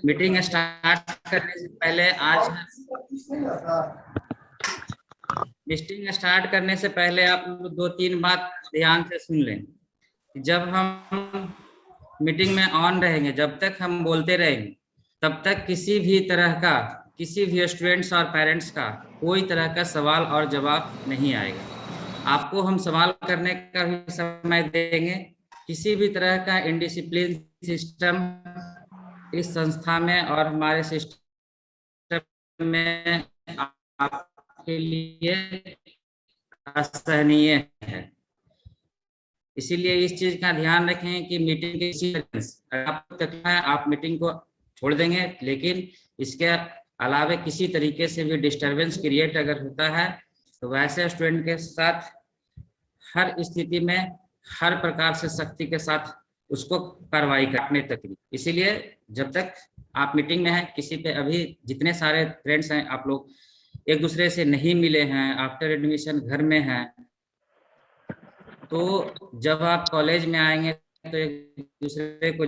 Meeting start करने से पहले मीटिंग स्टार्ट करने से पहले आप 2-3 बात ध्यान से सुन लें। जब हम मीटिंग में ऑन रहेंगे, जब तक हम बोलते रहेंगे, तब तक किसी भी तरह का, किसी भी स्टूडेंट्स और पेरेंट्स का कोई तरह का सवाल और जवाब नहीं आएगा। आपको हम सवाल करने का भी समय देंगे। किसी भी तरह का इनडिसिप्लिन सिस्टम इस संस्था में और हमारे सिस्टम में आपके लिए असहनीय है। इसीलिए इस चीज का ध्यान रखें कि मीटिंग के आपको तकलीफ है, आप मीटिंग को छोड़ देंगे, लेकिन इसके अलावा किसी तरीके से भी डिस्टरबेंस क्रिएट अगर होता है तो वैसे स्टूडेंट के साथ हर स्थिति में हर प्रकार से सख्ती के साथ उसको कार्रवाई करने तक। इसीलिए जब तक आप मीटिंग में हैं, किसी पे अभी जितने सारे फ्रेंड्स हैं आप लोग एक दूसरे से नहीं मिले हैं, आफ्टर एडमिशन घर में हैं, तो जब आप कॉलेज में आएंगे तो एक दूसरे को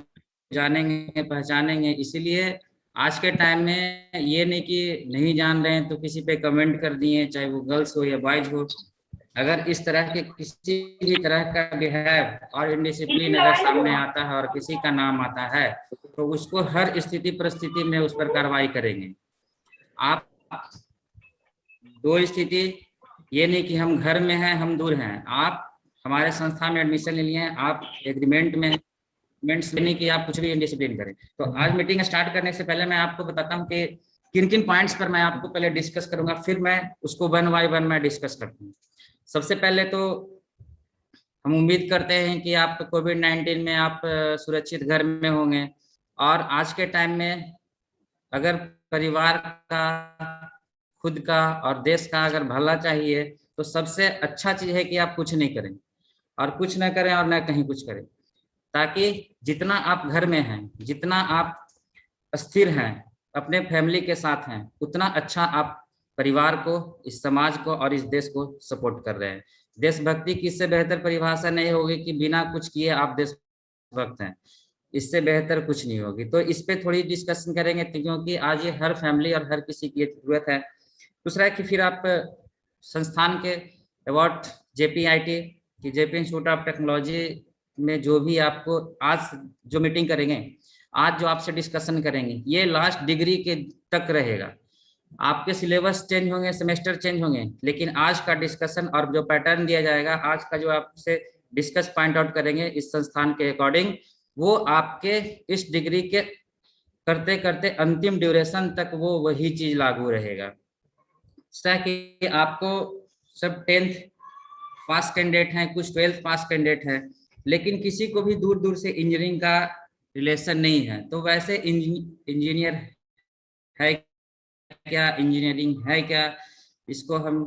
जानेंगे, पहचानेंगे। इसीलिए आज के टाइम में ये नहीं कि नहीं जान रहे हैं तो किसी पे कमेंट कर दिए, चाहे वो गर्ल्स हो या बॉयज हो। अगर इस तरह के किसी भी तरह का बिहेव और इनडिसिप्लिन अगर सामने आता है और किसी का नाम आता है तो उसको हर स्थिति परिस्थिति में उस पर कार्रवाई करेंगे। आप दो स्थिति, ये नहीं कि हम घर में हैं, हम दूर हैं, आप हमारे संस्था में एडमिशन ले लिए हैं, आप एग्रीमेंट में नहीं कि आप कुछ भी इनडिसिप्लिन करें। तो आज मीटिंग स्टार्ट करने से पहले मैं आपको बताता हूँ कि किन किन पॉइंट्स पर मैं आपको पहले डिस्कस करूंगा, फिर मैं उसको 1 बाय 1 मैं डिस्कस करता हूँ। सबसे पहले तो हम उम्मीद करते हैं कि आप कोविड-19 में आप सुरक्षित घर में होंगे, और आज के टाइम में अगर परिवार का, खुद का और देश का अगर भला चाहिए तो सबसे अच्छा चीज है कि आप कुछ नहीं करें, और कुछ न करें और न कहीं कुछ करें, ताकि जितना आप घर में हैं, जितना आप स्थिर हैं, अपने फैमिली के साथ हैं, उतना अच्छा आप परिवार को, इस समाज को और इस देश को सपोर्ट कर रहे हैं। देशभक्ति की इससे बेहतर परिभाषा नहीं होगी कि बिना कुछ किए आप देशभक्त हैं, इससे बेहतर कुछ नहीं होगी। तो इस पे थोड़ी डिस्कशन करेंगे क्योंकि आज ये हर फैमिली और हर किसी की जरूरत है। दूसरा है कि फिर आप संस्थान के अवार्ड JPIT की जेपी इंस्टीट्यूट ऑफ टेक्नोलॉजी में जो भी आपको आज जो मीटिंग करेंगे, आज जो आपसे डिस्कशन करेंगे, ये लास्ट डिग्री के तक रहेगा। आपके सिलेबस चेंज होंगे, सेमेस्टर चेंज होंगे, लेकिन आज का डिस्कशन और जो पैटर्न दिया जाएगा, आज का जो आपसे डिस्कस पॉइंट आउट करेंगे इस संस्थान के अकॉर्डिंग, वो आपके इस डिग्री के करते करते अंतिम ड्यूरेशन तक वो वही चीज लागू रहेगा। कि आपको सब 10th पास कैंडिडेट हैं, कुछ 12th पास कैंडिडेट हैं, लेकिन किसी को भी दूर दूर से इंजीनियरिंग का रिलेशन नहीं है, तो वैसे इंजीनियर है क्या, इंजीनियरिंग है क्या, इसको हम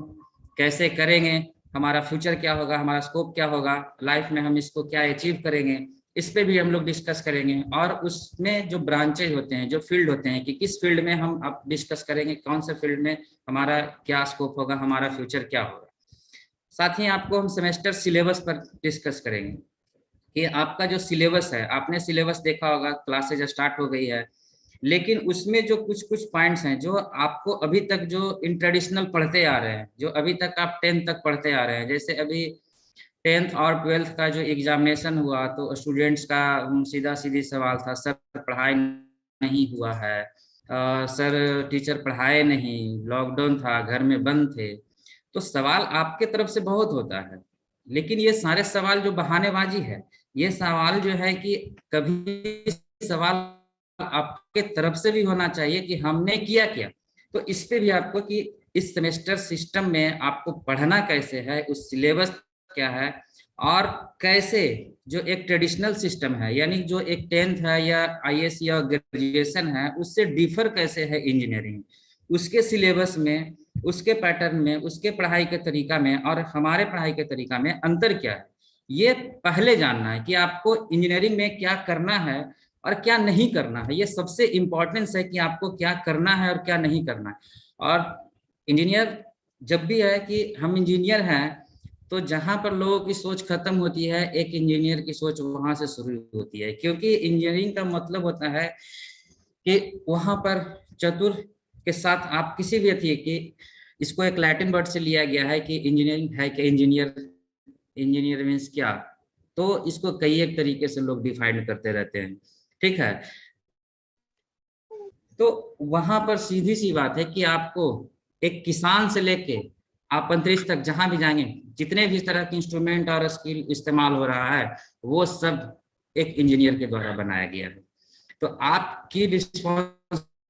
कैसे करेंगे, हमारा फ्यूचर क्या होगा, हमारा स्कोप क्या होगा लाइफ में, हम इसको क्या अचीव करेंगे, इस पे भी हम लोग डिस्कस करेंगे। और उसमें जो ब्रांचेज होते हैं, जो फील्ड होते हैं कि किस फील्ड में हम अब डिस्कस करेंगे, कौन से फील्ड में हमारा क्या स्कोप होगा, हमारा फ्यूचर क्या होगा। साथ ही आपको हम सेमेस्टर सिलेबस पर डिस्कस करेंगे कि आपका जो सिलेबस है, आपने सिलेबस देखा होगा, क्लासेज स्टार्ट हो गई है, लेकिन उसमें जो कुछ कुछ पॉइंट्स हैं जो आपको अभी तक जो इन ट्रेडिशनल पढ़ते आ रहे हैं, जो अभी तक आप 10th तक पढ़ते आ रहे हैं, जैसे अभी 10th और 12th का जो एग्जामिनेशन हुआ तो स्टूडेंट्स का सीधा सीधी सवाल था, सर पढ़ाई नहीं हुआ है, सर टीचर पढ़ाए नहीं, लॉकडाउन था, घर में बंद थे। तो सवाल आपके तरफ से बहुत होता है, लेकिन ये सारे सवाल जो बहानेबाजी है, ये सवाल जो है कि कभी सवाल आपके तरफ से भी होना चाहिए कि हमने किया क्या। तो इस पे भी आपको कि इस सेमेस्टर सिस्टम में आपको पढ़ना कैसे है, उस सिलेबस क्या है, और कैसे जो एक ट्रेडिशनल सिस्टम है, यानी जो एक 10th है या IAS या ग्रेजुएशन है, उससे डिफर कैसे है इंजीनियरिंग, उसके सिलेबस में, उसके पैटर्न में, उसके पढ़ाई के तरीका में और हमारे पढ़ाई के तरीका में अंतर क्या है, ये पहले जानना है कि आपको इंजीनियरिंग में क्या करना है और क्या नहीं करना है। ये सबसे इम्पोर्टेंस है कि आपको क्या करना है और क्या नहीं करना है। और इंजीनियर जब भी है कि हम इंजीनियर हैं तो जहां पर लोगों की सोच खत्म होती है, एक इंजीनियर की सोच वहां से शुरू होती है, क्योंकि इंजीनियरिंग का मतलब होता है कि वहां पर चतुर के साथ आप किसी भी व्यक्ति की, इसको एक लैटिन वर्ड से लिया गया है कि इंजीनियरिंग है कि इंजीनियर, इंजीनियर मीन्स क्या, तो इसको कई एक तरीके से लोग डिफाइन करते रहते हैं, ठीक है। तो वहां पर सीधी सी बात है कि आपको एक किसान से लेके आप अंतरिक्ष तक जहां भी जाएंगे, जितने भी इस तरह के इंस्ट्रूमेंट और स्किल इस्तेमाल हो रहा है, वो सब एक इंजीनियर के द्वारा बनाया गया है। तो आपकी रिस्पॉन्सिबिलिटी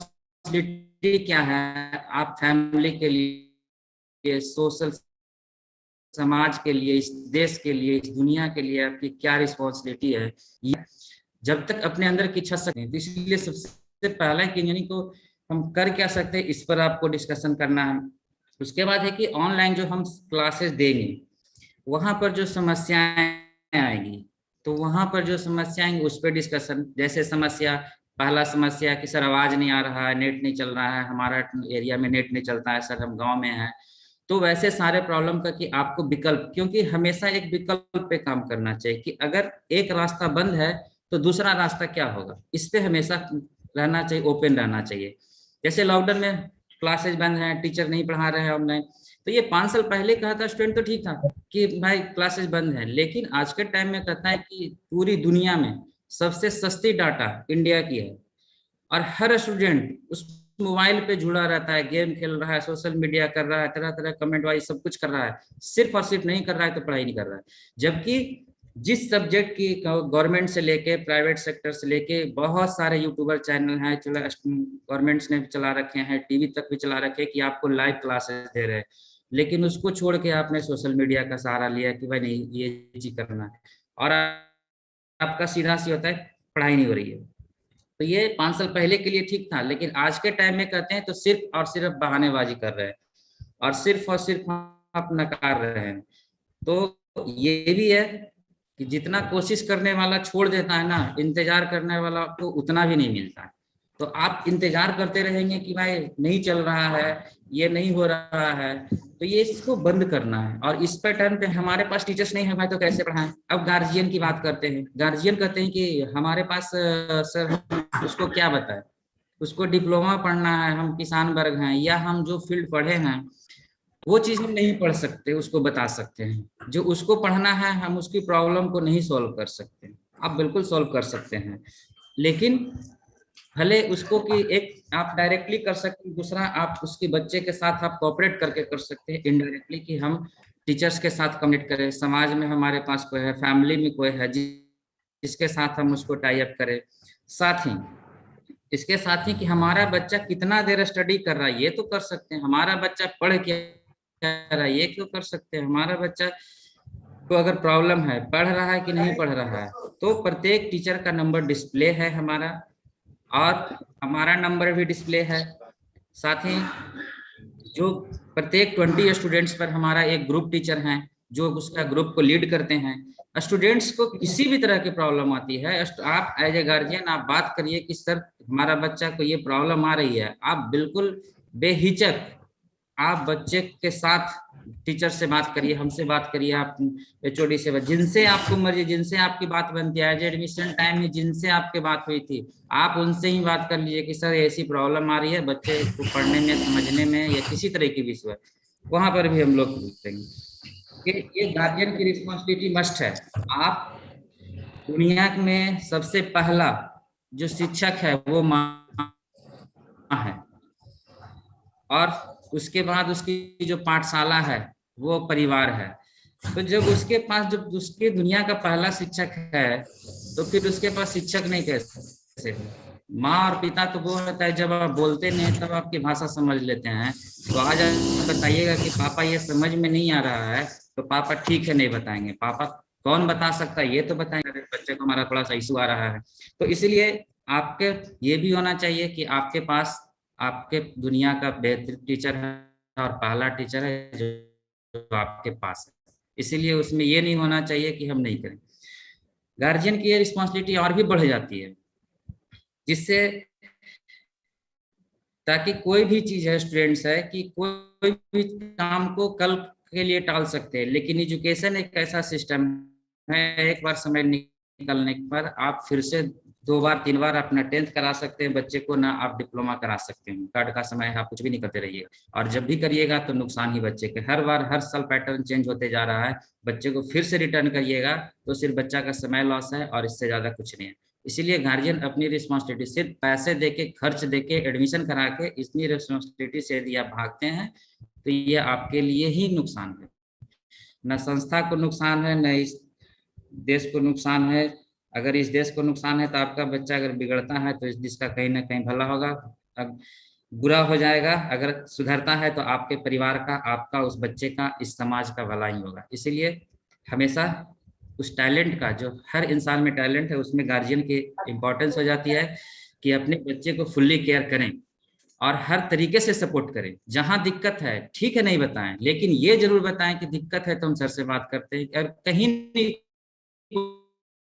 क्या है, आप फैमिली के लिए, सोशल, समाज के लिए, इस देश के लिए, इस दुनिया के लिए आपकी क्या रिस्पॉन्सिबिलिटी है, ये जब तक अपने अंदर की इच्छा सकते हैं। तो इसलिए सबसे पहला कि इंजीनियरिंग को हम कर क्या सकते हैं, इस पर आपको डिस्कशन करना है। उसके बाद है कि ऑनलाइन जो हम क्लासेस देंगे, वहां पर जो समस्याएं आएंगी, तो वहां पर जो समस्या आएंगी उस पर डिस्कशन। जैसे समस्या, पहला समस्या कि सर आवाज नहीं आ रहा है, नेट नहीं चल रहा है, हमारा एरिया में नेट नहीं चलता है सर, हम गांव में हैं। तो वैसे सारे प्रॉब्लम का कि आपको विकल्प, क्योंकि हमेशा एक विकल्प पे काम करना चाहिए कि अगर एक रास्ता बंद है तो दूसरा रास्ता क्या होगा, इस पे हमेशा रहना चाहिए, ओपन रहना चाहिए। जैसे लॉकडाउन में क्लासेस बंद हैं, टीचर नहीं पढ़ा रहे हैं ऑनलाइन, तो ये 5 साल पहले कहा था स्टूडेंट तो ठीक था कि भाई क्लासेस बंद है, लेकिन आज के टाइम में कहता है कि पूरी दुनिया में सबसे सस्ती डाटा इंडिया की है, और हर स्टूडेंट उस मोबाइल पे जुड़ा रहता है, गेम खेल रहा है, सोशल मीडिया कर रहा है, तरह तरह कमेंट वाइज सब कुछ कर रहा है, सिर्फ और सिर्फ नहीं कर रहा है तो पढ़ाई नहीं कर रहा है। जबकि जिस सब्जेक्ट की गवर्नमेंट से लेके प्राइवेट सेक्टर से लेके बहुत सारे यूट्यूबर चैनल हैं, चला गवर्नमेंट्स ने भी चला रखे हैं, टीवी तक भी चला रखे हैं कि आपको लाइव क्लासेस दे रहे हैं, लेकिन उसको छोड़ के आपने सोशल मीडिया का सहारा लिया कि भाई नहीं ये चीज करना है, और आपका सीधा सी होता है पढ़ाई नहीं हो रही है। तो ये 5 साल पहले के लिए ठीक था, लेकिन आज के टाइम में कहते हैं तो सिर्फ और सिर्फ बहानेबाजी कर रहे हैं, और सिर्फ आप नकार रहे हैं। तो ये भी है कि जितना कोशिश करने वाला छोड़ देता है ना, इंतजार करने वाला को उतना भी नहीं मिलता है। तो आप इंतजार करते रहेंगे कि भाई नहीं चल रहा है, ये नहीं हो रहा है, तो ये इसको बंद करना है। और इस पर टाइम पे हमारे पास टीचर्स नहीं है भाई, तो कैसे पढ़ाएं। अब गार्जियन की बात करते हैं, गार्जियन कहते हैं कि हमारे पास सर उसको क्या बताएं, उसको डिप्लोमा पढ़ना है, हम किसान वर्ग हैं, या हम जो फील्ड पढ़े हैं वो चीज हम नहीं पढ़ सकते, उसको बता सकते हैं। जो उसको पढ़ना है हम उसकी प्रॉब्लम को नहीं सॉल्व कर सकते, आप बिल्कुल सॉल्व कर सकते हैं, लेकिन भले उसको कि एक आप डायरेक्टली कर सकते हैं, दूसरा आप उसके बच्चे के साथ आप कोऑपरेट करके कर सकते हैं इनडायरेक्टली, कि हम टीचर्स के साथ कम्युनिकेट करें, समाज में हमारे पास कोई है, फैमिली में कोई है जिसके साथ हम उसको टाई अप करें। साथ ही इसके साथ ही कि हमारा बच्चा कितना देर स्टडी कर रहा है ये तो कर सकते हैं, हमारा बच्चा पढ़ क्या रहा है ये क्यों कर सकते हैं, हमारा बच्चा को अगर प्रॉब्लम है, पढ़ रहा है कि नहीं पढ़ रहा है, तो प्रत्येक टीचर का नंबर डिस्प्ले है हमारा, और हमारा नंबर भी डिस्प्ले है। साथ ही जो प्रत्येक 20 स्टूडेंट्स पर हमारा एक ग्रुप टीचर है जो उसका ग्रुप को लीड करते हैं। स्टूडेंट्स को किसी भी तरह की प्रॉब्लम आती है, आप एज ए गार्जियन आप बात करिए कि सर हमारा बच्चा को ये प्रॉब्लम आ रही है, आप बिल्कुल बेहिचक आप बच्चे के साथ टीचर से बात करिए, हमसे बात करिए, आप एचओडी से बात, जिनसे आपको मर्जी, जिनसे आपकी बात बनती है, एज एडमिशन टाइम में जिनसे आपकी बात हुई थी, आप उनसे ही बात कर लीजिए कि सर ऐसी प्रॉब्लम आ रही है बच्चे को पढ़ने में, समझने में, या किसी तरह की भी है, वहां पर भी हम लोग पूछेंगे कि ये गार्जियन की रिस्पॉन्सिबिलिटी मस्ट है। आप दुनिया में सबसे पहला जो शिक्षक है वो माँ है, और उसके बाद उसकी जो पाठशाला है वो परिवार है। तो जब उसके पास, जब उसके दुनिया का पहला शिक्षक है, तो फिर उसके पास शिक्षक नहीं कैसे हो। माँ और पिता तो वो होता है जब आप बोलते नहीं तब आपकी भाषा समझ लेते हैं। तो आज आप बताइएगा कि पापा ये समझ में नहीं आ रहा है, तो पापा ठीक है नहीं बताएंगे, पापा कौन बता सकता है ये तो बताएंगे, बच्चे को हमारा थोड़ा सा इशू आ रहा है। तो इसलिए आपके ये भी होना चाहिए कि आपके पास आपके दुनिया का बेहतर टीचर है, और पहला टीचर है जो आपके पास है, इसीलिए उसमें ये नहीं होना चाहिए कि हम नहीं करें। गार्जियन की ये रिस्पॉन्सिबिलिटी और भी बढ़ जाती है, जिससे ताकि कोई भी चीज है, स्टूडेंट्स है कि कोई भी काम को कल के लिए टाल सकते हैं, लेकिन एजुकेशन एक ऐसा सिस्टम है, एक बार समय निकलने पर आप फिर से 2 बार 3 बार अपना 10th करा सकते हैं बच्चे को, ना आप डिप्लोमा करा सकते हैं। कार्ड का समय है, आप कुछ भी नहीं करते रहिए, और जब भी करिएगा तो नुकसान ही बच्चे के। हर बार हर साल पैटर्न चेंज होते जा रहा है, बच्चे को फिर से रिटर्न करिएगा तो सिर्फ बच्चा का समय लॉस है और इससे ज्यादा कुछ नहीं है। इसीलिए गार्जियन अपनी रिस्पॉन्सिबिलिटी, सिर्फ पैसे देके खर्च देके एडमिशन करा के इतनी रिस्पॉन्सिबिलिटी से यदि आप भागते हैं तो ये आपके लिए ही नुकसान है, न संस्था को नुकसान है, न इस देश को नुकसान है। अगर इस देश को नुकसान है तो आपका बच्चा अगर बिगड़ता है तो इस देश का कहीं ना कहीं भला होगा, अब बुरा हो जाएगा। अगर सुधरता है तो आपके परिवार का, आपका, उस बच्चे का, इस समाज का भला ही होगा। इसीलिए हमेशा उस टैलेंट का, जो हर इंसान में टैलेंट है, उसमें गार्जियन की इम्पोर्टेंस हो जाती है कि अपने बच्चे को फुल्ली केयर करें और हर तरीके से सपोर्ट करें। जहां दिक्कत है ठीक है नहीं बताएं, लेकिन ये जरूर बताएं कि दिक्कत है तो हम सर से बात करते हैं। और कहीं नहीं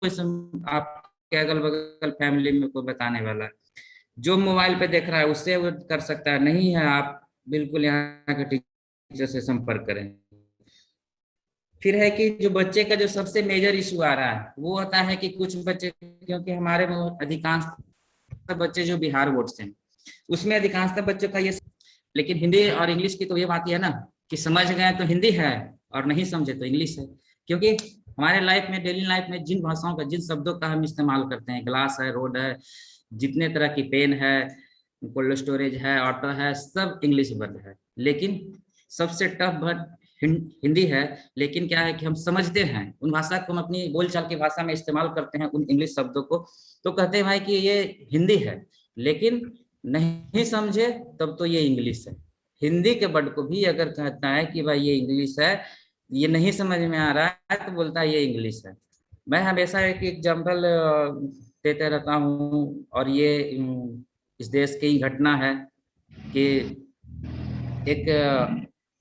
कोई आपके अगल बगल फैमिली में कोई बताने वाला है, जो मोबाइल पे देख रहा है उससे वो कर सकता है, नहीं है आप बिल्कुल यहाँ के टीचर से संपर्क करें। फिर है कि जो बच्चे का जो सबसे मेजर इशू आ रहा है वो होता है कि कुछ बच्चे, क्योंकि हमारे अधिकांश बच्चे जो बिहार बोर्ड से हैं उसमें अधिकांशतः बच्चों का ये, लेकिन हिंदी और इंग्लिश की तो ये बात ही है ना कि समझ गए तो हिंदी है और नहीं समझे तो इंग्लिश है। क्योंकि हमारे लाइफ में, डेली लाइफ में जिन भाषाओं का, जिन शब्दों का हम इस्तेमाल करते हैं, ग्लास है, रोड है, जितने तरह की पेन है, कोल्ड स्टोरेज है, ऑटो है, सब इंग्लिश वर्ड है। लेकिन सबसे टफ वर्ड हिंदी है। लेकिन क्या है कि हम समझते हैं उन भाषा को, हम अपनी बोलचाल की भाषा में इस्तेमाल करते हैं उन इंग्लिश शब्दों को, तो कहते हैं भाई कि ये हिंदी है, लेकिन नहीं समझे तब तो ये इंग्लिश है। हिंदी के वर्ड को भी अगर कहता है कि भाई ये इंग्लिश है, ये नहीं समझ में आ रहा है, तो बोलता है ये इंग्लिश है। मैं हमेशा एक एग्जाम्पल देते रहता हूँ, और ये इस देश की घटना है कि एक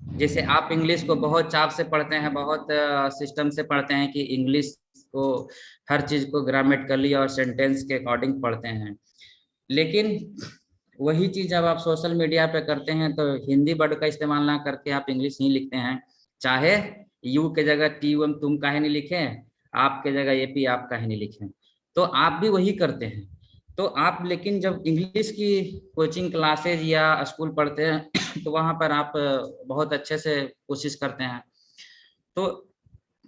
जैसे आप इंग्लिश को बहुत चाव से पढ़ते हैं, बहुत सिस्टम से पढ़ते हैं कि इंग्लिश को, हर चीज को ग्रामेटिकली और सेंटेंस के अकॉर्डिंग पढ़ते हैं, लेकिन वही चीज जब आप सोशल मीडिया पे करते हैं तो हिंदी वर्ड का इस्तेमाल ना करके आप इंग्लिश ही लिखते हैं। चाहे यू के जगह टी एम तुम काहे नहीं लिखे, आप के जगह एपी आप काहे नहीं लिखे, तो आप भी वही करते हैं। तो आप, लेकिन जब इंग्लिश की कोचिंग क्लासेज या स्कूल पढ़ते हैं तो वहां पर आप बहुत अच्छे से कोशिश करते हैं। तो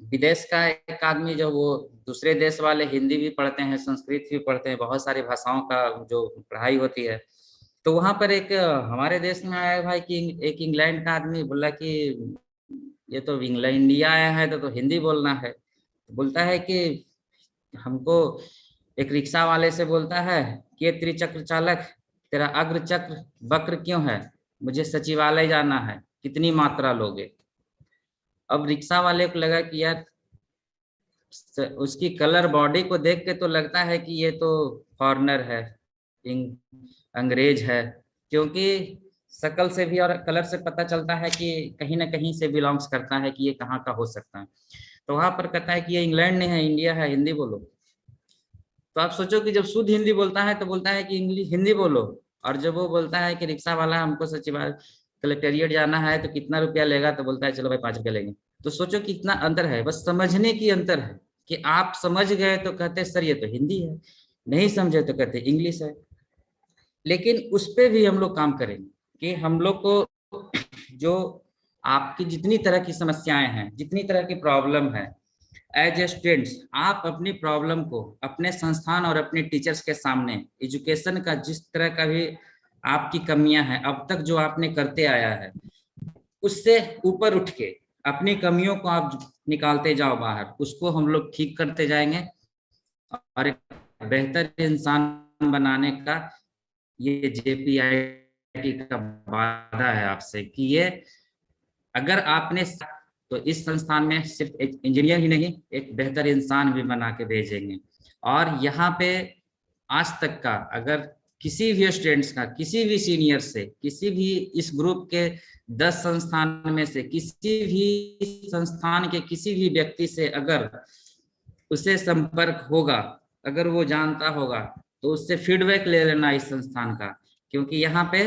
विदेश का एक आदमी, जो वो दूसरे देश वाले हिंदी भी पढ़ते हैं, संस्कृत भी पढ़ते हैं, बहुत सारी भाषाओं का जो पढ़ाई होती है, तो वहां पर एक हमारे देश में आया भाई कि एक इंग्लैंड का आदमी बोला कि ये तो इंग्लैंड, इंडिया आया है तो हिंदी बोलना है। तो बोलता है कि हमको, एक रिक्शा वाले से बोलता है कि त्रिचक्र चालक, तेरा अग्र चक्र वक्र क्यों है, मुझे सचिवालय जाना है, कितनी मात्रा लोगे। अब रिक्शा वाले को लगा कि यार, उसकी कलर बॉडी को देख के तो लगता है कि ये तो फॉरेनर है, अंग्रेज है, क्योंकि शक्ल से भी और कलर से पता चलता है कि कहीं ना कहीं से बिलोंग्स करता है, कि ये कहाँ का हो सकता है। तो वहां पर कहता है कि ये इंग्लैंड नहीं है, इंडिया है, हिंदी बोलो। तो आप सोचो कि जब शुद्ध हिंदी बोलता है तो बोलता है कि इंग्लिश हिंदी बोलो, और जब वो बोलता है कि रिक्शा वाला हमको सचिवालय कलेक्टेरिएट जाना है तो कितना रुपया लेगा, तो बोलता है चलो भाई 5 रुपया लेंगे। तो सोचो कितना अंतर है, बस समझने की अंतर है कि आप समझ गए तो कहते सर ये तो हिंदी है, नहीं समझे तो कहते इंग्लिश है। लेकिन उस पर भी हम लोग काम करेंगे कि हम लोग को जो आपकी जितनी तरह की समस्याएं हैं, जितनी तरह की प्रॉब्लम है, एज ए स्टूडेंट्स आप अपनी प्रॉब्लम को अपने संस्थान और अपने टीचर्स के सामने, एजुकेशन का जिस तरह का भी आपकी कमियां हैं अब तक जो आपने करते आया है, उससे ऊपर उठ के अपनी कमियों को आप निकालते जाओ बाहर, उसको हम लोग ठीक करते जाएंगे और एक बेहतर इंसान बनाने का ये जेपीआईटी का वादा है आपसे कि ये अगर आपने, तो इस संस्थान में सिर्फ एक इंजीनियर ही नहीं, एक बेहतर इंसान भी बना के भेजेंगे। और यहाँ पे आज तक का अगर किसी भी स्टूडेंट्स का, किसी भी सीनियर से, किसी भी इस ग्रुप के 10 संस्थान में से किसी भी संस्थान के किसी भी व्यक्ति से अगर उसे संपर्क होगा, अगर वो जानता होगा, तो उससे फीडबैक ले लेना इस संस्थान का। क्योंकि यहाँ पे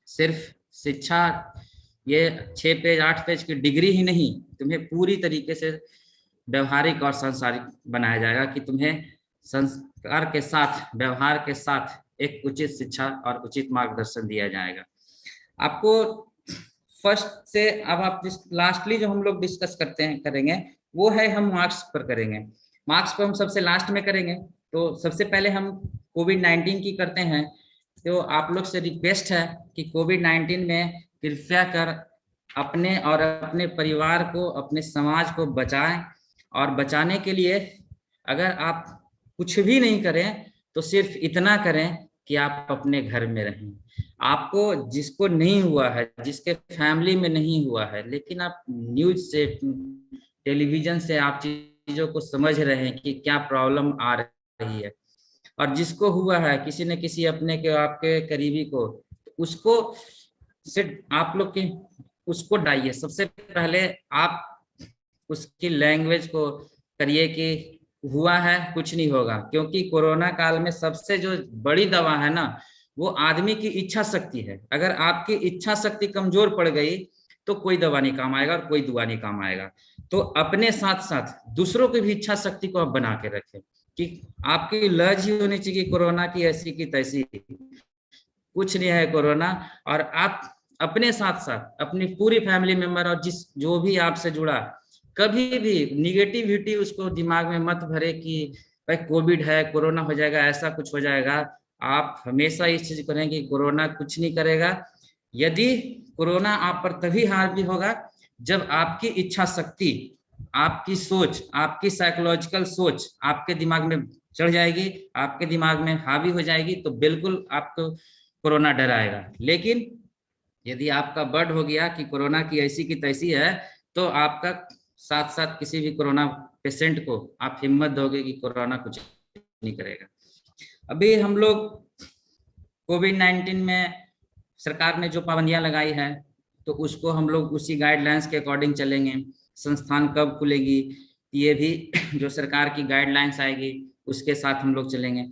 सिर्फ शिक्षा ये 6 पेज 8 पेज की डिग्री ही नहीं, तुम्हें पूरी तरीके से व्यवहारिक और सांसारिक बनाया जाएगा कि तुम्हें संस्कार के साथ, व्यवहार के साथ एक उचित शिक्षा और उचित मार्गदर्शन दिया जाएगा आपको। फर्स्ट से अब आप लास्टली जो हम लोग डिस्कस करते हैं करेंगे वो है हम मार्क्स पर करेंगे। मार्क्स पर हम सबसे लास्ट में करेंगे। तो सबसे पहले हम कोविड-19 की करते हैं। तो आप लोग से रिक्वेस्ट है कि कोविड-19 में कृपया कर अपने और अपने परिवार को, अपने समाज को बचाएं। और बचाने के लिए अगर आप कुछ भी नहीं करें तो सिर्फ इतना करें कि आप अपने घर में रहें। आपको जिसको नहीं हुआ है, जिसके फैमिली में नहीं हुआ है, लेकिन आप न्यूज से, टेलीविजन से आप चीजों को समझ रहे हैं कि क्या प्रॉब्लम आ रही है, और जिसको हुआ है किसी न किसी अपने के आपके करीबी को, उसको से आप लोग की उसको डाइए। सबसे पहले आप उसकी लैंग्वेज को करिए कि हुआ है कुछ नहीं होगा, क्योंकि कोरोना काल में सबसे जो बड़ी दवा है ना, वो आदमी की इच्छा शक्ति है। अगर आपकी इच्छा शक्ति कमजोर पड़ गई तो कोई दवा नहीं काम आएगा और कोई दुआ नहीं काम आएगा। तो अपने साथ साथ दूसरों की भी इच्छा शक्ति को आप बना के रखें कि आपकी लज ही होनी चाहिए कोरोना की ऐसी की तैसी, कुछ नहीं है कोरोना। और आप अपने साथ साथ अपनी पूरी फैमिली मेंबर और जिस जो भी आपसे जुड़ा, कभी भी निगेटिविटी उसको दिमाग में मत भरे कि भाई कोविड है, कोरोना हो जाएगा, ऐसा कुछ हो जाएगा। आप हमेशा इस चीज करें कि कोरोना कुछ नहीं करेगा। यदि कोरोना आप पर तभी हावी होगा जब आपकी इच्छा शक्ति, आपकी सोच, आपकी साइकोलॉजिकल सोच आपके दिमाग में चढ़ जाएगी, आपके दिमाग में हावी हो जाएगी, तो बिल्कुल आपको कोरोना डराएगा। लेकिन यदि आपका बर्ड हो गया कि कोरोना की ऐसी की तैसी है, तो आपका साथ साथ किसी भी कोरोना पेशेंट को आप हिम्मत दोगे कि कोरोना कुछ नहीं करेगा। अभी हम लोग कोविड-19 में सरकार ने जो पाबंदियां लगाई है, तो उसको हम लोग उसी गाइडलाइंस के अकॉर्डिंग चलेंगे। संस्थान कब खुलेगी ये भी जो सरकार की गाइडलाइंस आएगी उसके साथ हम लोग चलेंगे।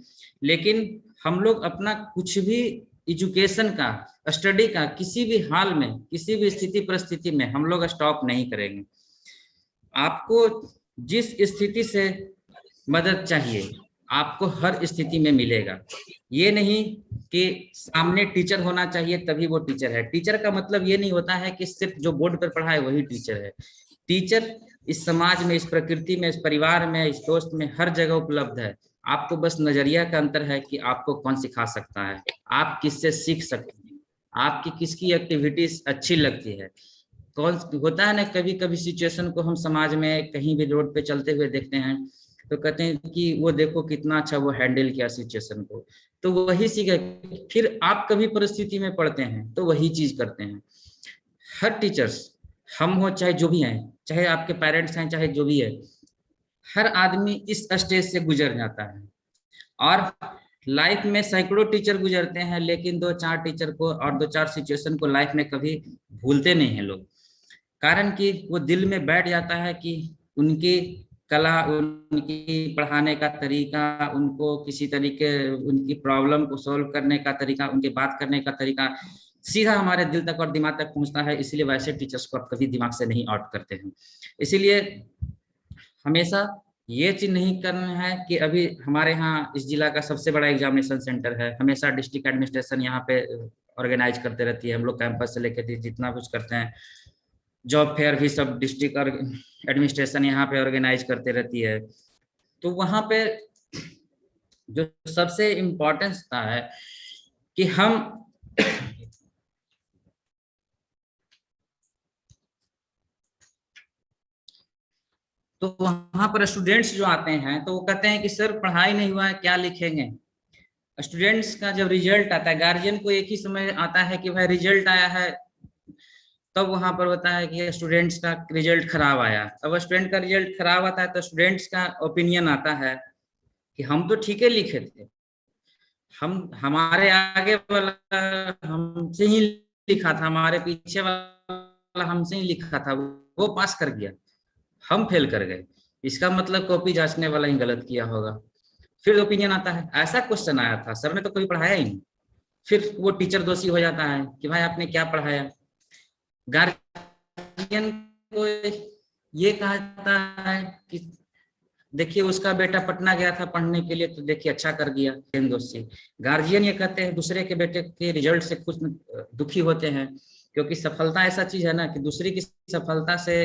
लेकिन हम लोग अपना कुछ भी एजुकेशन का, स्टडी का किसी भी हाल में, किसी भी स्थिति परिस्थिति में हम लोग स्टॉप नहीं करेंगे। आपको जिस स्थिति से मदद चाहिए आपको हर स्थिति में मिलेगा। ये नहीं कि सामने टीचर होना चाहिए तभी वो टीचर है। टीचर का मतलब ये नहीं होता है कि सिर्फ जो बोर्ड पर पढ़ा है वही टीचर है। टीचर इस समाज में, इस प्रकृति में, इस परिवार में, इस दोस्त में हर जगह उपलब्ध है। आपको बस नजरिया का अंतर है कि आपको कौन सिखा सकता है, आप किससे सीख सकते हैं, आपकी किसकी एक्टिविटीज अच्छी लगती है। कौन होता है ना, कभी कभी सिचुएशन को हम समाज में कहीं भी रोड पे चलते हुए देखते हैं तो कहते हैं कि वो देखो कितना अच्छा वो हैंडल किया सिचुएशन को, तो वही सीखे। फिर आप कभी परिस्थिति में पड़ते हैं तो वही चीज करते हैं। हर टीचर्स, हम हो चाहे जो भी हैं, चाहे आपके पेरेंट्स हैं, चाहे जो भी है, हर आदमी इस स्टेज से गुजर जाता है। और लाइफ में सैकड़ों टीचर गुजरते हैं, लेकिन 2-4 टीचर को और 2-4 सिचुएशन को लाइफ में कभी भूलते नहीं हैं लोग। कारण कि वो दिल में बैठ जाता है कि उनकी कला, उनकी पढ़ाने का तरीका, उनको किसी तरीके उनकी प्रॉब्लम को सॉल्व करने का तरीका, उनके बात करने का तरीका सीधा हमारे दिल तक और दिमाग तक पहुंचता है। इसीलिए वैसे टीचर्स को आप कभी दिमाग से नहीं आउट करते हैं। इसीलिए हमेशा ये चीज नहीं करना है कि अभी हमारे यहाँ इस जिला का सबसे बड़ा एग्जामिनेशन सेंटर है, हमेशा डिस्ट्रिक्ट एडमिनिस्ट्रेशन यहाँ पे ऑर्गेनाइज करते रहती है। हम लोग कैंपस से लेकर जितना कुछ करते हैं, जॉब फेयर भी सब डिस्ट्रिक्ट और एडमिनिस्ट्रेशन यहाँ पे ऑर्गेनाइज करते रहती है। तो वहाँ पे जो सबसे इम्पोर्टेंस था है कि हम तो वहाँ पर स्टूडेंट्स जो आते हैं तो वो कहते हैं कि सर पढ़ाई नहीं हुआ है, क्या लिखेंगे। स्टूडेंट्स का जब रिजल्ट आता है, गार्जियन को एक ही समय आता है कि भाई रिजल्ट आया है, तब वहां पर होता है कि स्टूडेंट्स का रिजल्ट खराब आया। अब स्टूडेंट का रिजल्ट खराब आता है तो स्टूडेंट्स का ओपिनियन आता है कि हम तो ठीक है लिखे थे, हम हमारे आगे वाला हमसे ही लिखा था, हमारे पीछे वाला हमसे ही लिखा था, वो पास कर गया, हम फेल कर गए, इसका मतलब कॉपी जांचने वाला ही गलत किया होगा। फिर ओपिनियन आता है, ऐसा क्वेश्चन आया था, सर ने तो कभी पढ़ाया ही नहीं। फिर वो टीचर दोषी हो जाता है कि भाई आपने क्या पढ़ाया। गार्जियन को ये कहा जाता है कि देखिए उसका बेटा पटना गया था पढ़ने के लिए, तो देखिए अच्छा कर गया दोषी। गार्जियन ये कहते हैं दूसरे के बेटे के रिजल्ट से कुछ दुखी होते हैं, क्योंकि सफलता ऐसा चीज है ना कि दूसरे की सफलता से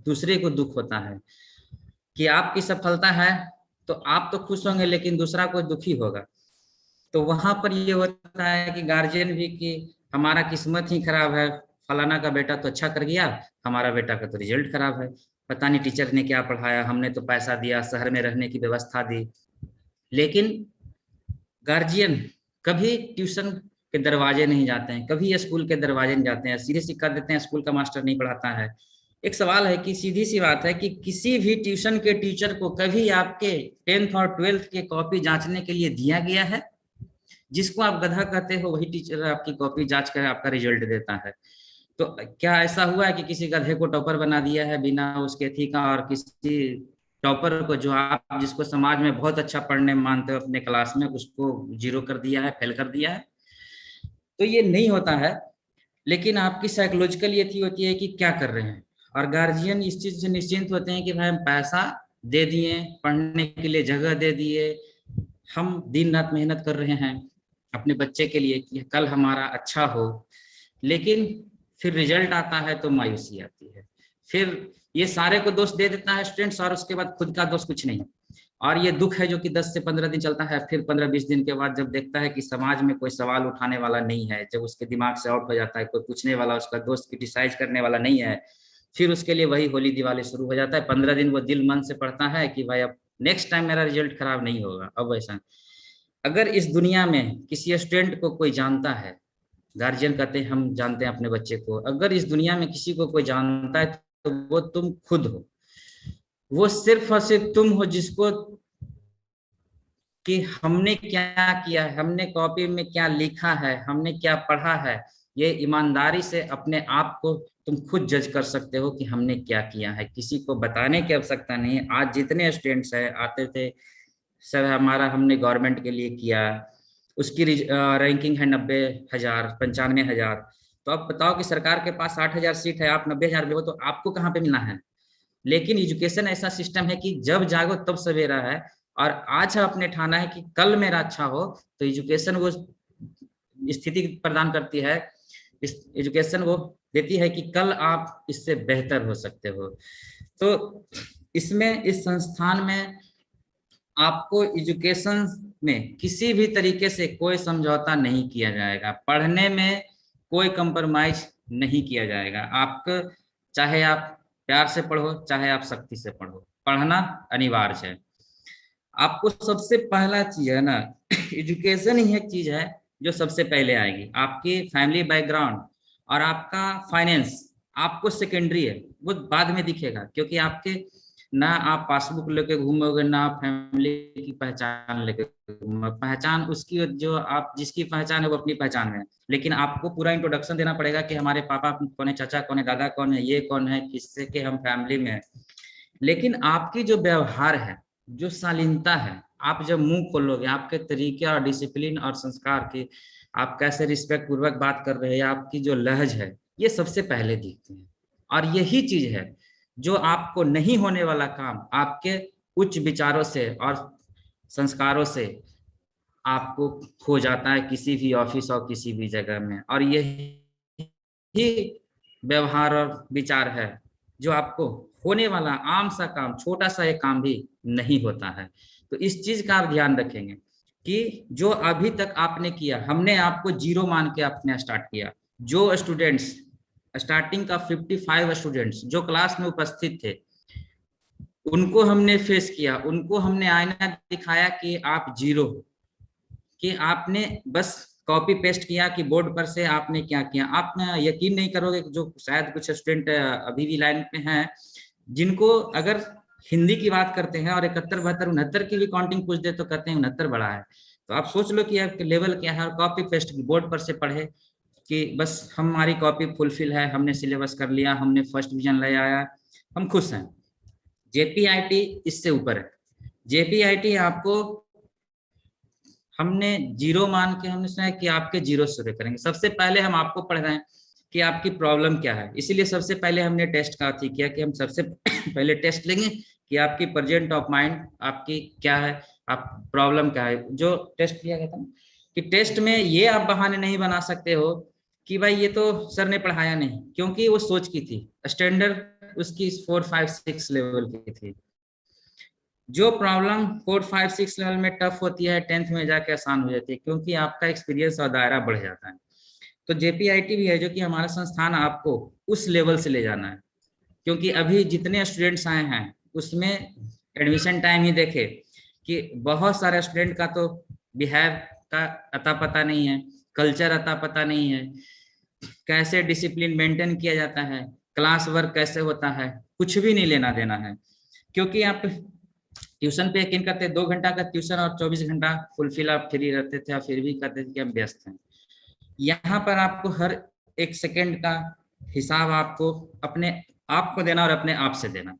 दूसरे को दुख होता है। कि आपकी सफलता है तो आप तो खुश होंगे, लेकिन दूसरा कोई दुखी होगा। तो वहां पर ये होता है कि गार्जियन भी कि हमारा किस्मत ही खराब है, फलाना का बेटा तो अच्छा कर गया, हमारा बेटा का तो रिजल्ट खराब है, पता नहीं टीचर ने क्या पढ़ाया, हमने तो पैसा दिया, शहर में रहने की व्यवस्था दी। लेकिन गार्जियन कभी ट्यूशन के दरवाजे नहीं जाते हैं, कभी स्कूल के दरवाजे नहीं जाते हैं, सीधे सिक्का देते हैं स्कूल का मास्टर नहीं पढ़ाता है। एक सवाल है कि सीधी सी बात है कि किसी भी ट्यूशन के टीचर को कभी आपके 10th और 12th के कॉपी जांचने के लिए दिया गया है? जिसको आप गधा कहते हो वही टीचर आपकी कॉपी जांच कर आपका रिजल्ट देता है। तो क्या ऐसा हुआ है कि किसी गधे को टॉपर बना दिया है बिना उसके थी का, और किसी टॉपर को जो आप जिसको समाज में बहुत अच्छा पढ़ने में मानते हो अपने क्लास में, उसको जीरो कर दिया है, फेल कर दिया है? तो ये नहीं होता है। लेकिन आपकी साइकोलॉजिकल ये थी होती है कि क्या कर रहे हैं, और गार्जियन इस चीज से निश्चिंत होते हैं कि भाई हम पैसा दे दिए, पढ़ने के लिए जगह दे दिए, हम दिन रात मेहनत कर रहे हैं अपने बच्चे के लिए कि कल हमारा अच्छा हो। लेकिन फिर रिजल्ट आता है तो मायूसी आती है, फिर ये सारे को दोष दे देता है स्टूडेंट्स, और उसके बाद खुद का दोष कुछ नहीं। और ये दुख है जो कि 10 से 15 दिन चलता है, फिर 15-20 दिन के बाद जब देखता है कि समाज में कोई सवाल उठाने वाला नहीं है, जब उसके दिमाग से आउट हो जाता है, कोई पूछने वाला, उसका दोस्त क्रिटिसाइज करने वाला नहीं है, फिर उसके लिए वही होली दिवाली शुरू हो जाता है। 15 दिन वो दिल मन से पढ़ता है कि भाई अब नेक्स्ट टाइम मेरा रिजल्ट खराब नहीं होगा। अब ऐसा अगर इस दुनिया में किसी स्टूडेंट को कोई जानता है, गार्जियन कहते हैं हम जानते हैं अपने बच्चे को, अगर इस दुनिया में किसी को कोई जानता है तो वो तुम खुद हो। वो सिर्फ और सिर्फ तुम हो जिसको कि हमने क्या किया है, हमने कॉपी में क्या लिखा है, हमने क्या पढ़ा है, ये ईमानदारी से अपने आप को तुम खुद जज कर सकते हो कि हमने क्या किया है। किसी को बताने की आवश्यकता नहीं है। आज जितने स्टूडेंट्स हैं आते थे, सर हमारा हमने गवर्नमेंट के लिए किया, उसकी रैंकिंग है 90,000 95,000। तो अब बताओ कि सरकार के पास 60,000 सीट है, आप 90,000 में हो, तो आपको कहाँ पे मिलना है? लेकिन एजुकेशन ऐसा सिस्टम है कि जब जागो तब सवेरा है, और आज अपने ठाना है कि कल मेरा अच्छा हो। तो एजुकेशन वो स्थिति प्रदान करती है, इस एजुकेशन वो देती है कि कल आप इससे बेहतर हो सकते हो। तो इसमें इस संस्थान में आपको एजुकेशन में किसी भी तरीके से कोई समझौता नहीं किया जाएगा, पढ़ने में कोई कंप्रोमाइज नहीं किया जाएगा। आपको चाहे आप प्यार से पढ़ो, चाहे आप सख्ती से पढ़ो, पढ़ना अनिवार्य है। आपको सबसे पहला चीज है ना एजुकेशन ही एक चीज है जो सबसे पहले आएगी। आपकी फैमिली बैकग्राउंड और आपका फाइनेंस आपको सेकेंडरी है, वो बाद में दिखेगा, क्योंकि आपके ना आप पासबुक लेके घूमोगे, ना आप फैमिली की पहचान लेके घूमोगे। पहचान उसकी जो आप जिसकी पहचान है वो अपनी पहचान है, लेकिन आपको पूरा इंट्रोडक्शन देना पड़ेगा कि हमारे पापा कौन है, चाचा कौन है, दादा कौन है, ये कौन है, किससे के हम फैमिली में है। लेकिन आपकी जो व्यवहार है, जो शालीनता है, आप जब मुंह खोलोगे, आपके तरीके और डिसिप्लिन और संस्कार की, आप कैसे रिस्पेक्ट पूर्वक बात कर रहे हैं, आपकी जो लहज है, ये सबसे पहले दिखती है। और यही चीज है जो आपको नहीं होने वाला काम आपके उच्च विचारों से और संस्कारों से आपको खो जाता है किसी भी ऑफिस और किसी भी जगह में। और यही व्यवहार और विचार है जो आपको होने वाला आम सा काम, छोटा सा एक काम भी नहीं होता है। तो इस चीज का आप ध्यान रखेंगे कि जो अभी तक आपने किया, हमने आपको जीरो मान के आपने स्टार्ट किया। जो स्टूडेंट्स स्टार्टिंग का 55 स्टूडेंट्स जो क्लास में उपस्थित थे, उनको हमने फेस किया, उनको हमने आईना दिखाया कि आप जीरो हो, कि आपने बस कॉपी पेस्ट किया कि बोर्ड पर से आपने क्या किया। आप यकीन नहीं करोगे जो शायद कुछ स्टूडेंट अभी भी लाइन पे हैं, जिनको अगर हिंदी की बात करते हैं और 71 72 69 की भी काउंटिंग पूछ दे तो कहते हैं 69 बड़ा है। तो आप सोच लो कि आपके लेवल क्या है, और कॉपी पेस्ट बोर्ड पर से पढ़े कि बस हमारी कॉपी फुलफिल है, हमने सिलेबस कर लिया, हमने फर्स्ट डिवीजन ले आया, हम खुश हैं। जेपीआईटी इससे ऊपर है। जेपीआईटी आपको हमने जीरो मान के हमने सुना है कि आपके जीरो शुरू करेंगे। सबसे पहले हम आपको पढ़ रहे हैं कि आपकी प्रॉब्लम क्या है। इसीलिए सबसे पहले हमने टेस्ट का अथी किया कि हम सबसे पहले टेस्ट लेंगे कि आपकी प्रेजेंट ऑफ माइंड आपकी क्या है, आप प्रॉब्लम क्या है। जो टेस्ट लिया गया था कि टेस्ट में ये आप बहाने नहीं बना सकते हो कि भाई ये तो सर ने पढ़ाया नहीं, क्योंकि वो सोच की थी, स्टैंडर्ड उसकी 4, 5, 6 लेवल की थी। जो प्रॉब्लम 4, 5, 6 लेवल में टफ होती है 10th में जाके आसान हो जाती है, क्योंकि आपका एक्सपीरियंस और दायरा बढ़ जाता है। तो जेपीआईटी भी है जो कि हमारा संस्थान आपको उस लेवल से ले जाना है, क्योंकि अभी जितने स्टूडेंट्स आए हैं उसमें एडमिशन टाइम ही देखे कि बहुत सारे स्टूडेंट का तो बिहेव का अता पता नहीं है, कल्चर अता पता नहीं है, कैसे डिसिप्लिन मेंटेन किया जाता है, क्लास वर्क कैसे होता है, कुछ भी नहीं लेना देना है। क्योंकि आप ट्यूशन पे यकीन करते 2 घंटा का ट्यूशन और 24 घंटा फुलफिल आप फ्री रहते थे और फिर भी कहते थे कि हम व्यस्त हैं। यहाँ पर आपको हर एक सेकंड का हिसाब आपको अपने आप को देना और अपने आप से देना।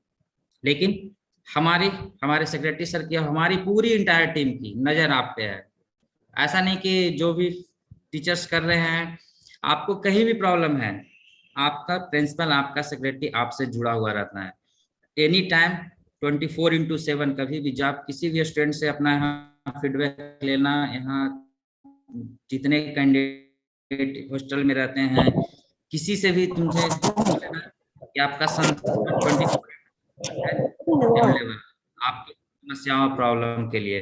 लेकिन हमारे सेक्रेटरी सर की, हमारी पूरी इंटायर टीम की नजर आप पे है। ऐसा नहीं कि जो भी टीचर्स कर रहे हैं, आपको कहीं भी प्रॉब्लम है, आपका प्रिंसिपल, आपका सेक्रेटरी आपसे जुड़ा हुआ रहता है एनी टाइम 24/7। कभी भी जब किसी भी स्टूडेंट से अपना यहाँ फीडबैक लेना, यहाँ जितने कैंडिडेट हॉस्टल में रहते हैं किसी से भी तुमसे कि आपका संस्थान 24 अवेलेबल आपकी समस्याओं प्रॉब्लम के लिए,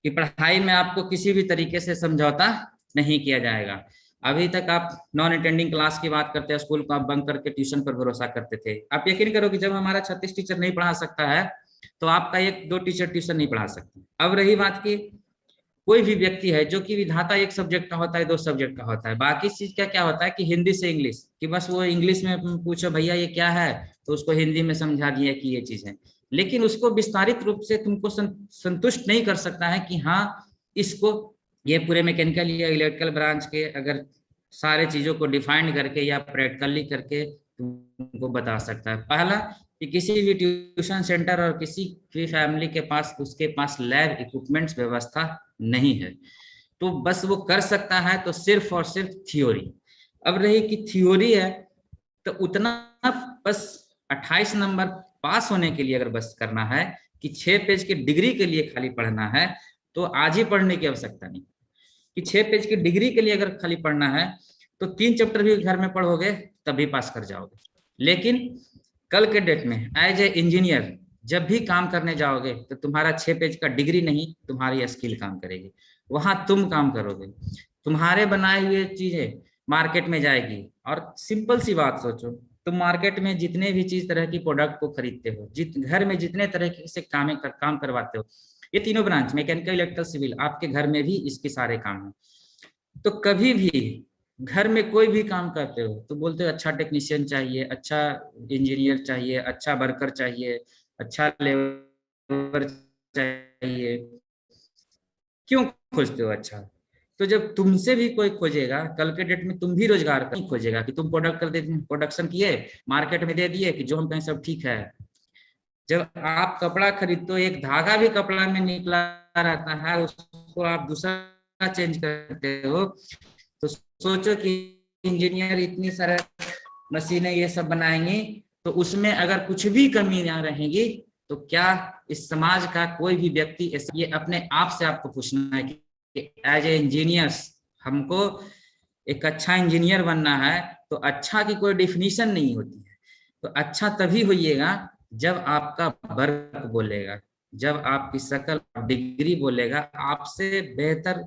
कि पढ़ाई में आपको किसी भी तरीके से समझौता नहीं किया जाएगा। अभी तक आप नॉन अटेंडिंग क्लास की बात करते हैं, स्कूल को आप बंक करके ट्यूशन पर भरोसा करते थे। आप यकीन करो कि जब हमारा 36 टीचर नहीं पढ़ा सकता है तो आपका 1-2 टीचर ट्यूशन नहीं पढ़ा सकते। अब रही बात की कोई भी व्यक्ति है जो कि विधाता एक सब्जेक्ट का होता है, 2 सब्जेक्ट का होता है, बाकी चीज का क्या होता है कि हिंदी से इंग्लिश, कि बस वो इंग्लिश में पूछो भैया ये क्या है तो उसको हिंदी में समझा दिया कि ये चीज है। लेकिन उसको विस्तारित रूप से तुमको संतुष्ट नहीं कर सकता है कि हाँ इसको ये पूरे मैकेनिकल या इलेक्ट्रिकल ब्रांच के अगर सारे चीजों को डिफाइन करके या प्रैक्टिकली करके तुमको बता सकता है। पहला कि किसी भी ट्यूशन सेंटर और किसी भी फैमिली के पास उसके पास लैब इक्विपमेंट्स व्यवस्था नहीं है, तो बस वो कर सकता है तो सिर्फ और सिर्फ थ्योरी। अब रही कि थ्योरी है तो उतना बस 28 नंबर पास होने के लिए अगर बस करना है कि 6 पेज की डिग्री के लिए खाली पढ़ना है तो आज ही पढ़ने की आवश्यकता नहीं, कि 6 पेज की डिग्री के लिए अगर खाली पढ़ना है तो 3 चैप्टर भी घर में पढ़ोगे तभी पास कर जाओगे। लेकिन कल के डेट में एज ए इंजीनियर जब भी काम करने जाओगे तो तुम्हारा 6 पेज का डिग्री नहीं, तुम्हारी स्किल काम करेगी, वहां तुम काम करोगे, तुम्हारे बनाए हुए चीजें मार्केट में जाएगी। और सिंपल सी बात सोचो, तुम मार्केट में जितने भी चीज तरह की प्रोडक्ट को खरीदते हो, घर में जितने तरह से काम करवाते हो, ये तीनों ब्रांच मैकेनिकल इलेक्ट्रिकल सिविल आपके घर में भी इसके सारे काम है। तो कभी भी घर में कोई भी काम करते हो तो बोलते हो अच्छा टेक्नीशियन चाहिए, अच्छा इंजीनियर चाहिए, अच्छा वर्कर चाहिए, अच्छा लेबर चाहिए, क्यों खोजते हो अच्छा? तो जब तुमसे भी कोई खोजेगा कल के डेट में तुम भी रोजगार नहीं खोजेगा कि तुम प्रोडक्ट कर दे, प्रोडक्शन किए मार्केट में दे दिए कि जो हम कहें सब ठीक है। जब आप कपड़ा खरीदते हो एक धागा भी कपड़ा में निकला रहता है, उसको आप दूसरा चेंज करते हो, तो सोचो कि इंजीनियर इतनी सारे मशीनें ये सब बनाएंगे तो उसमें अगर कुछ भी कमी ना रहेगी तो क्या इस समाज का कोई भी व्यक्ति, ये अपने आप से आपको पूछना है कि एज ए इंजीनियर्स हमको एक अच्छा इंजीनियर बनना है तो अच्छा की कोई डिफिनीशन नहीं होती है। तो अच्छा तभी होइएगा जब आपका वर्क बोलेगा, जब आपकी शकल डिग्री बोलेगा, आपसे बेहतर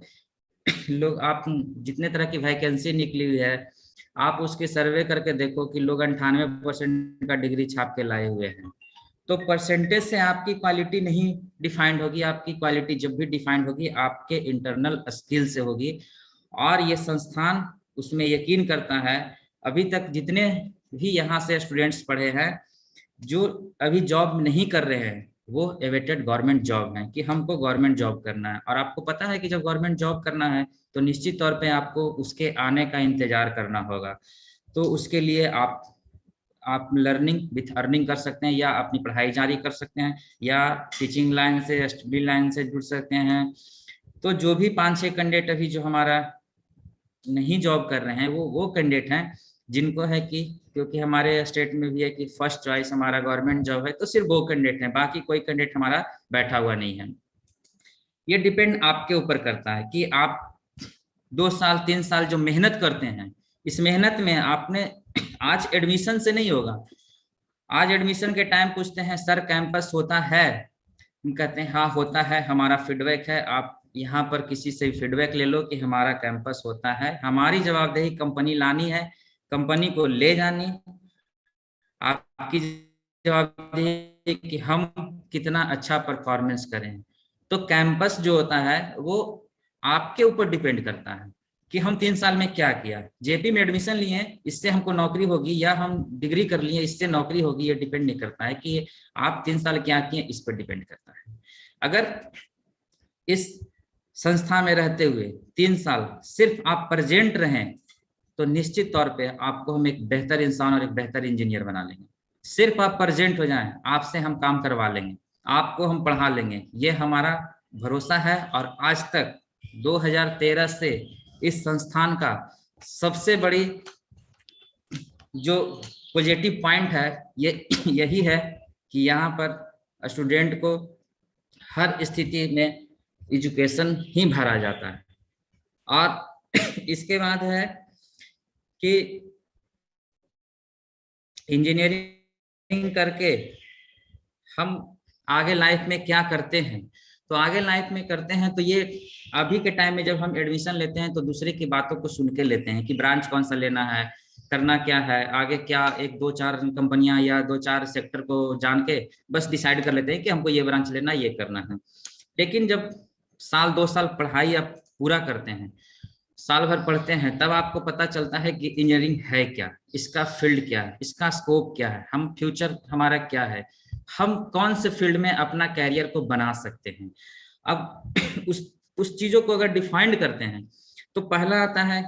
लोग, आप जितने तरह की वैकेंसी निकली हुई है आप उसके सर्वे करके देखो कि लोग 98% का डिग्री छाप के लाए हुए हैं। तो परसेंटेज से आपकी क्वालिटी नहीं डिफाइंड होगी, आपकी क्वालिटी जब भी डिफाइंड होगी आपके इंटरनल स्किल से होगी। और ये संस्थान उसमें यकीन करता है। अभी तक जितने भी यहाँ से स्टूडेंट्स पढ़े हैं जो अभी जॉब नहीं कर रहे हैं वो एवेटेड गवर्नमेंट जॉब है कि हमको गवर्नमेंट जॉब करना है। और आपको पता है कि जब गवर्नमेंट जॉब करना है तो निश्चित तौर पे आपको उसके आने का इंतजार करना होगा। तो उसके लिए आप लर्निंग विथ अर्निंग कर सकते हैं या अपनी पढ़ाई जारी कर सकते हैं या टीचिंग लाइन से स्टडी लाइन से जुड़ सकते हैं। तो जो भी 5-6 कैंडिडेट अभी जो हमारा नहीं जॉब कर रहे हैं वो कैंडिडेट हैं जिनको है कि, क्योंकि हमारे स्टेट में भी है कि फर्स्ट चॉइस हमारा गवर्नमेंट जॉब है, तो सिर्फ वो कैंडिडेट है, बाकी कोई कैंडिडेट हमारा बैठा हुआ नहीं है। ये डिपेंड आपके ऊपर करता है कि आप 2 साल 3 साल जो मेहनत करते हैं, इस मेहनत में आपने आज एडमिशन से नहीं होगा। आज एडमिशन के टाइम पूछते हैं सर कैंपस होता है, हम कहते हैं हाँ होता है, हमारा फीडबैक है, आप यहाँ पर किसी से फीडबैक ले लो कि हमारा कैंपस होता है। हमारी जवाबदेही कंपनी लानी है, कंपनी को ले जानी, आपकी जवाबदेही कि हम कितना अच्छा परफॉर्मेंस करें। तो कैंपस जो होता है वो आपके ऊपर डिपेंड करता है कि हम 3 साल में क्या किया। जेपी में एडमिशन लिए इससे हमको नौकरी होगी, या हम डिग्री कर लिए इससे नौकरी होगी, ये डिपेंड नहीं करता है कि आप 3 साल क्या किए, इस पर डिपेंड करता है। अगर इस संस्था में रहते हुए 3 साल सिर्फ आप प्रेजेंट रहें तो निश्चित तौर पे आपको हम एक बेहतर इंसान और एक बेहतर इंजीनियर बना लेंगे। सिर्फ आप प्रेजेंट हो जाएं, आपसे हम काम करवा लेंगे, आपको हम पढ़ा लेंगे, ये हमारा भरोसा है। और आज तक 2013 से इस संस्थान का सबसे बड़ी जो पॉजिटिव पॉइंट है ये यही है कि यहाँ पर स्टूडेंट को हर स्थिति में एजुकेशन ही भरा जाता है। और इसके बाद है कि इंजीनियरिंग करके हम आगे लाइफ में क्या करते हैं, तो आगे लाइफ में करते हैं तो ये अभी के टाइम में जब हम एडमिशन लेते हैं तो दूसरे की बातों को सुन के लेते हैं कि ब्रांच कौन सा लेना है, करना क्या है आगे, क्या एक 2-4 कंपनियां या 2-4 सेक्टर को जान के बस डिसाइड कर लेते हैं कि हमको ये ब्रांच लेना, ये करना है। लेकिन जब साल 2 साल पढ़ाई आप पूरा करते हैं, साल भर पढ़ते हैं, तब आपको पता चलता है कि इंजीनियरिंग है क्या, इसका फील्ड क्या है, इसका स्कोप क्या है, हम फ्यूचर हमारा क्या है, हम कौन से फील्ड में अपना कैरियर को बना सकते हैं। अब उस चीजों को अगर डिफाइंड करते हैं तो पहला आता है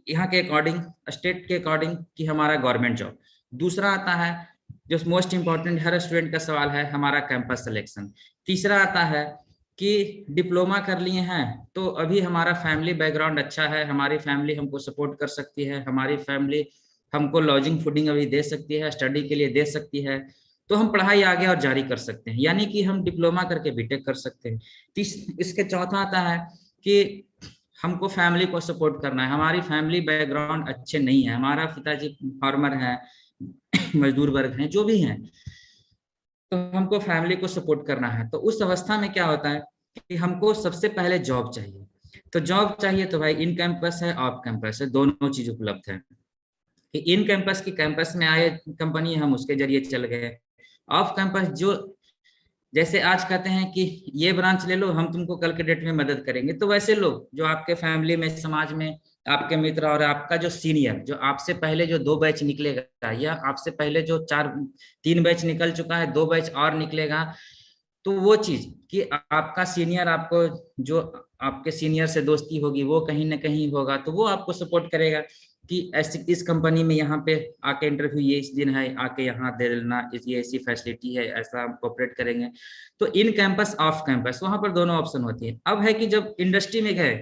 यहाँ के अकॉर्डिंग, स्टेट के अकॉर्डिंग कि हमारा गवर्नमेंट जॉब। दूसरा आता है जो मोस्ट इंपॉर्टेंट हर स्टूडेंट का सवाल है, हमारा कैंपस सिलेक्शन। तीसरा आता है कि डिप्लोमा कर लिए हैं तो अभी हमारा फैमिली बैकग्राउंड अच्छा है, हमारी फैमिली हमको सपोर्ट कर सकती है, हमारी फैमिली हमको लॉजिंग फूडिंग अभी दे सकती है, स्टडी के लिए दे सकती है, तो हम पढ़ाई आगे और जारी कर सकते हैं, यानी कि हम डिप्लोमा करके बीटेक कर सकते हैं। इसके चौथा आता है कि हमको फैमिली को सपोर्ट करना है, हमारी फैमिली बैकग्राउंड अच्छे नहीं है, हमारा पिताजी फार्मर है, मजदूर वर्ग हैं, जो भी हैं, तो हमको फैमिली को सपोर्ट करना है। तो उस अवस्था में क्या होता है कि हमको सबसे पहले जॉब चाहिए। तो जॉब चाहिए तो भाई इन कैंपस है ऑफ कैंपस है, दोनों चीज उपलब्ध है। कि इन कैंपस की कैंपस में आए कंपनी, हम उसके जरिए चल गए। ऑफ कैंपस जो जैसे आज कहते हैं कि ये ब्रांच ले लो, हम तुमको कल के डेट में मदद करेंगे, तो वैसे लोग जो आपके फैमिली में, समाज में आपके मित्र और आपका जो सीनियर, जो आपसे पहले जो 2 बैच निकलेगा, या आपसे पहले जो 3 बैच निकल चुका है, 2 बैच और निकलेगा, तो वो चीज कि आपका सीनियर आपको, जो आपके सीनियर से दोस्ती होगी वो कहीं ना कहीं होगा, तो वो आपको सपोर्ट करेगा कि ऐसी इस कंपनी में यहाँ पे आके इंटरव्यू ये इस दिन है, आके यहाँ दे देना, ये ऐसी फैसिलिटी है, ऐसा हम कोऑपरेट करेंगे। तो इन कैंपस ऑफ कैंपस वहां पर दोनों ऑप्शन होती है। अब है कि जब इंडस्ट्री में गए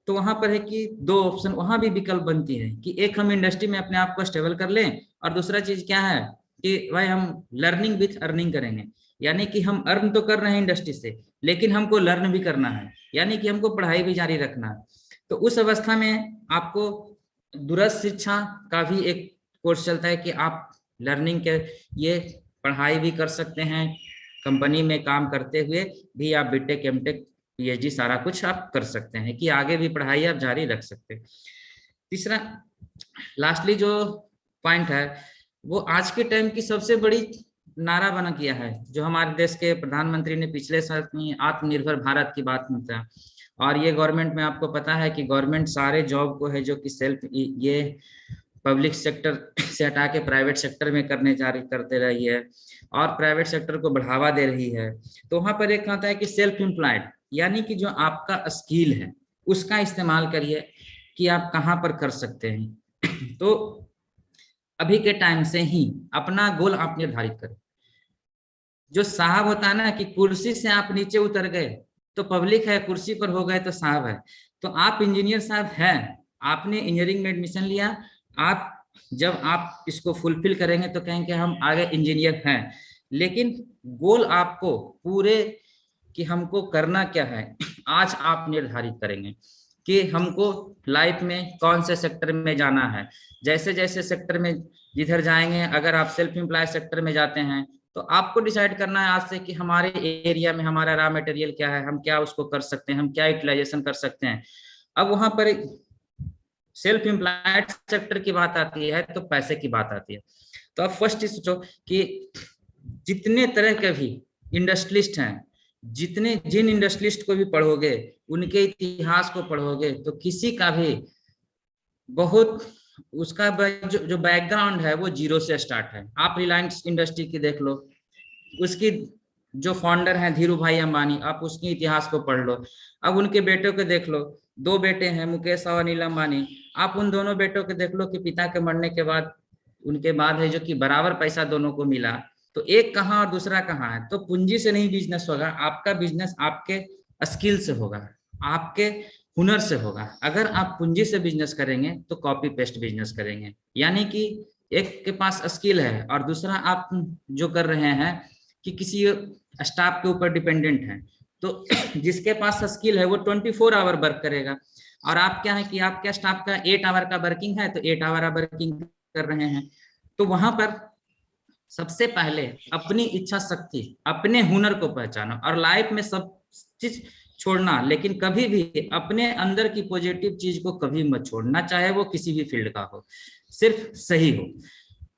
तो वहां पर है कि 2 ऑप्शन वहां भी विकल्प बनती है कि एक हम इंडस्ट्री में अपने आप को स्टेबल कर लें, और दूसरा चीज क्या है कि भाई हम लर्निंग विथ अर्निंग करेंगे, यानी कि हम अर्न तो कर रहे हैं इंडस्ट्री से, लेकिन हमको लर्न भी करना है, यानी कि हमको पढ़ाई भी जारी रखना है। तो उस अवस्था में आपको दूरस्थ शिक्षा का भी एक कोर्स चलता है कि आप लर्निंग के ये पढ़ाई भी कर सकते हैं, कंपनी में काम करते हुए भी आप बीटेक एमटेक पीएचडी सारा कुछ आप कर सकते हैं, कि आगे भी पढ़ाई आप जारी रख सकते हैं। तीसरा लास्टली जो पॉइंट है वो आज के टाइम की सबसे बड़ी नारा बना किया है, जो हमारे देश के प्रधानमंत्री ने पिछले साल में आत्मनिर्भर भारत की बात में था। और ये गवर्नमेंट में आपको पता है कि गवर्नमेंट सारे जॉब को है जो कि सेल्फ ये पब्लिक सेक्टर से हटा के प्राइवेट सेक्टर में करते रही है, और प्राइवेट सेक्टर को बढ़ावा दे रही है। तो वहां पर एक कहता है कि सेल्फ एम्प्लॉयड, यानी कि जो आपका स्किल है उसका इस्तेमाल करिए कि आप कहाँ पर कर सकते हैं। तो अभी के टाइम से ही अपना गोल आप निर्धारित करें। जो साहब होता है ना कि कुर्सी से आप नीचे उतर गए तो पब्लिक है, कुर्सी पर हो गए तो साहब है। तो आप इंजीनियर साहब हैं आपने इंजीनियरिंग में एडमिशन लिया, आप जब आप इसको फुलफिल करेंगे तो कहेंगे हम आगे इंजीनियर हैं, लेकिन गोल आपको पूरे कि हमको करना क्या है आज आप निर्धारित करेंगे कि हमको लाइफ में कौन से सेक्टर में जाना है। जैसे जैसे सेक्टर में जिधर जाएंगे, अगर आप सेल्फ एम्प्लॉय सेक्टर में जाते हैं तो आपको डिसाइड करना है आज से कि हमारे एरिया में हमारा रॉ मटेरियल क्या है, हम क्या उसको कर सकते हैं, हम क्या यूटिलाइजेशन कर सकते हैं। अब वहां पर सेल्फ एम्प्लॉयड सेक्टर की बात आती है तो पैसे की बात आती है। तो आप फर्स्ट चीज सोचो कि जितने तरह के भी इंडस्ट्रियलिस्ट हैं, जिन इंडस्ट्रियलिस्ट को भी पढ़ोगे, उनके इतिहास को पढ़ोगे तो किसी का भी बहुत उसका जो बैकग्राउंड है वो जीरो से स्टार्ट है। आप रिलायंस इंडस्ट्री की देख लो, उसकी जो फाउंडर हैं धीरू भाई अंबानी, आप उसके इतिहास को पढ़ लो। अब उनके बेटों को देख लो, 2 बेटे हैं मुकेश और अनिल अंबानी, आप उन दोनों बेटों को देख लो कि पिता के मरने के बाद उनके बाद है जो कि बराबर पैसा दोनों को मिला, तो एक कहाँ और दूसरा कहाँ है। तो पूंजी से नहीं बिजनेस होगा, आपका बिजनेस आपके स्किल से होगा, आपके हुनर से होगा। अगर आप पूंजी से बिजनेस करेंगे तो कॉपी पेस्ट बिजनेस करेंगे, यानी कि एक के पास स्किल है और दूसरा आप जो कर रहे हैं कि किसी स्टाफ के ऊपर डिपेंडेंट है, तो जिसके पास स्किल है वो 24 आवर वर्क करेगा, और आप क्या है कि आपके स्टाफ का 8 आवर का वर्किंग है तो 8 आवर वर्किंग कर रहे हैं। तो वहां पर सबसे पहले अपनी इच्छा शक्ति, अपने हुनर को पहचानो, और लाइफ में सब चीज छोड़ना, लेकिन कभी भी अपने अंदर की पॉजिटिव चीज को कभी मत छोड़ना, चाहे वो किसी भी फील्ड का हो, सिर्फ सही हो।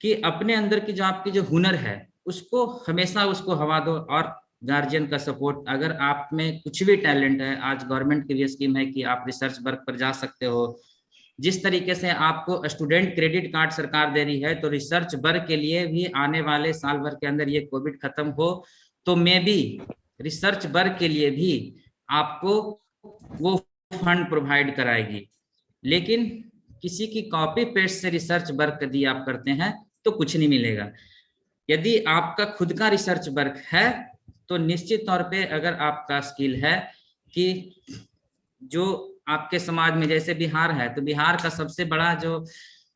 कि अपने अंदर की जो आपकी जो हुनर है उसको हमेशा उसको हवा दो, और गार्जियन का सपोर्ट। अगर आप में कुछ भी टैलेंट है, आज गवर्नमेंट की भी स्कीम है कि आप रिसर्च वर्क पर जा सकते हो। जिस तरीके से आपको स्टूडेंट क्रेडिट कार्ड सरकार दे रही है, तो रिसर्च वर्क के लिए भी आने वाले साल भर के अंदर ये कोविड खत्म हो तो मे भी रिसर्च वर्क के लिए भी आपको वो फंड प्रोवाइड कराएगी। लेकिन किसी की कॉपी पेस्ट से रिसर्च वर्क यदि आप करते हैं तो कुछ नहीं मिलेगा। यदि आपका खुद का रिसर्च वर्क है तो निश्चित तौर पे अगर आपका स्किल है कि जो आपके समाज में, जैसे बिहार है तो बिहार का सबसे बड़ा जो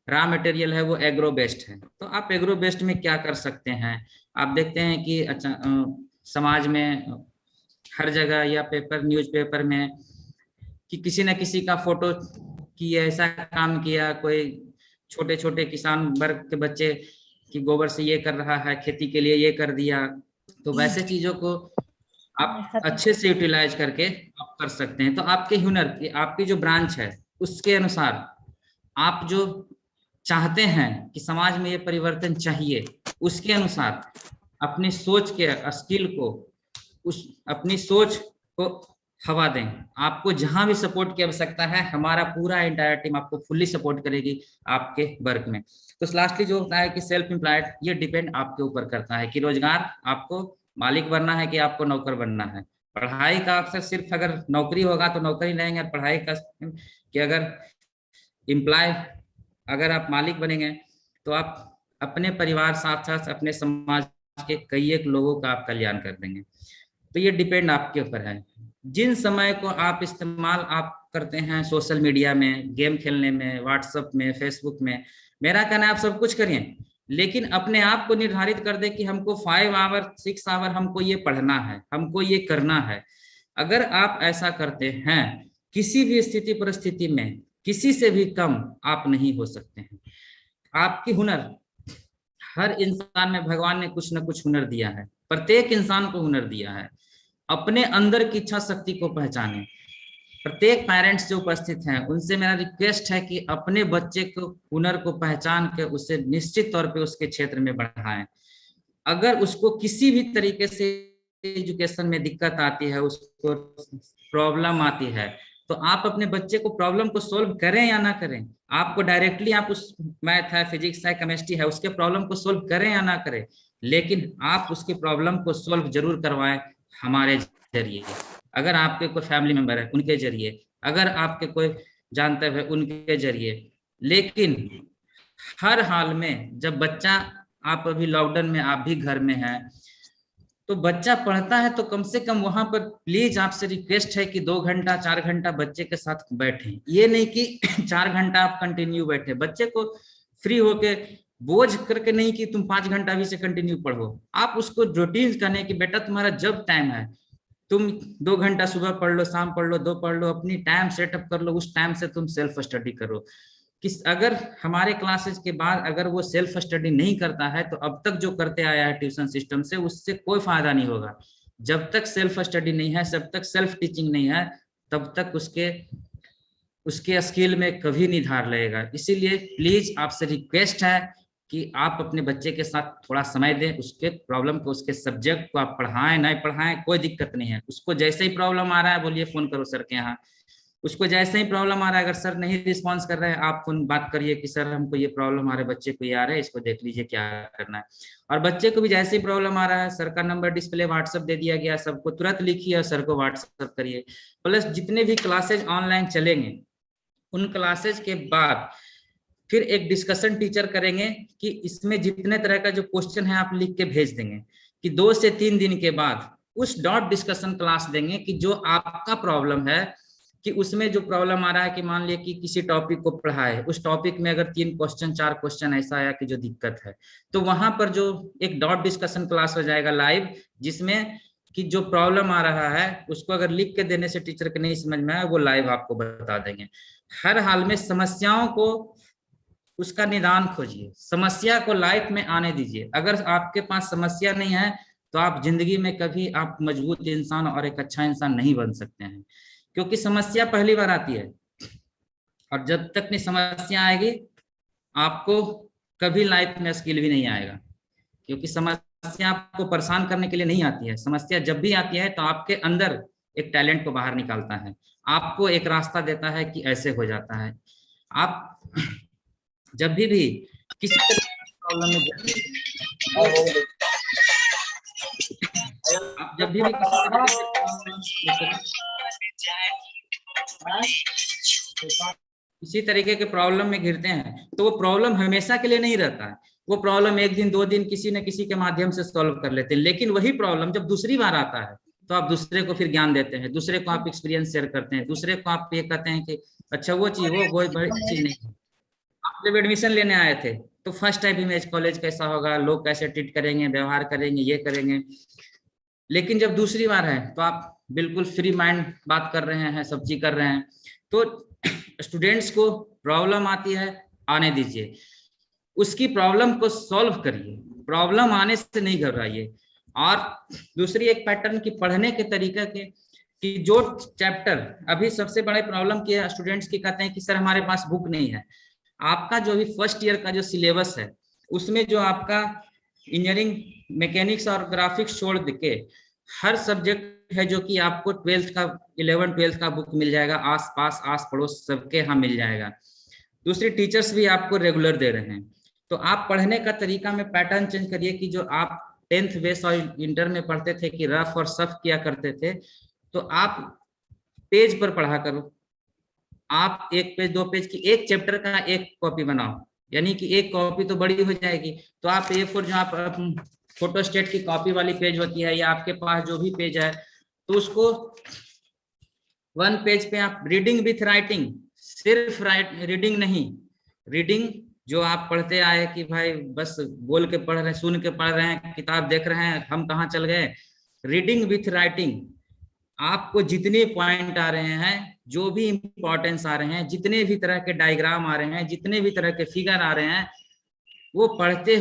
रॉ मटेरियल है वो एग्रो बेस्ड है, तो आप एग्रो बेस्ड में क्या कर सकते हैं। आप देखते हैं कि अच्छा समाज में हर जगह या पेपर न्यूज़पेपर में कि किसी न किसी का फोटो कि ऐसा काम किया, कोई छोटे छोटे किसान वर्ग के बच्चे कि गोबर से ये कर रहा है, खेती के लिए ये कर दिया। तो वैसे चीजों को आप अच्छे से यूटिलाइज करके आप कर सकते हैं। तो आपके हुनर की, आपकी जो ब्रांच है उसके अनुसार आप जो चाहते हैं कि समाज में ये परिवर्तन चाहिए, उसके अनुसार अपनी सोच के स्किल को, उस अपनी सोच को हवा दें। आपको जहां भी सपोर्ट की आवश्यकता है, हमारा पूरा एंटायर टीम आपको फुल्ली सपोर्ट करेगी आपके वर्क में। तो लास्टली जो होता है कि सेल्फ एम्प्लॉयड, ये डिपेंड आपके ऊपर करता है कि रोजगार आपको मालिक बनना है कि आपको नौकर बनना है। पढ़ाई का अक्सर सिर्फ अगर नौकरी होगा तो नौकरी रहेंगे, पढ़ाई का कि अगर एम्प्लॉय, अगर आप मालिक बनेंगे तो आप अपने परिवार साथ साथ अपने समाज के कई एक लोगों का आप कल्याण कर देंगे। तो ये डिपेंड आपके ऊपर है। जिन समय को आप इस्तेमाल आप करते हैं सोशल मीडिया में, गेम खेलने में, व्हाट्सएप में, फेसबुक में, मेरा कहना है आप सब कुछ करिए, लेकिन अपने आप को निर्धारित कर दे कि हमको 5 आवर 6 आवर हमको ये पढ़ना है, हमको ये करना है। अगर आप ऐसा करते हैं, किसी भी स्थिति परिस्थिति में किसी से भी कम आप नहीं हो सकते हैं। आपकी हुनर, हर इंसान में भगवान ने कुछ ना कुछ हुनर दिया है, प्रत्येक इंसान को हुनर दिया है। अपने अंदर की इच्छा शक्ति को पहचाने। प्रत्येक पेरेंट्स जो उपस्थित हैं उनसे मेरा रिक्वेस्ट है कि अपने बच्चे को हुनर को पहचान के उसे निश्चित तौर पे उसके क्षेत्र में बढ़ाएं। अगर उसको किसी भी तरीके से एजुकेशन में दिक्कत आती है, उसको प्रॉब्लम आती है, तो आप अपने बच्चे को प्रॉब्लम को सोल्व करें या ना करें, आपको डायरेक्टली आप उस मैथ है, फिजिक्स है, केमिस्ट्री है, उसके प्रॉब्लम को सोल्व करें या ना करें, लेकिन आप उसकी प्रॉब्लम को सोल्व जरूर करवाएं हमारे जरिए। अगर आपके कोई फैमिली मेंबर है उनके जरिए, अगर आपके कोई जानते हुए उनके जरिए। लेकिन हर हाल में जब बच्चा, आप अभी लॉकडाउन में आप भी घर में हैं, तो बच्चा पढ़ता है तो कम से कम वहां पर प्लीज आपसे रिक्वेस्ट है कि 2 घंटा 4 घंटा बच्चे के साथ बैठे। ये नहीं कि 4 घंटा आप कंटिन्यू बैठे, बच्चे को फ्री होके बोझ करके नहीं कि तुम 5 घंटा भी से कंटिन्यू पढ़ो। आप उसको रूटीन करने कि बेटा तुम्हारा जब टाइम है तुम 2 घंटा सुबह पढ़ लो, शाम पढ़ लो, 2 पढ़ लो, अपनी टाइम सेटअप कर लो, उस टाइम से तुम सेल्फ स्टडी करो। किस अगर हमारे क्लासेस के बाद अगर वो सेल्फ स्टडी नहीं करता है तो अब तक जो करते आया है ट्यूशन सिस्टम से, उससे कोई फायदा नहीं होगा। जब तक सेल्फ स्टडी नहीं है, जब तक सेल्फ टीचिंग नहीं है, तब तक उसके उसके स्किल में कभी नहीं धार लगेगा। इसीलिए प्लीज आपसे रिक्वेस्ट है कि आप अपने बच्चे के साथ थोड़ा समय दें, उसके प्रॉब्लम को, उसके सब्जेक्ट को आप पढ़ाएं नहीं पढ़ाएं कोई दिक्कत नहीं है। उसको जैसे ही प्रॉब्लम आ रहा है बोलिए फोन करो सर के यहाँ। उसको जैसे ही प्रॉब्लम आ रहा है, अगर सर नहीं रिस्पॉन्स कर रहे हैं, आप फोन बात करिए कि सर हमको ये प्रॉब्लम आ रहा है, बच्चे को ये आ रहा है, इसको देख लीजिए क्या करना है। और बच्चे को भी जैसे ही प्रॉब्लम आ रहा है, सर का नंबर डिस्प्ले व्हाट्सएप दे दिया गया, सबको तुरंत लिखिए और सर को व्हाट्सएप करिए। प्लस जितने भी क्लासेज ऑनलाइन चलेंगे, उन क्लासेज के बाद फिर एक डिस्कशन टीचर करेंगे कि इसमें जितने तरह का जो क्वेश्चन है आप लिख के भेज देंगे, कि 2 से 3 दिन के बाद उस डॉट डिस्कशन क्लास देंगे कि जो आपका प्रॉब्लम है, कि उसमें जो प्रॉब्लम आ रहा है कि मान लिया कि किसी टॉपिक को पढ़ा है, उस टॉपिक में अगर 3 क्वेश्चन 4 क्वेश्चन ऐसा आया कि जो दिक्कत है, तो वहां पर जो एक डॉट डिस्कशन क्लास हो जाएगा लाइव, जिसमें कि जो प्रॉब्लम आ रहा है उसको अगर लिख के देने से टीचर के नहीं समझ में आया, वो लाइव आपको बता देंगे। हर हाल में समस्याओं को, उसका निदान खोजिए, समस्या को लाइफ में आने दीजिए। अगर आपके पास समस्या नहीं है तो आप जिंदगी में कभी आप मजबूत इंसान और एक अच्छा इंसान नहीं बन सकते हैं, क्योंकि समस्या पहली बार आती है। और जब तक नहीं समस्या आएगी, आपको कभी लाइफ में स्किल भी नहीं आएगा, क्योंकि समस्या आपको परेशान करने के लिए नहीं आती है। समस्या जब भी आती है तो आपके अंदर एक टैलेंट को बाहर निकालता है, आपको एक रास्ता देता है कि ऐसे हो जाता है। आप जब भी किसी तरह की प्रॉब्लम में आप जब भी किसी तरीके से किसी तरीके के प्रॉब्लम में घिरते हैं, तो वो प्रॉब्लम हमेशा के लिए नहीं रहता है। वो प्रॉब्लम 1 दिन 2 दिन किसी न किसी के माध्यम से सॉल्व कर लेते हैं, लेकिन वही प्रॉब्लम जब दूसरी बार आता है तो आप दूसरे को फिर ज्ञान देते हैं, दूसरे को आप एक्सपीरियंस शेयर करते हैं, दूसरे को आप ये कहते हैं कि अच्छा वो चीज, वो बड़ी चीज नहीं है। आप जब एडमिशन लेने आए थे तो फर्स्ट टाइम इमेज कॉलेज कैसा होगा, लोग कैसे ट्रीट करेंगे, व्यवहार करेंगे, ये करेंगे। लेकिन जब दूसरी बार है तो आप बिल्कुल फ्री माइंड बात कर रहे हैं, सब चीज कर रहे हैं। तो स्टूडेंट्स को प्रॉब्लम आती है, आने दीजिए, उसकी प्रॉब्लम को सॉल्व करिए, प्रॉब्लम आने से नहीं घबराइए। और दूसरी एक पैटर्न की पढ़ने के तरीके के, कि जो चैप्टर अभी सबसे बड़े प्रॉब्लम किया स्टूडेंट्स की, कहते हैं कि सर हमारे पास बुक नहीं है। आपका जो अभी फर्स्ट ईयर का जो सिलेबस है, उसमें जो आपका इंजीनियरिंग, मैकेनिक्स और ग्राफिक्स छोड़ के हर सब्जेक्ट है जो कि आपको 12th का 11 12th का बुक मिल जाएगा, आस पास आस पड़ोस सबके यहाँ मिल जाएगा। दूसरी टीचर्स भी आपको रेगुलर दे रहे हैं। तो आप पढ़ने का तरीका में पैटर्न चेंज करिए, कि जो आप 10th बेस और इंटर में पढ़ते थे कि रफ और सफ किया करते थे, तो आप पेज पर पढ़ा करो। आप 1 पेज 2 पेज की एक चैप्टर का एक कॉपी बनाओ, यानी कि एक कॉपी तो बड़ी हो जाएगी। तो आप A4 जो आप फोटो स्टेट की कॉपी वाली पेज होती है, या आपके पास जो भी पेज है, तो उसको 1 पेज पे आप रीडिंग विथ राइटिंग, सिर्फ रीडिंग नहीं, रीडिंग जो आप पढ़ते आए कि भाई बस बोल के पढ़ रहे हैं, सुन के पढ़ रहे हैं, किताब देख रहे हैं, हम कहाँ चल गए। रीडिंग विथ राइटिंग, आपको जितने पॉइंट आ रहे हैं, जो भी इंपॉर्टेंस आ रहे हैं, जितने भी तरह के डायग्राम आ रहे हैं, जितने भी तरह के फिगर आ रहे हैं, वो पढ़ते,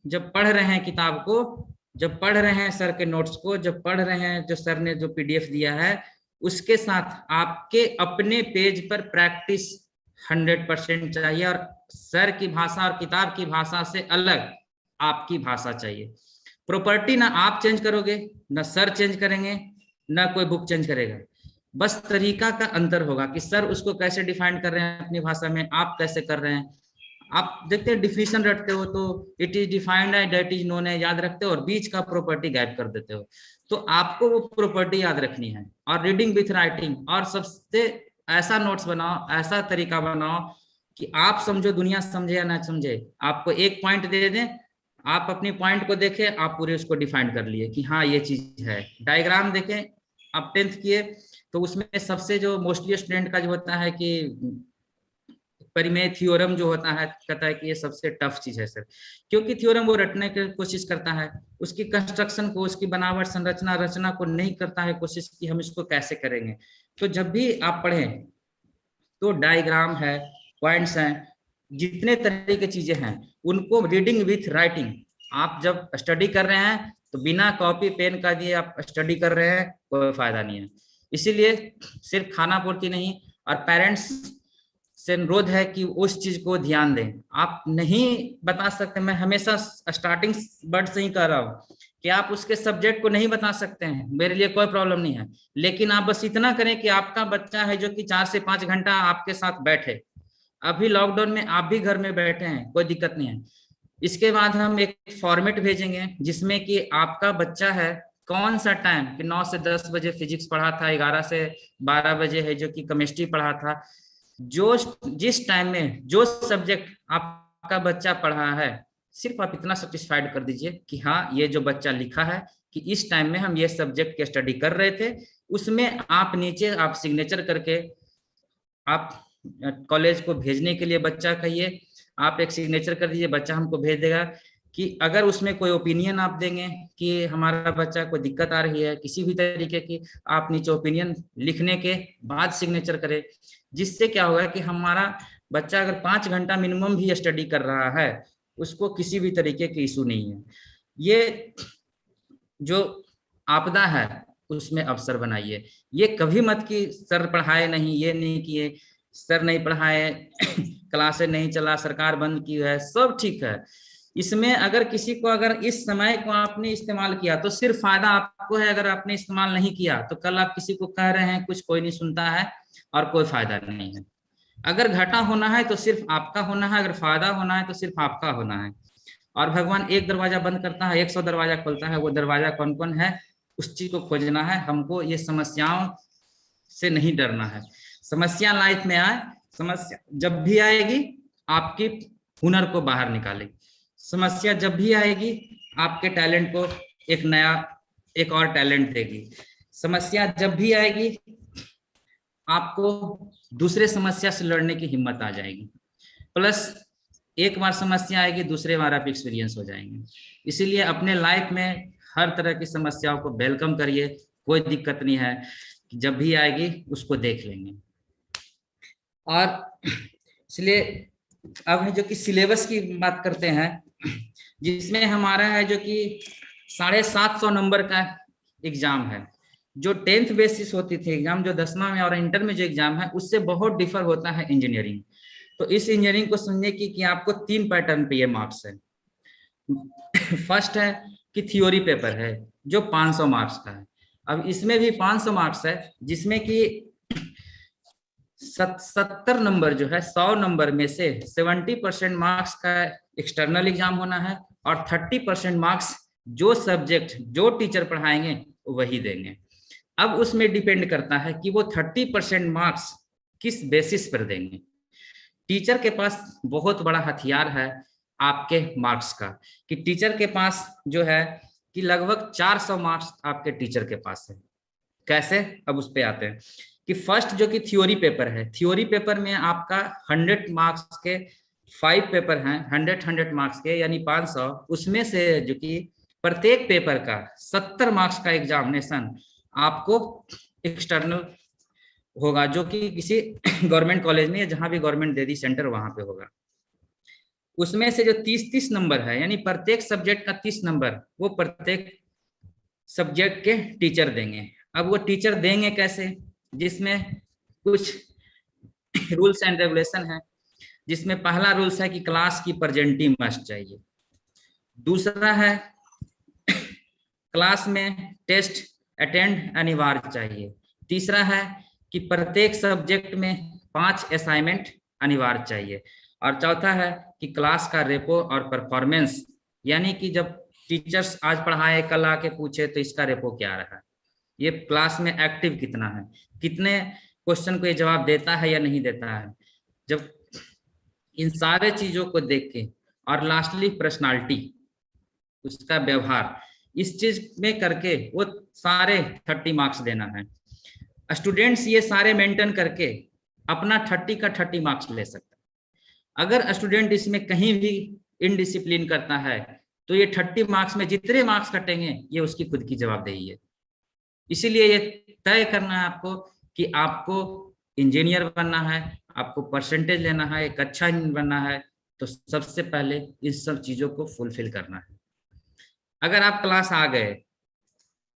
जब पढ़ रहे हैं किताब को, जब पढ़ रहे हैं सर के नोट्स को, जब पढ़ रहे हैं जो सर ने जो PDF दिया है, उसके साथ आपके अपने पेज पर प्रैक्टिस 100% चाहिए। और सर की भाषा और किताब की भाषा से अलग आपकी भाषा चाहिए। प्रॉपर्टी ना आप चेंज करोगे, ना सर चेंज करेंगे, ना कोई बुक चेंज करेगा, बस तरीका का अंतर होगा कि सर उसको कैसे डिफाइन कर रहे हैं अपनी भाषा में, आप कैसे कर रहे हैं। आप देखते हैं डिफिनेशन रटते हो तो इट इज डिफाइंड है, दैट इज नोन है याद रखते हो, और बीच का प्रॉपर्टी गायब कर देते हो। तो आपको वो प्रॉपर्टी याद रखनी है। और रीडिंग विथ राइटिंग, और सबसे ऐसा नोट्स बनाओ, ऐसा तरीका बनाओ कि आप समझो, दुनिया समझे या ना समझे, आपको एक पॉइंट दे दें, आप अपनी पॉइंट को देखें, आप पूरे उसको डिफाइन कर लिए कि हाँ ये चीज है। डायग्राम देखें, आप 10th किए तो उसमें सबसे जो मोस्टली स्टूडेंट का जो होता है कि परिमेय थ्योरम जो होता है, कहता है कि ये सबसे टफ चीज है सर, क्योंकि थ्योरम वो रटने की कोशिश करता है, उसकी कंस्ट्रक्शन को, उसकी बनावट, संरचना, रचना को नहीं करता है कोशिश कि हम इसको कैसे करेंगे। तो जब भी आप पढ़ें तो डायग्राम है, पॉइंट्स हैं, जितने तरह की चीजें हैं उनको रीडिंग विथ राइटिंग, आप जब स्टडी कर रहे हैं तो बिना कॉपी पेन का दिए आप स्टडी कर रहे हैं, कोई फायदा नहीं है। इसीलिए सिर्फ खाना पूर्ति नहीं, और पेरेंट्स से अनुरोध है कि उस चीज को ध्यान दें। आप नहीं बता सकते, मैं हमेशा स्टार्टिंग वर्ड से ही कह रहा हूँ कि आप उसके सब्जेक्ट को नहीं बता सकते हैं, मेरे लिए कोई प्रॉब्लम नहीं है, लेकिन आप बस इतना करें कि आपका बच्चा है जो कि 4 से 5 घंटा आपके साथ बैठे। अभी लॉकडाउन में आप भी घर में बैठे हैं, कोई दिक्कत नहीं है। इसके बाद हम एक फॉर्मेट भेजेंगे जिसमें कि आपका बच्चा है कौन सा टाइम कि 9 से 10 बजे फिजिक्स पढ़ा था, 11 से 12 बजे है जो कि केमिस्ट्री पढ़ा था, जो जिस टाइम में जो सब्जेक्ट आपका बच्चा पढ़ा है, सिर्फ आप इतना सेटिस्फाइड कर दीजिए कि हाँ ये जो बच्चा लिखा है कि इस टाइम में हम ये सब्जेक्ट की स्टडी कर रहे थे। उसमें आप नीचे आप सिग्नेचर करके आप कॉलेज को भेजने के लिए बच्चा कहिए, आप एक सिग्नेचर कर दीजिए, बच्चा हमको भेज देगा। कि अगर उसमें कोई ओपिनियन आप देंगे कि हमारा बच्चा कोई दिक्कत आ रही है किसी भी तरीके की, आप नीचे ओपिनियन लिखने के बाद सिग्नेचर करें। जिससे क्या होगा कि हमारा बच्चा अगर 5 घंटा मिनिमम भी स्टडी कर रहा है, उसको किसी भी तरीके की इशू नहीं है। ये जो आपदा है उसमें अवसर बनाइए। ये कभी मत कि सर पढ़ाए नहीं, ये नहीं किए, सर नहीं पढ़ाए, क्लासें नहीं चला, सरकार बंद की है, सब ठीक है। इसमें अगर किसी को, अगर इस समय को आपने इस्तेमाल किया तो सिर्फ फायदा आपको है, अगर आपने इस्तेमाल नहीं किया तो कल आप किसी को कह रहे हैं कुछ, कोई नहीं सुनता है और कोई फायदा नहीं है। अगर घाटा होना है तो सिर्फ आपका होना है, अगर फायदा होना है तो सिर्फ आपका होना है। और भगवान एक दरवाजा बंद करता है, 100 दरवाजा खोलता है, वो दरवाजा कौन कौन है उस चीज को खोजना है हमको। ये समस्याओं से नहीं डरना है। समस्या लाइफ में आए, समस्या जब भी आएगी आपकी हुनर को बाहर निकालेगी। समस्या जब भी आएगी आपके टैलेंट को एक नया, एक और टैलेंट देगी। समस्या जब भी आएगी आपको दूसरे समस्या से लड़ने की हिम्मत आ जाएगी। प्लस एक बार समस्या आएगी, दूसरे बार आप एक्सपीरियंस हो जाएंगे। इसीलिए अपने लाइफ में हर तरह की समस्याओं को वेलकम करिए, कोई दिक्कत नहीं है, जब भी आएगी उसको देख लेंगे। और इसलिए अब जो कि सिलेबस की बात करते हैं, जिसमें हमारा है जो कि 750 नंबर का एग्जाम है। जो 10th बेसिस होती थी एग्जाम, जो 10वां में और इंटर में जो एग्जाम है उससे बहुत डिफर होता है इंजीनियरिंग। तो इस इंजीनियरिंग को समझने की आपको 3 पैटर्न पे ये मार्क्स है। फर्स्ट है कि थ्योरी पेपर है जो 500 मार्क्स का है। अब इसमें भी 500 मार्क्स है, जिसमें कि 70 नंबर जो है 100 नंबर में से 70% मार्क्स का एक्सटर्नल एग्जाम होना है, और 30% मार्क्स जो सब्जेक्ट जो टीचर पढ़ाएंगे वही देंगे। अब उसमें डिपेंड करता है कि वो 30% मार्क्स किस बेसिस पर देंगे। टीचर के पास बहुत बड़ा हथियार है आपके मार्क्स का, कि टीचर के पास जो है कि लगभग 400 मार्क्स आपके टीचर के पास है। कैसे, अब उस पे आते हैं कि फर्स्ट जो कि थ्योरी पेपर है, थ्योरी पेपर में आपका 100 मार्क्स के 5 पेपर हैं, 100 मार्क्स के यानी 500। उसमें से जो कि प्रत्येक पेपर का 70 मार्क्स का एग्जामिनेशन आपको एक्सटर्नल होगा, जो कि किसी गवर्नमेंट कॉलेज में या जहां भी गवर्नमेंट दे दी सेंटर वहां पे होगा। उसमें से जो 30-30 नंबर है, यानी प्रत्येक सब्जेक्ट का 30 नंबर, वो प्रत्येक सब्जेक्ट के टीचर देंगे। अब वो टीचर देंगे कैसे, जिसमें कुछ रूल्स एंड रेगुलेशन है। जिसमें पहला रूल्स है कि क्लास की प्रेजेंटिंग मस्ट चाहिए। दूसरा है क्लास में टेस्ट अटेंड अनिवार्य चाहिए। तीसरा है कि प्रत्येक सब्जेक्ट में 5 असाइनमेंट अनिवार्य चाहिए। और चौथा है कि क्लास का रेपो और परफॉर्मेंस, यानी कि जब टीचर्स आज पढ़ाए कल आके पूछे तो इसका रेपो क्या रहा, ये क्लास में एक्टिव कितना है, कितने क्वेश्चन को ये जवाब देता है या नहीं देता है। जब इन सारे चीजों को देख के, और लास्टली पर्सनालिटी, उसका व्यवहार, इस चीज में करके वो सारे 30 मार्क्स देना है। स्टूडेंट्स ये सारे मेंटेन करके अपना 30 का 30 मार्क्स ले सकता है। अगर स्टूडेंट इसमें कहीं भी इनडिसिप्लिन करता है तो ये 30 मार्क्स में जितने मार्क्स कटेंगे ये उसकी खुद की जवाबदेही है। इसीलिए ये तय करना है आपको कि आपको इंजीनियर बनना है, आपको परसेंटेज लेना है, एक अच्छा इंजीनियर बनना है, तो सबसे पहले इस सब चीजों को फुलफिल करना है। अगर आप क्लास आ गए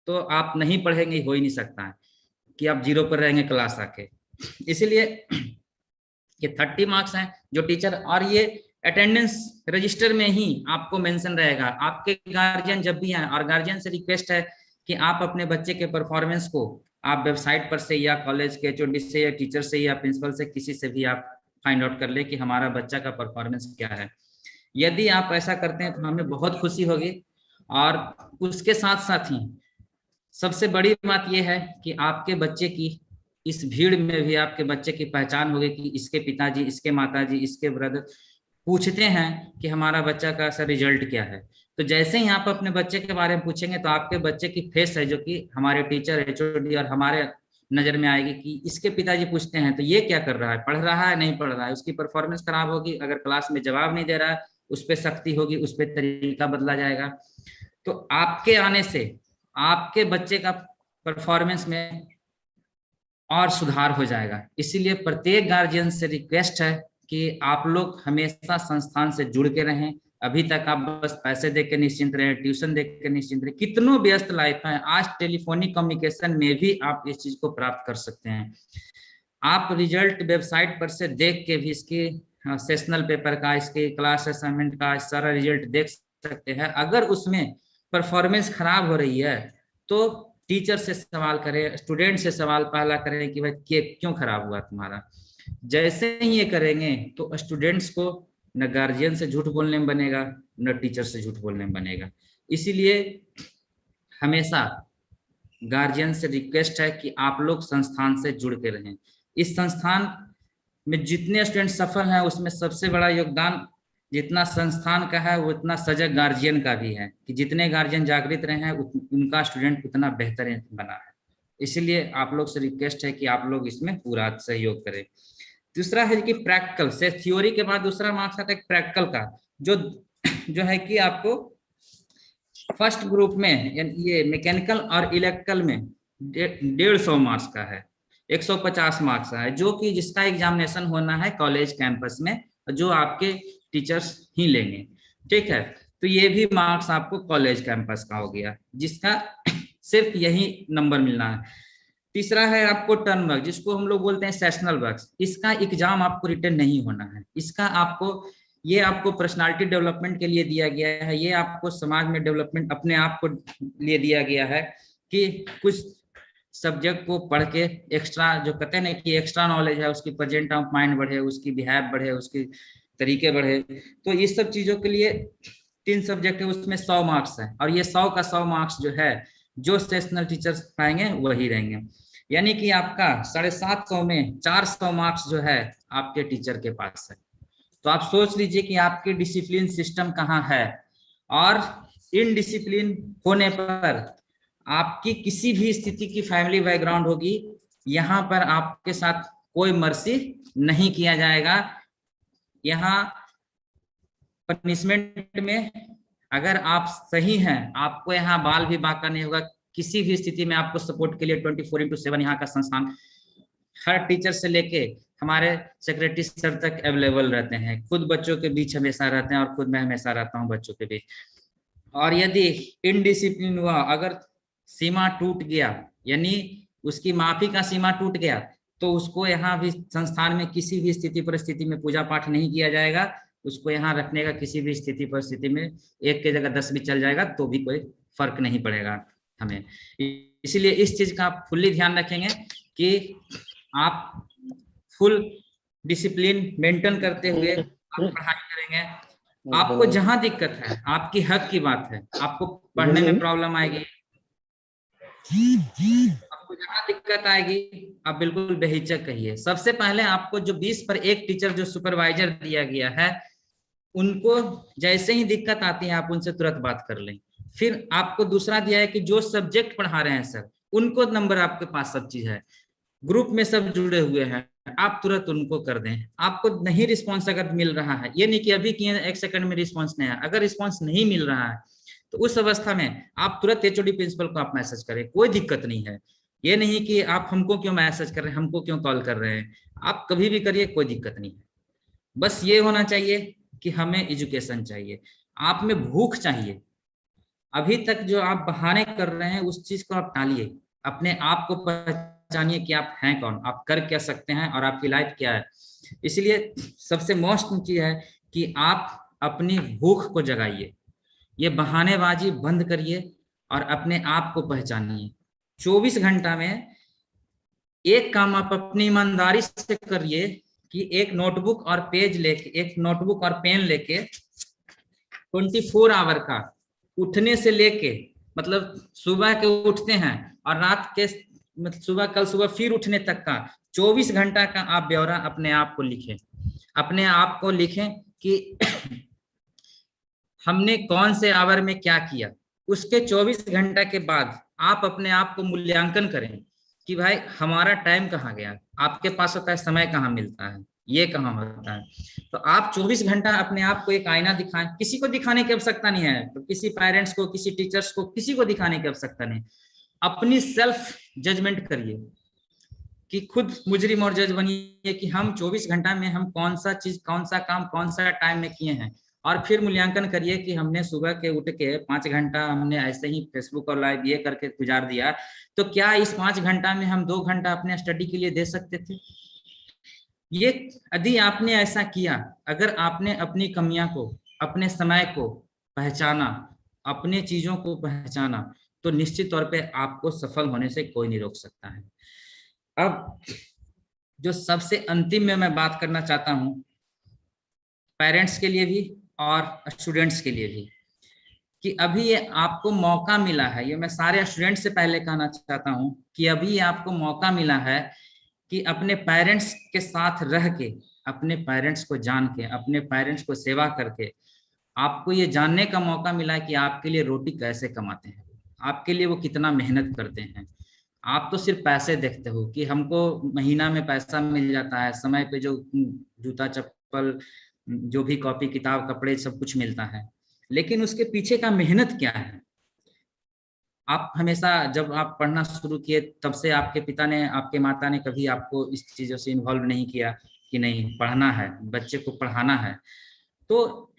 तो आप नहीं पढ़ेंगे, हो ही नहीं सकता है कि आप 0 पर रहेंगे क्लास आके। इसीलिए ये 30 मार्क्स हैं जो टीचर, और ये अटेंडेंस रजिस्टर में ही आपको मेंशन रहेगा। आपके गार्जियन जब भी आए, और गार्जियन से रिक्वेस्ट है कि आप अपने बच्चे के परफॉर्मेंस को आप वेबसाइट पर से या कॉलेज के एचओडी से या टीचर से या प्रिंसिपल से किसी से भी आप फाइंड आउट कर ले कि हमारा बच्चा का परफॉर्मेंस क्या है। यदि आप ऐसा करते हैं तो हमें बहुत खुशी होगी। और उसके साथ साथ ही सबसे बड़ी बात यह है कि आपके बच्चे की इस भीड़ में भी आपके बच्चे की पहचान होगी कि इसके पिताजी, इसके माताजी, इसके ब्रदर पूछते हैं कि हमारा बच्चा का सर रिजल्ट क्या है। तो जैसे ही आप अपने बच्चे के बारे में पूछेंगे तो आपके बच्चे की फेस है जो कि हमारे टीचर, एचओडी और हमारे नजर में आएगी कि इसके पिताजी पूछते हैं तो ये क्या कर रहा है, पढ़ रहा है नहीं पढ़ रहा है। उसकी परफॉर्मेंस खराब होगी, अगर क्लास में जवाब नहीं दे रहा है उस पर सख्ती होगी, उस पर तरीका बदला जाएगा। तो आपके आने से आपके बच्चे का परफॉर्मेंस में और सुधार हो जाएगा। इसीलिए प्रत्येक गार्जियन से रिक्वेस्ट है कि आप लोग हमेशा संस्थान से जुड़ के रहें। अभी तक आप बस पैसे दे के निश्चिंत रहे, ट्यूशन दे के निश्चिंत रहे, कितनों व्यस्त लाइफ है, आज टेलीफोनिक कम्युनिकेशन में भी आप इस चीज को प्राप्त कर सकते हैं। आप रिजल्ट वेबसाइट पर से देख के भी इसके सेशनल पेपर का, इसके क्लास असाइनमेंट का सारा रिजल्ट देख सकते हैं। अगर उसमें परफॉर्मेंस खराब हो रही है तो टीचर से सवाल करें, स्टूडेंट से सवाल पहला करें कि भाई क्यों खराब हुआ तुम्हारा। जैसे ही ये करेंगे तो स्टूडेंट्स को न गार्जियन से झूठ बोलने में बनेगा, न टीचर से झूठ बोलने में बनेगा। इसीलिए हमेशा गार्जियन से रिक्वेस्ट है कि आप लोग संस्थान से जुड़ के रहें। इस संस्थान में जितने स्टूडेंट सफल हैं उसमें सबसे बड़ा योगदान जितना संस्थान का है उतना सजग गार्जियन का भी है, कि जितने गार्जियन जागृत रहे हैं उनका स्टूडेंट उतना बेहतर बना है। इसलिए आप लोग से रिक्वेस्ट है कि आप लोग इसमें पूरा सहयोग करें। दूसरा है कि प्रैक्टिकल से, थ्योरी के बाद दूसरा मार्क्स आता है प्रैक्टिकल का, जो जो है कि आपको फर्स्ट ग्रुप में ये मैकेनिकल और इलेक्ट्रिकल में 150 मार्क्स का है, 150 मार्क्स का है, जो कि जिसका एग्जामिनेशन होना है कॉलेज कैंपस में, जो आपके टीचर्स ही लेंगे। ठीक है, तो ये भी मार्क्स आपको कॉलेज कैंपस का हो गया, जिसका सिर्फ यही नंबर मिलना है। तीसरा है आपको टर्म वर्क, जिसको हम लोग बोलते हैं सेशनल वर्क। इसका एग्जाम आपको रिटर्न नहीं होना है, इसका आपको, ये आपको पर्सनालिटी डेवलपमेंट के लिए दिया गया है, ये आपको समाज में डेवलपमेंट अपने आप को लिए दिया गया है कि कुछ सब्जेक्ट को पढ़ के एक्स्ट्रा, जो कहते हैं ना कि एक्स्ट्रा नॉलेज है, उसकी प्रेजेंट ऑफ माइंड बढ़े, उसकी बिहेव बढ़े, उसके तरीके बढ़े। तो ये सब चीजों के लिए 3 सब्जेक्ट है, उसमें 100 मार्क्स है, और ये 100 का 100 मार्क्स जो है जो सेशनल टीचर्स पाएंगे वही रहेंगे। यानी कि आपका 750 में 400 मार्क्स जो है आपके टीचर के पास है। तो आप सोच लीजिए कि आपके डिसिप्लिन सिस्टम कहाँ है, और इनडिसिप्लिन होने पर आपकी किसी भी स्थिति की फैमिली बैकग्राउंड होगी, यहाँ पर आपके साथ कोई मर्सी नहीं किया जाएगा। यहाँ पनिशमेंट में अगर आप सही हैं, आपको यहाँ बाल भी बांका नहीं होगा। किसी भी स्थिति में आपको सपोर्ट के लिए 24/7 यहाँ का संस्थान हर टीचर से लेके हमारे सेक्रेटरी सर तक अवेलेबल रहते हैं। खुद बच्चों के बीच हमेशा रहते हैं, और खुद मैं हमेशा रहता हूँ बच्चों के बीच। और यदि इनडिसिप्लिन हुआ, अगर सीमा टूट गया, यानी उसकी माफी का सीमा टूट गया, तो उसको यहाँ भी संस्थान में किसी भी स्थिति परिस्थिति में पूजा पाठ नहीं किया जाएगा। उसको यहाँ रखने का किसी भी स्थिति परिस्थिति में 1 की जगह 10 भी चल जाएगा तो भी कोई फर्क नहीं पड़ेगा हमें। इसीलिए इस चीज का आप फुल्ली ध्यान रखेंगे कि आप फुल डिसिप्लिन मेंटेन करते हुए आप पढ़ाई करेंगे। आपको जहां दिक्कत है, आपकी हक की बात है, आपको पढ़ने में प्रॉब्लम आएगी, आपको जहां दिक्कत आएगी आप बिल्कुल बेहिचक कहिए। सबसे पहले आपको जो 20 पर 1 टीचर जो सुपरवाइजर दिया गया है, उनको जैसे ही दिक्कत आती है आप उनसे तुरंत बात कर लें। फिर आपको दूसरा दिया है कि जो सब्जेक्ट पढ़ा रहे हैं सर उनको नंबर आपके पास सब चीज है, ग्रुप में सब जुड़े हुए हैं, आप तुरंत उनको कर दें। आपको नहीं रिस्पॉन्स अगर मिल रहा है, ये नहीं कि अभी किए 1 सेकंड में रिस्पॉन्स नहीं आया, अगर रिस्पॉन्स नहीं मिल रहा है तो उस अवस्था में आप तुरंत एचओडी प्रिंसिपल को आप मैसेज करें, कोई दिक्कत नहीं है। ये नहीं कि आप हमको क्यों मैसेज कर रहे हैं, हमको क्यों कॉल कर रहे हैं, आप कभी भी करिए, कोई दिक्कत नहीं है। बस ये होना चाहिए कि हमें एजुकेशन चाहिए, आप में भूख चाहिए। अभी तक जो आप बहाने कर रहे हैं उस चीज को आप टालिए, अपने आप को पहचानिए कि आप हैं कौन, आप कर क्या सकते हैं और आपकी लाइफ क्या है। इसलिए सबसे मोस्ट चीज है कि आप अपनी भूख को जगाइए, ये बहानेबाजी बंद करिए और अपने आप को पहचानिए। 24 घंटा में एक काम आप अपनी ईमानदारी से करिए कि एक नोटबुक और पेज लेके, एक नोटबुक और पेन लेके 24 आवर का, उठने से लेके, मतलब सुबह के उठते हैं और रात के, मतलब सुबह, कल सुबह फिर उठने तक का 24 घंटा का आप ब्यौरा अपने आप को लिखें। अपने आप को लिखें कि हमने कौन से आवर में क्या किया। उसके 24 घंटा के बाद आप अपने आप को मूल्यांकन करें कि भाई हमारा टाइम कहाँ गया, आपके पास होता है समय कहाँ मिलता है, ये कहाँ होता है। तो आप 24 घंटा अपने आप को एक आईना दिखाएं, किसी को दिखाने की आवश्यकता नहीं है, तो किसी पेरेंट्स को, किसी टीचर्स को, किसी को दिखाने की आवश्यकता नहीं। अपनी सेल्फ जजमेंट करिए कि खुद मुजरिम और जज बनिए कि हम 24 घंटा में हम कौन सा चीज, कौन सा काम, कौन सा टाइम में किए हैं। और फिर मूल्यांकन करिए कि हमने सुबह के उठ के 5 घंटा हमने ऐसे ही फेसबुक और लाइव ये करके गुजार दिया, तो क्या इस 5 घंटा में हम 2 घंटा अपने स्टडी के लिए दे सकते थे। ये यदि आपने ऐसा किया, अगर आपने अपनी कमियां को, अपने समय को पहचाना, अपने चीजों को पहचाना, तो निश्चित तौर पे आपको सफल होने से कोई नहीं रोक सकता है। अब जो सबसे अंतिम में मैं बात करना चाहता हूं, पेरेंट्स के लिए भी और स्टूडेंट्स के लिए भी, कि अभी ये आपको मौका मिला है, ये मैं सारे स्टूडेंट्स से पहले कहना चाहता हूं कि अभी आपको मौका मिला है कि अपने पेरेंट्स के साथ रह के, अपने पेरेंट्स को जान के, अपने पेरेंट्स को सेवा करके आपको ये जानने का मौका मिला है कि आपके लिए रोटी कैसे कमाते हैं, आपके लिए वो कितना मेहनत करते हैं। आप तो सिर्फ पैसे देखते हो कि हमको महीना में पैसा मिल जाता है, समय पे जो जूता चप्पल, जो भी कॉपी किताब कपड़े सब कुछ मिलता है, लेकिन उसके पीछे का मेहनत क्या है। आप हमेशा जब आप पढ़ना शुरू किए तब से आपके पिता ने, आपके माता ने कभी आपको इस चीजों से इन्वॉल्व नहीं किया कि नहीं पढ़ना है, बच्चे को पढ़ाना है। तो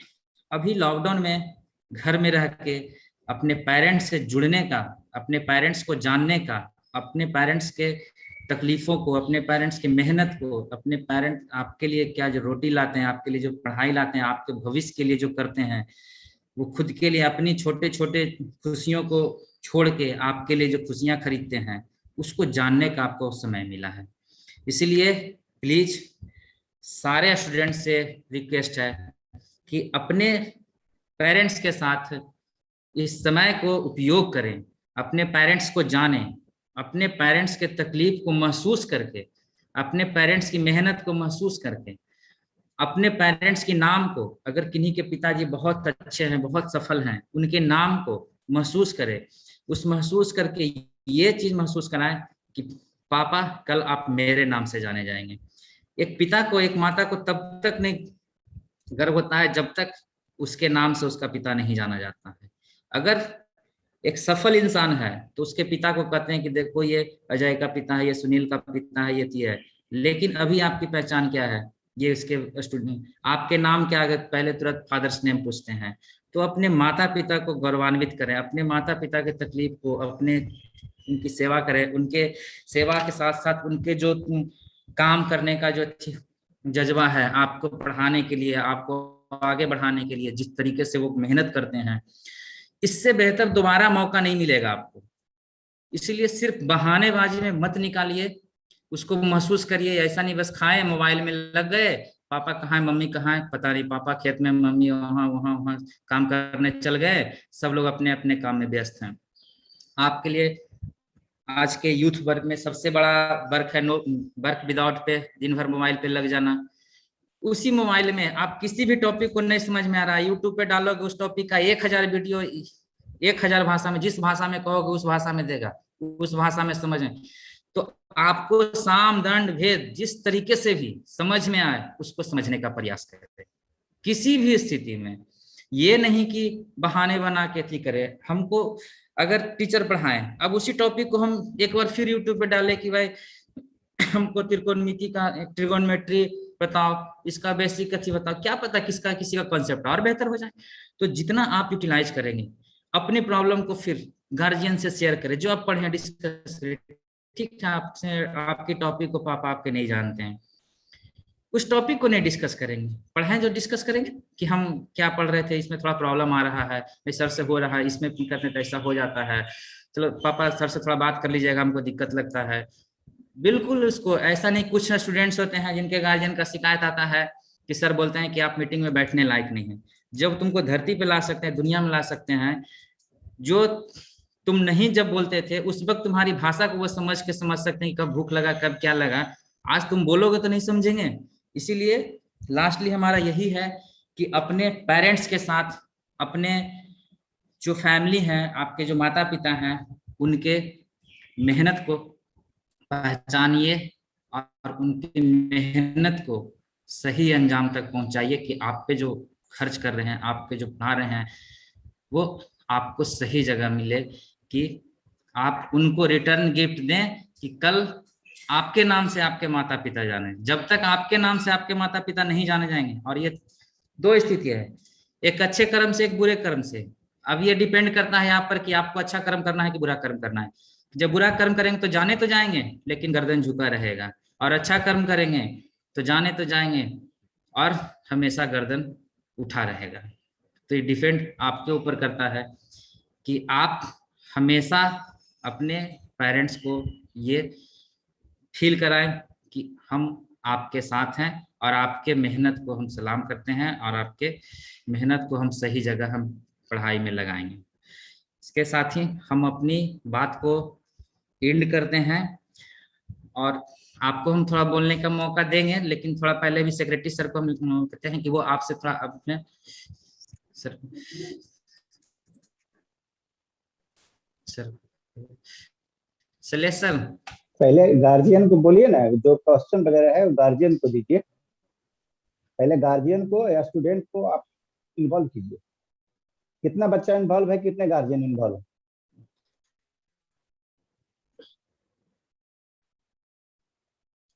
अभी लॉकडाउन में घर में रह के अपने पेरेंट्स से जुड़ने का, अपने पेरेंट्स को जानने का, अपने पेरेंट्स के तकलीफों को, अपने पेरेंट्स की मेहनत को, अपने पेरेंट्स आपके लिए क्या जो रोटी लाते हैं, आपके लिए जो पढ़ाई लाते हैं, आपके भविष्य के लिए जो करते हैं, वो खुद के लिए अपनी छोटे छोटे खुशियों को छोड़ के आपके लिए जो खुशियां खरीदते हैं, उसको जानने का आपको समय मिला है। इसीलिए प्लीज सारे स्टूडेंट से रिक्वेस्ट है कि अपने पेरेंट्स के साथ इस समय को उपयोग करें, अपने पेरेंट्स को जानें, अपने पेरेंट्स के तकलीफ को महसूस करके, अपने पेरेंट्स की मेहनत को महसूस करके, अपने पेरेंट्स के नाम को, अगर किन्हीं के पिताजी बहुत अच्छे हैं, बहुत सफल हैं, उनके नाम को महसूस करें। उस महसूस करके ये चीज महसूस कराएं कि पापा कल आप मेरे नाम से जाने जाएंगे। एक पिता को, एक माता को तब तक नहीं गर्व होता है जब तक उसके नाम से उसका पिता नहीं जाना जाता है। अगर एक सफल इंसान है तो उसके पिता को कहते हैं कि देखो ये अजय का पिता है, ये सुनील का पिता है, ये है। लेकिन अभी आपकी पहचान क्या है, ये इसके स्टूडेंट, आपके नाम क्या है, पहले तुरंत फादर्स नेम पूछते हैं। तो अपने माता पिता को गौरवान्वित करें, अपने माता पिता के तकलीफ को, अपने उनकी सेवा करें, उनके सेवा के साथ साथ उनके जो काम करने का जो जज्बा है, आपको पढ़ाने के लिए, आपको आगे बढ़ाने के लिए जिस तरीके से वो मेहनत करते हैं, इससे बेहतर दोबारा मौका नहीं मिलेगा आपको। इसीलिए सिर्फ बहानेबाजी में मत निकालिए, उसको महसूस करिए। ऐसा नहीं बस खाए मोबाइल में लग गए, पापा कहाँ है, मम्मी कहाँ है, पता नहीं, पापा खेत में, मम्मी वहाँ वहाँ वहाँ काम करने चल गए, सब लोग अपने अपने काम में व्यस्त हैं। आपके लिए आज के यूथ वर्ग में सबसे बड़ा वर्क है नो वर्क विदाउट पे, दिन भर मोबाइल पे लग जाना। उसी मोबाइल में आप किसी भी टॉपिक को नहीं समझ में आ रहा है, यूट्यूब पे डालोगे उस टॉपिक का 1000 वीडियो 1000 भाषा में, जिस भाषा में कहोगे उस भाषा में देगा, उस भाषा में समझ में। तो आपको साम दंड भेद जिस तरीके से भी समझ में आए उसको समझने का प्रयास करें किसी भी स्थिति में। ये नहीं कि बहाने बना के थी करे। हमको अगर टीचर पढ़ाएं, अब उसी टॉपिक को हम एक बार फिर यूट्यूब पे डालें कि भाई हमको त्रिकोणमिति का ट्रिगोनमेट्री बताओ, इसका बेसिक अच्छी बताओ, क्या पता किसका किसी का कॉन्सेप्ट और बेहतर हो जाए। तो जितना आप यूटिलाइज करेंगे अपनी प्रॉब्लम को फिर गार्जियन से शेयर करें, जो आप पढ़े डिस्कस करें। ठीक है, आपसे आपके टॉपिक को पापा आपके नहीं जानते हैं, उस टॉपिक को नहीं डिस्कस करेंगे, पढ़ाएं जो डिस्कस करेंगे कि हम क्या पढ़ रहे थे, इसमें थोड़ा प्रॉब्लम आ रहा है, सर से हो रहा है, इसमें करने तो ऐसा हो जाता है, चलो पापा सर से थोड़ा बात कर लीजिएगा, हमको दिक्कत लगता है। बिल्कुल उसको ऐसा नहीं, कुछ स्टूडेंट्स होते हैं जिनके गार्जियन का शिकायत आता है कि सर बोलते हैं कि आप मीटिंग में बैठने लायक नहीं है। जब तुमको धरती पे ला सकते हैं, दुनिया में ला सकते हैं, जो तुम नहीं जब बोलते थे उस वक्त तुम्हारी भाषा को वो समझ सकते हैं, कब भूख लगा कब क्या लगा। आज तुम बोलोगे तो नहीं समझेंगे। इसीलिए लास्टली हमारा यही है कि अपने पेरेंट्स के साथ, अपने जो फैमिली है, आपके जो माता पिता हैं, उनके मेहनत को पहचानिए और उनकी मेहनत को सही अंजाम तक पहुंचाइए कि आप पे जो खर्च कर रहे हैं, आप पे जो पढ़ा रहे हैं, वो आपको सही जगह मिले, कि आप उनको रिटर्न गिफ्ट दें कि कल आपके नाम से आपके माता पिता जाने। जब तक आपके नाम से आपके माता पिता नहीं जाने जाएंगे, और ये दो स्थितियां है, एक अच्छे कर्म से एक बुरे कर्म से। अब ये डिपेंड करता है आप पर कि आपको अच्छा कर्म करना है कि बुरा कर्म करना है। जब बुरा कर्म करेंगे तो जाने तो जाएंगे लेकिन गर्दन झुका रहेगा, और अच्छा कर्म करेंगे तो जाने तो जाएंगे और हमेशा गर्दन उठा रहेगा। तो ये डिपेंड आपके ऊपर करता है कि आप हमेशा अपने पेरेंट्स को ये फील कराएं कि हम आपके साथ हैं और आपके मेहनत को हम सलाम करते हैं, और आपके मेहनत को हम सही जगह हम पढ़ाई में लगाएंगे। इसके साथ ही हम अपनी बात को एंड करते हैं, और आपको हम थोड़ा बोलने का मौका देंगे, लेकिन थोड़ा पहले भी सेक्रेटरी सर को हम कहते हैं कि वो आपसे थोड़ा अपने सर सर पहले गार्जियन को बोलिए ना, जो क्वेश्चन वगैरह है गार्जियन को दीजिए। पहले गार्जियन को या स्टूडेंट को आप इन्वॉल्व कीजिए। कितना बच्चा इन्वॉल्व है, कितने गार्जियन इन्वॉल्व है?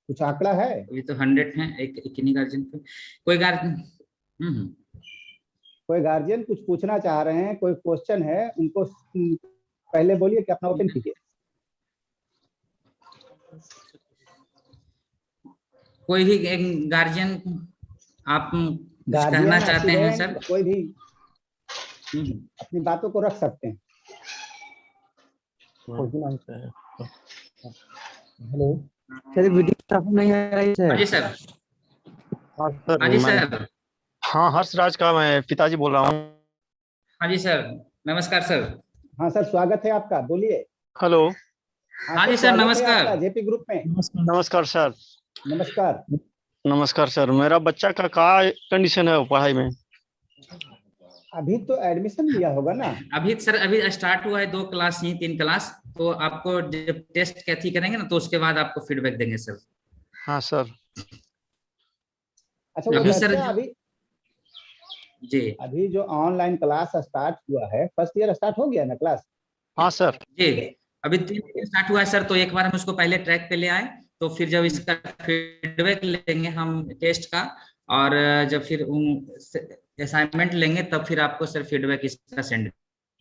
कुछ आंकड़ा है? अभी तो 100 है, एक किन्हीं गार्जियन पे कोई गार्जियन। कोई गार्जियन कुछ पूछना चाह रहे हैं, कोई क्वेश्चन है, उनको पहले बोलिए कि अपना ओपन कीजिए। कोई भी गार्जियन आप कुछ कहना चाहते हैं सर? कोई भी अपनी बातों को रख सकते हैं। हेलो सर, वीडियो स्टाफ नहीं आ रही है। हाँ जी सर। हाँ सर, हाँ जी सर। हाँ, हर्षराज का मैं पिताजी बोल रहा हूँ। हाँ जी सर, नमस्कार सर। हाँ सर, स्वागत है आपका, बोलिए। हेलो। हाँ जी सर, नमस्कार। जेपी ग्रुप में। नमस्कार सर। नमस्कार। नमस्कार सर, मेरा बच्चा का क्या कंडीशन है पढ़ाई में? अभी तो एडमिशन लिया होगा ना? अभी सर अभी स्टार्ट हुआ है 2 क्लास ही 3 क्लास, तो आपको जब टेस्ट कैथी करेंगे ना तो उसके बाद आपको फीडबैक देंगे सर। हाँ सर। अच्छा, वो अभी सर बच्चा जी अभी जो ऑनलाइन क्लास स्टार्ट हुआ है, फर्स्ट ईयर स्टार्ट हो गया ना क्लास? हाँ सर जी, अभी 3 स्टार्ट हुआ है सर, तो एक बार हम उसको पहले ट्रैक पे ले आए, तो फिर जब इसका फीडबैक लेंगे हम टेस्ट का, और जब फिर असाइनमेंट लेंगे तब फिर आपको सर फीडबैक इसका सेंड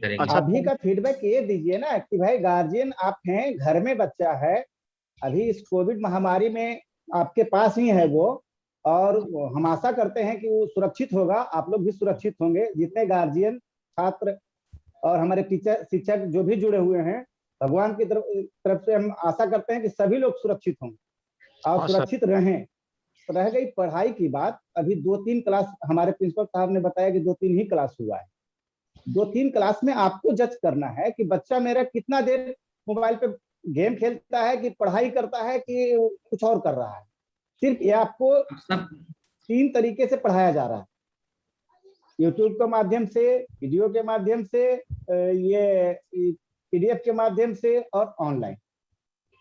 करेंगे। अच्छा, अभी का फीडबैक ये दीजिए ना कि भाई गार्जियन आप हैं, घर में बच्चा है, अभी इस कोविड महामारी में आपके पास ही है वो, और हम आशा करते हैं कि वो सुरक्षित होगा, आप लोग भी सुरक्षित होंगे, जितने गार्जियन, छात्र और हमारे टीचर शिक्षक जो भी जुड़े हुए हैं, भगवान की तरफ से हम आशा करते हैं कि सभी लोग सुरक्षित होंगे और सुरक्षित रहें। रह गई पढ़ाई की बात, अभी 2-3 क्लास हमारे प्रिंसिपल साहब ने बताया कि 2-3 ही क्लास हुआ है। 2-3 क्लास में आपको जज करना है कि बच्चा मेरा कितना देर मोबाइल पे गेम खेलता है, कि पढ़ाई करता है, कि कुछ और कर रहा है। सिर्फ ये आपको तीन तरीके से पढ़ाया जा रहा है, यूट्यूब के माध्यम से, वीडियो के माध्यम से, ये पीडीएफ के माध्यम से और ऑनलाइन।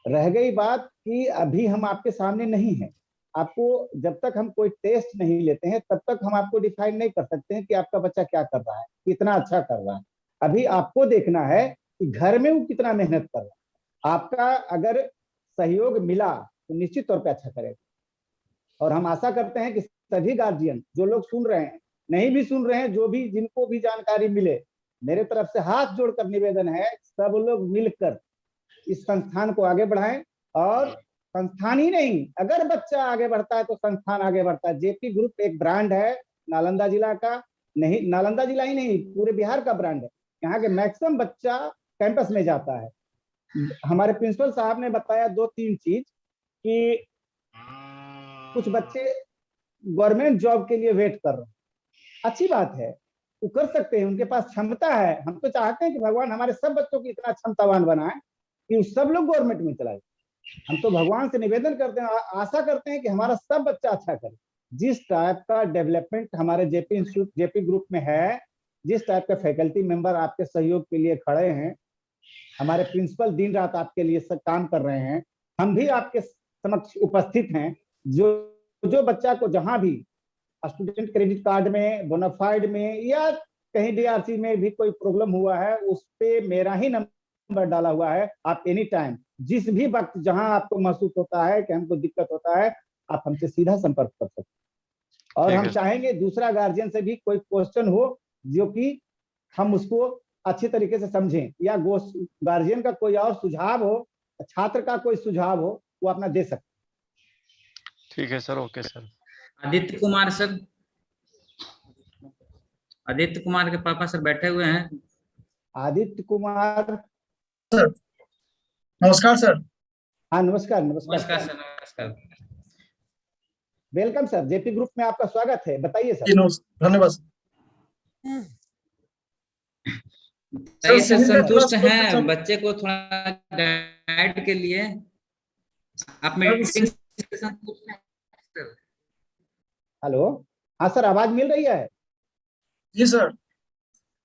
रह गई बात कि अभी हम आपके सामने नहीं है, आपको जब तक हम कोई टेस्ट नहीं लेते हैं तब तक हम आपको डिफाइन नहीं कर सकते हैं कि आपका बच्चा क्या कर रहा है, कितना अच्छा कर रहा है। अभी आपको देखना है कि घर में वो कितना मेहनत कर रहा है। आपका अगर सहयोग मिला तो निश्चित तौर पे अच्छा करेगा। और हम आशा करते हैं कि सभी गार्जियन, जो लोग सुन रहे हैं, नहीं भी सुन रहे हैं, जो भी जिनको भी जानकारी मिले, मेरे तरफ से हाथ जोड़कर निवेदन है, सब लोग मिलकर इस संस्थान को आगे बढ़ाएं। और संस्थान ही नहीं, अगर बच्चा आगे बढ़ता है तो संस्थान आगे बढ़ता है। जेपी ग्रुप एक ब्रांड है नालंदा जिला का, नहीं नालंदा जिला ही नहीं, पूरे बिहार का ब्रांड है। यहाँ के मैक्सिमम बच्चा कैंपस में जाता है। हमारे प्रिंसिपल साहब ने बताया दो तीन चीज कि कुछ बच्चे गवर्नमेंट जॉब के लिए वेट कर रहे हैं, अच्छी बात है, वो कर सकते हैं, उनके पास क्षमता है। हम तो चाहते हैं कि भगवान हमारे सब बच्चों को इतना क्षमतावान बनाए कि सब लोग गवर्नमेंट में चलाए। हम तो भगवान से निवेदन करते हैं, आशा करते हैं कि हमारा सब बच्चा अच्छा करे। जिस टाइप का डेवलपमेंट हमारे जेपी इंस्टीट्यूट, जेपी ग्रुप में है, जिस टाइप के फैकल्टी मेंबर आपके सहयोग के लिए खड़े हैं, हमारे प्रिंसिपल दिन रात आपके लिए सब काम कर रहे हैं, हम भी आपके समक्ष उपस्थित हैं। जो जो बच्चा को जहां भी स्टूडेंट क्रेडिट कार्ड में, बोनाफाइड में या कहीं डीआरसी में भी कोई प्रॉब्लम हुआ है, उस पे मेरा ही नंबर डाला हुआ है। आप एनी टाइम, जिस भी वक्त जहां आपको महसूस होता है कि हमको दिक्कत होता है, आप हमसे सीधा संपर्क कर सकते हैं। और हम चाहेंगे दूसरा गार्जियन से भी कोई क्वेश्चन हो जो कि हम उसको अच्छी तरीके से समझें, या गार्जियन का कोई और सुझाव हो, छात्र का कोई सुझाव हो, वो अपना दे सकते। ठीक है sir, okay sir. Aditya Kumar sir, Aditya Kumar के पापा सर बैठे हुए हैं। आदित्य कुमार सर, नमस्कार सर। हाँ नमस्कार। नमस्कार नमस्कार सर, नमस्कार। वेलकम सर, जेपी ग्रुप में आपका स्वागत है, बताइए सर। धन्यवाद सर। सर संतुष्ट हैं बच्चे को थोड़ा गाइड के लिए आप मीटिंग से संतुष्ट हैं सर? हेलो, हाँ सर, आवाज मिल रही है? जी सर।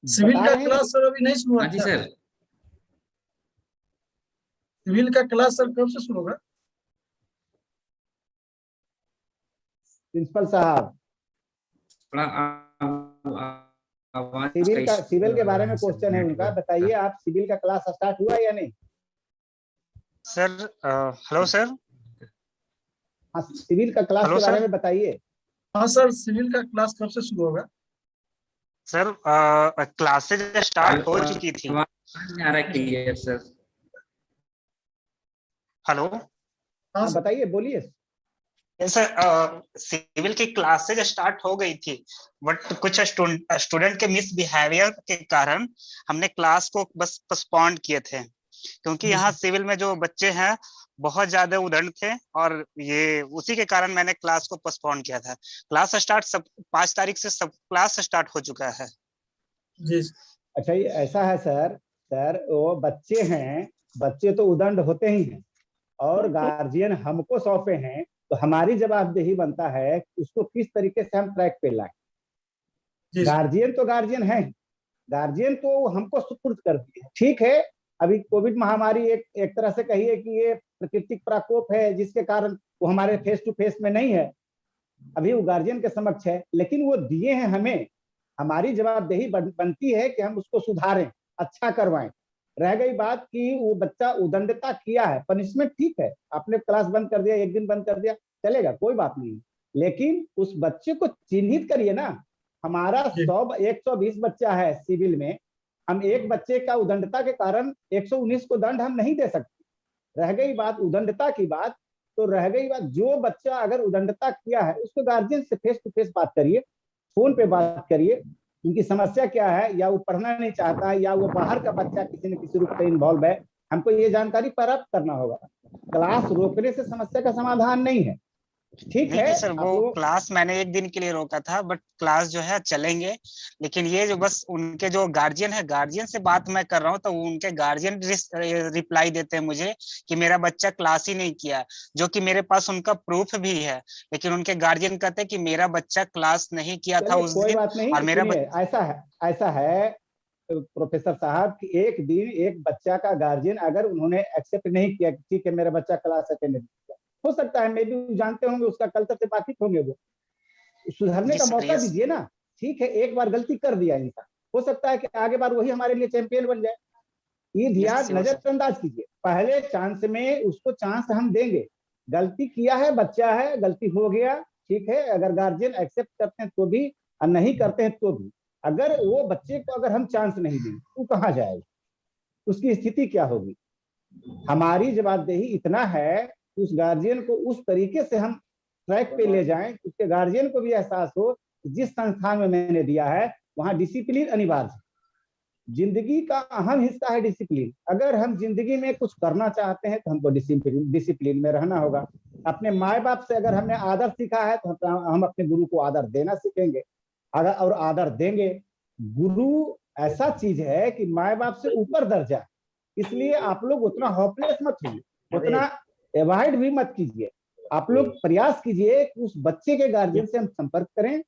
सिविल का क्लास सर अभी नहीं शुरू हुआ। हाँ जी सर। सिविल का क्लास सर कब से शुरू होगा? प्रिंसिपल साहब, सिविल के बारे में क्वेश्चन है उनका, बताइए आप, सिविल का क्लास स्टार्ट हुआ या नहीं? Sir hello sir. हाँ, सिविल का क्लास के बारे में बताइए। हाँ सर, सिविल का क्लास कब से शुरू होगा? सर क्लासेज स्टार्ट हो चुकी थी। सर हेलो, हाँ बताइए, बोलिए सर। सिविल की क्लासेज स्टार्ट हो गई थी, बट कुछ स्टूडेंट के मिसबिहेवियर के कारण हमने क्लास को बस पोस्टपोन किए थे, क्योंकि यहाँ सिविल में जो बच्चे हैं बहुत ज्यादा उदंड थे, और ये उसी के कारण मैंने क्लास को पोस्टपोन किया था। क्लास स्टार्ट 5 तारीख से सब क्लास स्टार्ट हो चुका है जी। अच्छा, ये ऐसा है सर, वो बच्चे हैं, बच्चे तो उदंड होते ही हैं, और गार्जियन हमको सौंपे हैं, तो हमारी जवाबदेही बनता है कि उसको किस तरीके से हम ट्रैक पे लाएं। गार्जियन तो गार्जियन है, गार्जियन तो हमको सुपुर्द कर दिए, ठीक है। अभी कोविड महामारी एक तरह से कहिए कि ये प्राकृतिक प्रकोप है, जिसके कारण वो हमारे फेस टू फेस में नहीं है, अभी वो गार्जियन के समक्ष है, लेकिन वो दिए हैं हमें। हमारी जवाबदेही बनती है कि हम उसको सुधारें, अच्छा करवाएं। रह गई बात कि वो बच्चा उदंडता किया है, पनिशमेंट ठीक है, आपने क्लास बंद कर दिया, एक दिन बंद कर दिया, चलेगा, कोई बात नहीं, लेकिन उस बच्चे को चिन्हित करिए ना। हमारा 120 बच्चा है सिविल में, हम एक बच्चे का उदंडता के कारण 119 को दंड हम नहीं दे सकते। रह गई बात उदंडता की बात, तो रह गई बात, जो बच्चा अगर उदंडता किया है उसको गार्जियन से फेस टू फेस बात करिए, फोन पे बात करिए, उनकी समस्या क्या है, या वो पढ़ना नहीं चाहता है, या वो बाहर का बच्चा किसी न किसी रूप से इन्वॉल्व है, हमको ये जानकारी प्राप्त करना होगा। क्लास रोकने से समस्या का समाधान नहीं है। ठीक है देखिए सर, आप वो लोग। क्लास मैंने एक दिन के लिए रोका था, बट क्लास जो है चलेंगे। लेकिन ये जो बस उनके जो गार्जियन है, गार्जियन से बात मैं कर रहा हूँ, तो उनके गार्जियन रिप्लाई देते हैं मुझे कि मेरा बच्चा क्लास ही नहीं किया, जो कि मेरे पास उनका प्रूफ भी है। लेकिन उनके गार्जियन कहते हैं कि मेरा बच्चा क्लास नहीं किया था चलिए उस कोई दिन, बात नहीं, और मेरा सुनिए, बच्चा। ऐसा है प्रोफेसर साहब कि एक दिन एक बच्चा का गार्जियन अगर उन्होंने एक्सेप्ट नहीं किया कि ठीक है मेरा बच्चा क्लास अटेंड नहीं किया, हो सकता है मे भी जानते होंगे, उसका कल्चर से वाकिफ होंगे, वो सुधरने जी का सर, मौका यस। दीजिए ना। ठीक है, एक बार गलती कर दिया इंसान, हो सकता है कि आगे बार वही हमारे लिए चैंपियन बन जाए। ये यस ध्यान श्योर सर। नजरअंदाज कीजिए, पहले चांस में उसको चांस हम देंगे। गलती किया है, बच्चा है, गलती हो गया, ठीक है, अगर गार्जियन एक्सेप्ट करते हैं तो भी और नहीं करते हैं तो भी, अगर वो बच्चे को अगर हम चांस नहीं देंगे तो कहाँ जाएगा, उसकी स्थिति क्या होगी। हमारी जवाबदेही इतना है कि उस गार्जियन को उस तरीके से हम ट्रैक पे ले जाएं, उसके गार्जियन को भी एहसास हो कि जिस संस्थान में मैंने दिया है वहां डिसिप्लिन अनिवार्य है। जिंदगी का अहम हिस्सा है डिसिप्लिन। अगर हम जिंदगी में कुछ करना चाहते हैं तो हमको डिसिप्लिन में रहना होगा। अपने माए बाप से अगर हमने आदर सीखा है तो हम अपने गुरु को आदर देना सीखेंगे, अगर और आदर देंगे। गुरु ऐसा चीज है कि माए बाप से ऊपर दर्जा, इसलिए आप लोग उतना होपलेस मत होइए, उतना अवॉइड भी मत कीजिए। आप लोग प्रयास कीजिए कि उस बच्चे के गार्जियन से हम संपर्क करें।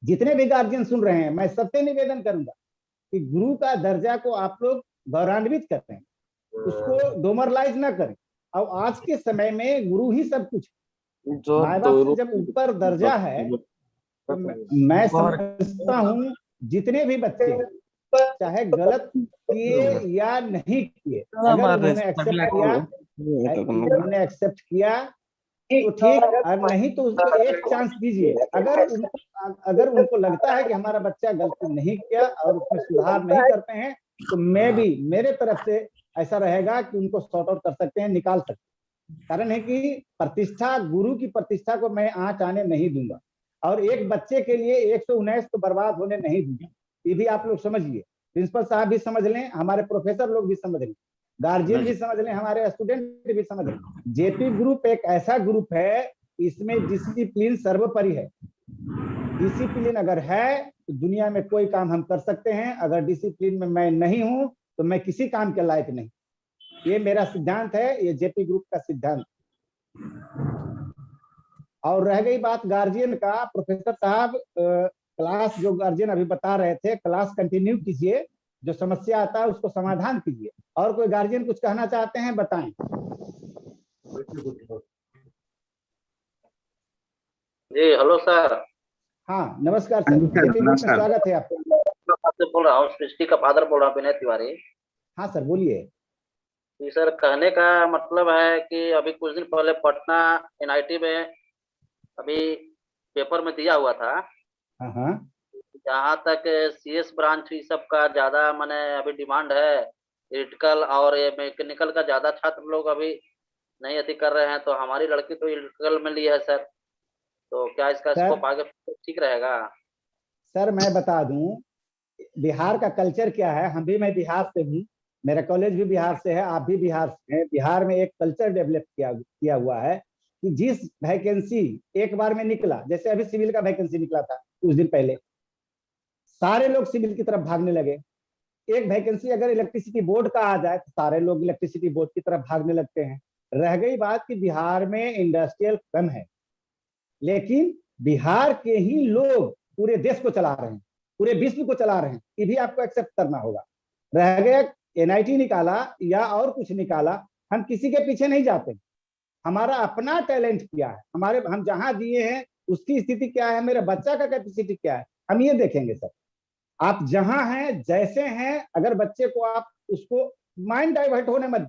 जितने भी गार्जियन सुन रहे हैं, मैं सबसे निवेदन करूंगा कि गुरु का दर्जा को आप लोग गौरवान्वित करते हैं, उसको डोमरलाइज ना करें। अब आज के समय में गुरु ही सब कुछ, माए बाप से जब ऊपर दर्जा है तो मैं समझता हूँ जितने भी बच्चे चाहे गलत किए या नहीं किए, अगर उन्होंने एक्सेप्ट किया तो ठीक, और नहीं तो उसको एक चांस दीजिए। अगर उनको लगता है कि हमारा बच्चा गलती नहीं किया और उसमें सुधार नहीं करते हैं तो मैं भी मेरे तरफ से ऐसा रहेगा कि उनको सॉर्ट आउट कर सकते हैं, निकाल सकते हैं। कारण है कि प्रतिष्ठा, गुरु की प्रतिष्ठा को मैं आंच आने नहीं दूंगा, और एक बच्चे के लिए 119 तो बर्बाद होने नहीं दूंगा। ये भी आप लोग समझिए, प्रिंसिपल साहब भी समझ लें, हमारे प्रोफेसर लोग भी समझ लें, गार्जियन भी समझ लें, हमारे स्टूडेंट भी समझ लें। जेपी ग्रुप एक ऐसा ग्रुप है, इसमें डिसिप्लिन सर्वोपरि है। डिसिप्लिन अगर है तो दुनिया में कोई काम हम कर सकते हैं, अगर डिसिप्लिन में मैं नहीं हूं तो मैं किसी काम के लायक नहीं। ये मेरा सिद्धांत है, ये जेपी ग्रुप का सिद्धांत। और रह गई बात गार्जियन का, प्रोफेसर साहब क्लास जो गार्जियन अभी बता रहे थे, क्लास कंटिन्यू कीजिए, जो समस्या आता है उसको समाधान कीजिए। और कोई गार्जियन कुछ कहना चाहते हैं, बताएं। जी हेलो सर। हाँ नमस्कार सर, जेपी ग्रुप में स्वागत है आपका। आपसे बोल रहा हूँ, सृष्टि का फादर बोल रहा हूँ, विनय तिवारी। हाँ सर बोलिए। जी सर, कहने का मतलब है कि अभी कुछ दिन पहले पटना एनआईटी में अभी पेपर में दिया हुआ था। हाँ हाँ। जहाँ तक सीएस ब्रांच ई सब का ज्यादा माने अभी डिमांड है, इलेक्ट्रिकल और ये मैकेनिकल का ज्यादा छात्र लोग अभी नहीं अति कर रहे हैं, तो हमारी लड़की तो इलेक्ट्रिकल में ली है सर, तो क्या इसका सर स्कोप आगे ठीक रहेगा? सर मैं बता दूं, बिहार का कल्चर क्या है, मैं बिहार से हूँ, मेरा कॉलेज भी बिहार से है, आप भी बिहार से हैं। बिहार में एक कल्चर डेवलप किया हुआ है कि जिस वैकेंसी एक बार में निकला, जैसे अभी सिविल का वैकेंसी निकला था कुछ दिन पहले, सारे लोग सिविल की तरफ भागने लगे। एक वैकेंसी अगर इलेक्ट्रिसिटी बोर्ड का आ जाए तो सारे लोग इलेक्ट्रिसिटी बोर्ड की तरफ भागने लगते हैं। रह गई बात कि बिहार में इंडस्ट्रियल कम है, लेकिन बिहार के ही लोग पूरे देश को चला रहे हैं, पूरे विश्व को चला रहे हैं, ये भी आपको एक्सेप्ट करना होगा। रह गया एनआईटी निकाला या और कुछ निकाला, हम किसी के पीछे नहीं जाते। हमारा अपना टैलेंट क्या है, हम जहां दिए हैं उसकी स्थिति क्या है, मेरे बच्चा का कैपेसिटी क्या है, हम ये देखेंगे सर। आप जहां हैं जैसे हैं, अगर बच्चे को आप उसको माइंड डाइवर्ट होने मत।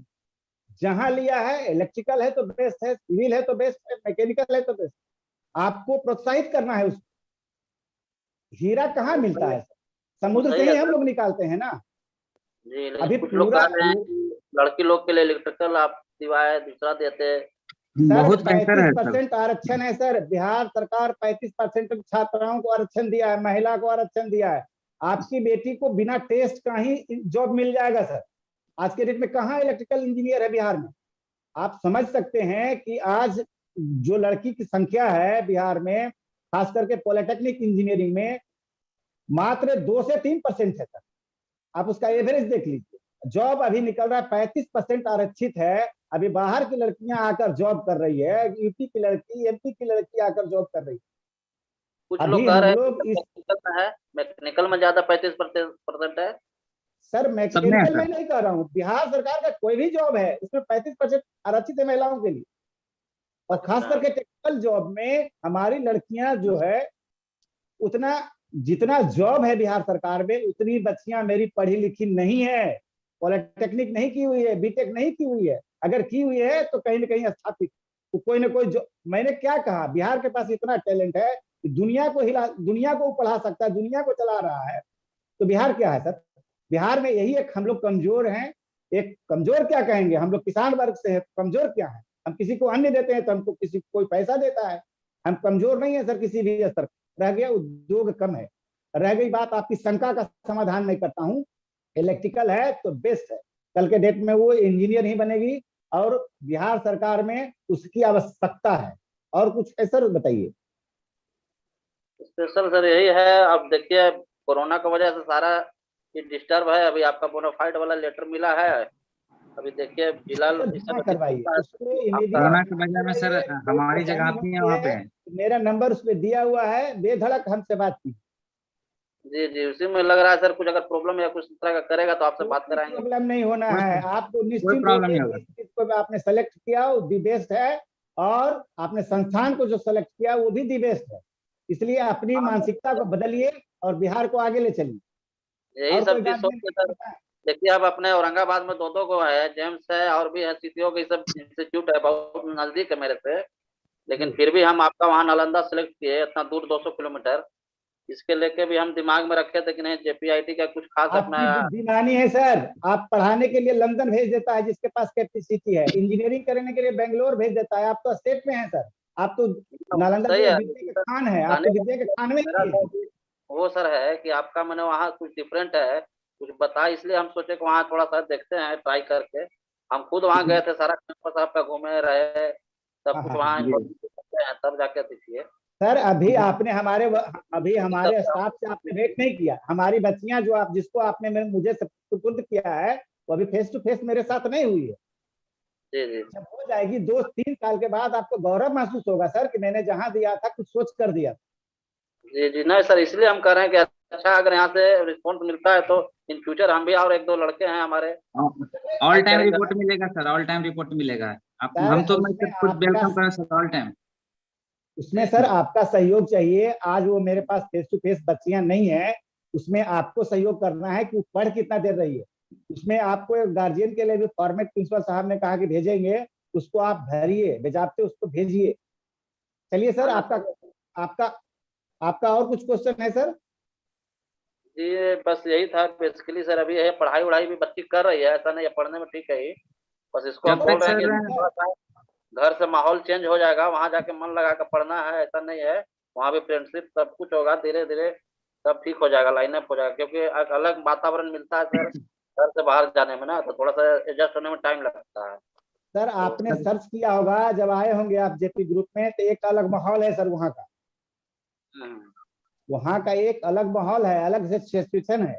जहां लिया है, इलेक्ट्रिकल है तो बेस्ट है, सिविल है तो बेस्ट है, मैकेनिकल है तो बेस्ट, आपको प्रोत्साहित करना है उसको। हीरा कहाँ मिलता है, समुद्र से ही हम लोग निकालते हैं ना। जी, अभी कुछ लोग कह रहे हैं कि लड़की लोग के लिए इलेक्ट्रिकल आप सिवाय दूसरा देते। सर 35% आरक्षण है सर, बिहार सरकार 35% छात्राओं को आरक्षण दिया है, महिला को आरक्षण दिया है। आपकी बेटी को बिना टेस्ट का ही जॉब मिल जाएगा सर। आज के डेट में कहाँ इलेक्ट्रिकल इंजीनियर है बिहार में। आप समझ सकते हैं कि आज जो लड़की की संख्या है बिहार में, खास करके पॉलिटेक्निक इंजीनियरिंग में, मात्र 2 से 3% है सर। आप उसका एवरेज देख लीजिए। जॉब अभी निकल रहा है, 35% आरक्षित है। अभी बाहर की लड़कियां आकर जॉब कर रही है, यूपी की लड़की, एमपी की लड़की आकर जॉब कर रही है। कुछ अभी लोग कह हम रहे हैं लोग इस मैकेनिकल में है, मैकेनिकल में ज्यादा 35% है। सर सब में है मैकेनिकल में सर। नहीं कह रहा हूँ, बिहार सरकार का कोई भी जॉब है उसमें 35% आरक्षित है महिलाओं के लिए। और खास अच्छा। करके टेक्निकल जॉब में हमारी लड़कियां जो है, उतना जितना जॉब है बिहार सरकार में, उतनी बच्चियां मेरी पढ़ी लिखी नहीं है, पॉलिटेक्निक नहीं की हुई है, बीटेक नहीं की हुई है। अगर की हुई है तो कहीं ना कहीं स्थापित, तो कोई ना कोई जो, मैंने क्या कहा, बिहार के पास इतना टैलेंट है कि दुनिया को पढ़ा सकता है, दुनिया को चला रहा है। तो बिहार क्या है सर? बिहार में यही एक हम लोग कमजोर हैं। एक कमजोर क्या कहेंगे, हम लोग किसान वर्ग से है, कमजोर क्या है? हम किसी को अन्न देते हैं तो हमको किसी कोई पैसा देता है। हम कमजोर नहीं है सर किसी भी स्तर। रह गया उद्योग कम है। रह गई बात, आपकी शंका का समाधान नहीं करता हूं, इलेक्ट्रिकल है तो बेस्ट है, कल के डेट में वो इंजीनियर ही बनेगी और बिहार सरकार में उसकी आवश्यकता है। और कुछ है सर बताइए। स्पेशल सर यही है, अब देखिए कोरोना की वजह से सारा ये डिस्टर्ब है। अभी आपका बोनाफाइड वाला लेटर मिला है, अभी देखिए फिलहाल सर इस जमा समय करवाइए दिक्कत उसको है आपका। Corona immediate. की वजह में सर हमारी जगह आपके यहाँ वहाँ पे है। मेरा नंबर उस पर दिया हुआ है, बेधड़क हमसे बात की। जी जी, उसी में लग रहा है सर, कुछ अगर प्रॉब्लम या कुछ इस तरह का करेगा तो आपसे बात कोई कराएंगे। प्रॉब्लम नहीं होना है, आपको कोई निश्चिंत प्रॉब्लम होकर नहीं होगा। जिस चीज को आपने सेलेक्ट किया वो दी बेस्ट है, और आपने संस्थान को जो सेलेक्ट किया वो भी दी बेस्ट है। इसलिए अपनी हाँ, मानसिकता को बदलिए और बिहार को आगे ले चलिए। यही और कोई सब चीज सोच गार्जियन के सर, देखिए अब अपने औरंगाबाद में दो को है, जेम्स है और भी है, सीटीओ की सब इंस्टीट्यूट है, बहुत नजदीक है मेरे से। लेकिन फिर भी हम आपका वहाँ नालंदा सेलेक्ट किए, इतना दूर 200 किलोमीटर। इसके लेके भी हम दिमाग में रखे थे कि नहीं जेपीआईटी का कुछ खास अपना। आपकी बुद्धिमानी है सर। आप पढ़ाने के लिए लंदन भेज देता है जिसके पास कैपेसिटी है, इंजीनियरिंग करने के लिए बेंगलोर भेज देता है। आप तो स्टेट में है सर, आप तो नालंदा सही जो है, विद्या के खान है, आप तो विद्या के खान में ही मेरा है। सर वो सर है कि आपका मैंने वहाँ कुछ डिफरेंट है, कुछ बता, इसलिए हम सोचे कि वहाँ थोड़ा सा देखते हैं ट्राई करके। हम खुद वहाँ गए थे, सारा कैंपस आपका घूमे रहे, सब हाँ कुछ हाँ वहाँ हाँ। जी। करते हैं, तब जाके देखिए। सर अभी हमारे स्टाफ से आपने भेंट नहीं किया। हमारी बच्चियां जो आप जिसको आपने मुझे सुपुर्द किया है, वो अभी फेस टू फेस मेरे साथ नहीं हुई है। जी जी जब हो जाएगी 2-3 साल के बाद आपको गौरव महसूस होगा सर कि मैंने जहां दिया था कुछ सोच कर दिया। जी जी, नहीं सर, इसलिए हम कह रहे हैं कि अच्छा अगर यहाँ से रिस्पॉन्स मिलता है तो इन फ्यूचर हम भी, और एक दो लड़के हैं हमारे, ऑल ट्राई टाइम करेंगे। रिपोर्ट मिलेगा सर, ऑल टाइम रिपोर्ट मिलेगा। आप सर हम तो मैं उसमें सब कुछ आपका वेलकम करें सर, ऑल टाइम। उसमें सर आपका सहयोग चाहिए। आज वो मेरे पास फेस टू फेस बच्चियां नहीं है, उसमें आपको सहयोग करना है कि वो पढ़ कितना देर रही है। उसमें आपको गार्जियन के लिए भी फॉर्मेट प्रिंसिपल साहब ने कहा कि भेजेंगे, उसको आप भरिए, बेजाबते उसको भेजिए। चलिए सर, हाँ आपका आपका आपका और कुछ क्वेश्चन है सर? जी, बस यही था बेसिकली सर। अभी है पढ़ाई वढ़ाई भी बच्ची कर रही है, ऐसा नहीं है, पढ़ने में ठीक है ही, बस इसको हम जब बोल तक रहे हैं सर कि थोड़ा सा घर से माहौल चेंज हो जाएगा, वहां जाके मन लगा कर पढ़ना है, ऐसा नहीं है। वहां भी फ्रेंडशिप सब कुछ होगा, धीरे धीरे सब ठीक हो जाएगा, लाइनअप हो जाएगा, क्योंकि एक अलग वातावरण मिलता है सर घर से बाहर जाने में ना, तो थोड़ा सा एडजस्ट होने में टाइम लगता है। सर तो आपने सर्च किया होगा जब आए होंगे आप जेपी ग्रुप में, तो एक अलग माहौल है सर वहाँ का। हम्म, वहाँ का एक अलग माहौल है, अलग से सिचुएशन है।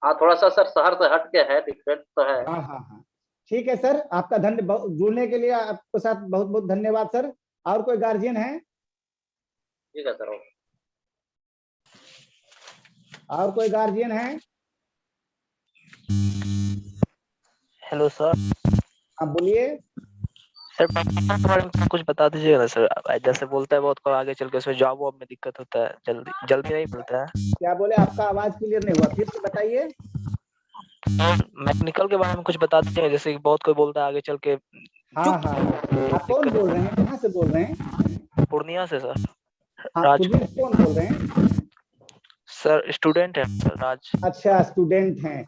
हाँ थोड़ा सा सर शहर से हट के है, डिफरेंट तो है। हाँ हाँ हाँ। ठीक है सर, आपका जुड़ने के लिए आपके साथ बहुत बहुत धन्यवाद सर। और कोई गार्जियन है? ठीक है सर, ओके। और कोई गार्जियन है? Hello sir. आप बोलिए। सर के बारे में कुछ बता दीजिएगा ना सर। जैसे बोलता है बहुत को आगे चल के उसमें जॉब वॉब में दिक्कत होता है, जल्दी जल्दी नहीं मिलता है। क्या बोले? आपका आवाज क्लियर नहीं हुआ, फिर से बताइए। मैकेनिकल के बारे में कुछ बता दीजिएगा, जैसे कि बहुत कोई बोलता है आगे चल के हाँ हाँ हाँ। आप कौन बोल रहे हैं, कहाँ से बोल रहे हैं? पूर्णिया से सर। हाँ, राज पूर्णिया से कौन बोल रहे हैं? सर, स्टूडेंट है सर, राज। अच्छा, स्टूडेंट हैं।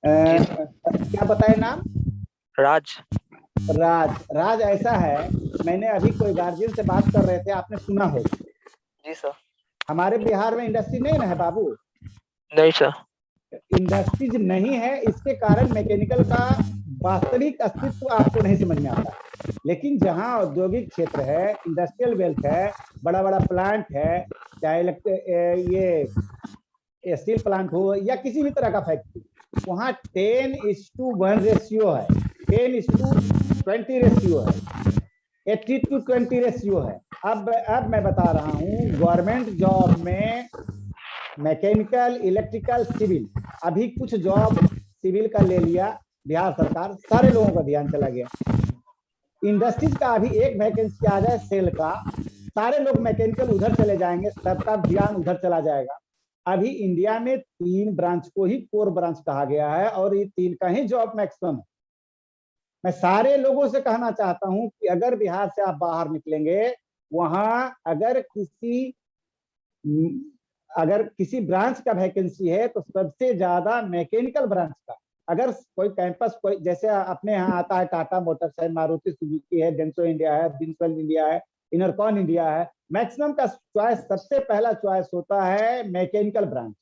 क्या बताए नाम? राज। राज। राज ऐसा है, मैंने अभी कोई गार्जियन से बात कर रहे थे, आपने सुना हो। जी सर। हमारे बिहार में इंडस्ट्री नहीं ना है बाबू। नहीं सर। इंडस्ट्रीज नहीं है, इसके कारण मैकेनिकल का वास्तविक अस्तित्व आपको नहीं समझ में आता। लेकिन जहां औद्योगिक क्षेत्र है, इंडस्ट्रियल बेल्ट है, बड़ा बड़ा प्लांट है, चाहे ये स्टील प्लांट हो या किसी भी तरह का फैक्ट्री, वहां 10:1 रेशियो है, 10:20 रेशियो है, 80:20 रेशियो है। अब मैं बता रहा हूं, गवर्नमेंट जॉब में मैकेनिकल, इलेक्ट्रिकल, सिविल, अभी कुछ जॉब सिविल का ले लिया बिहार सरकार, सारे लोगों का ध्यान चला गया। इंडस्ट्रीज का अभी एक वैकेंसी आ जाए सेल का, सारे लोग मैकेनिकल उधर चले जाएंगे, सबका ध्यान उधर चला जाएगा। अभी इंडिया में 3 ब्रांच को ही कोर ब्रांच कहा गया है और ये 3 का ही जॉब मैक्सिमम है। मैं सारे लोगों से कहना चाहता हूं कि अगर बिहार से आप बाहर निकलेंगे, वहां अगर किसी ब्रांच का वैकेंसी है तो सबसे ज्यादा मैकेनिकल ब्रांच का। अगर कोई कैंपस, कोई जैसे अपने यहाँ आता है टाटा मोटर्स है, मारुति सुजुकी है, डेंसो इंडिया है, बिन्सल इंडिया है, इनरकॉन इंडिया है, मैक्सिमम का चॉइस, सबसे पहला चॉइस होता है मैकेनिकल ब्रांच।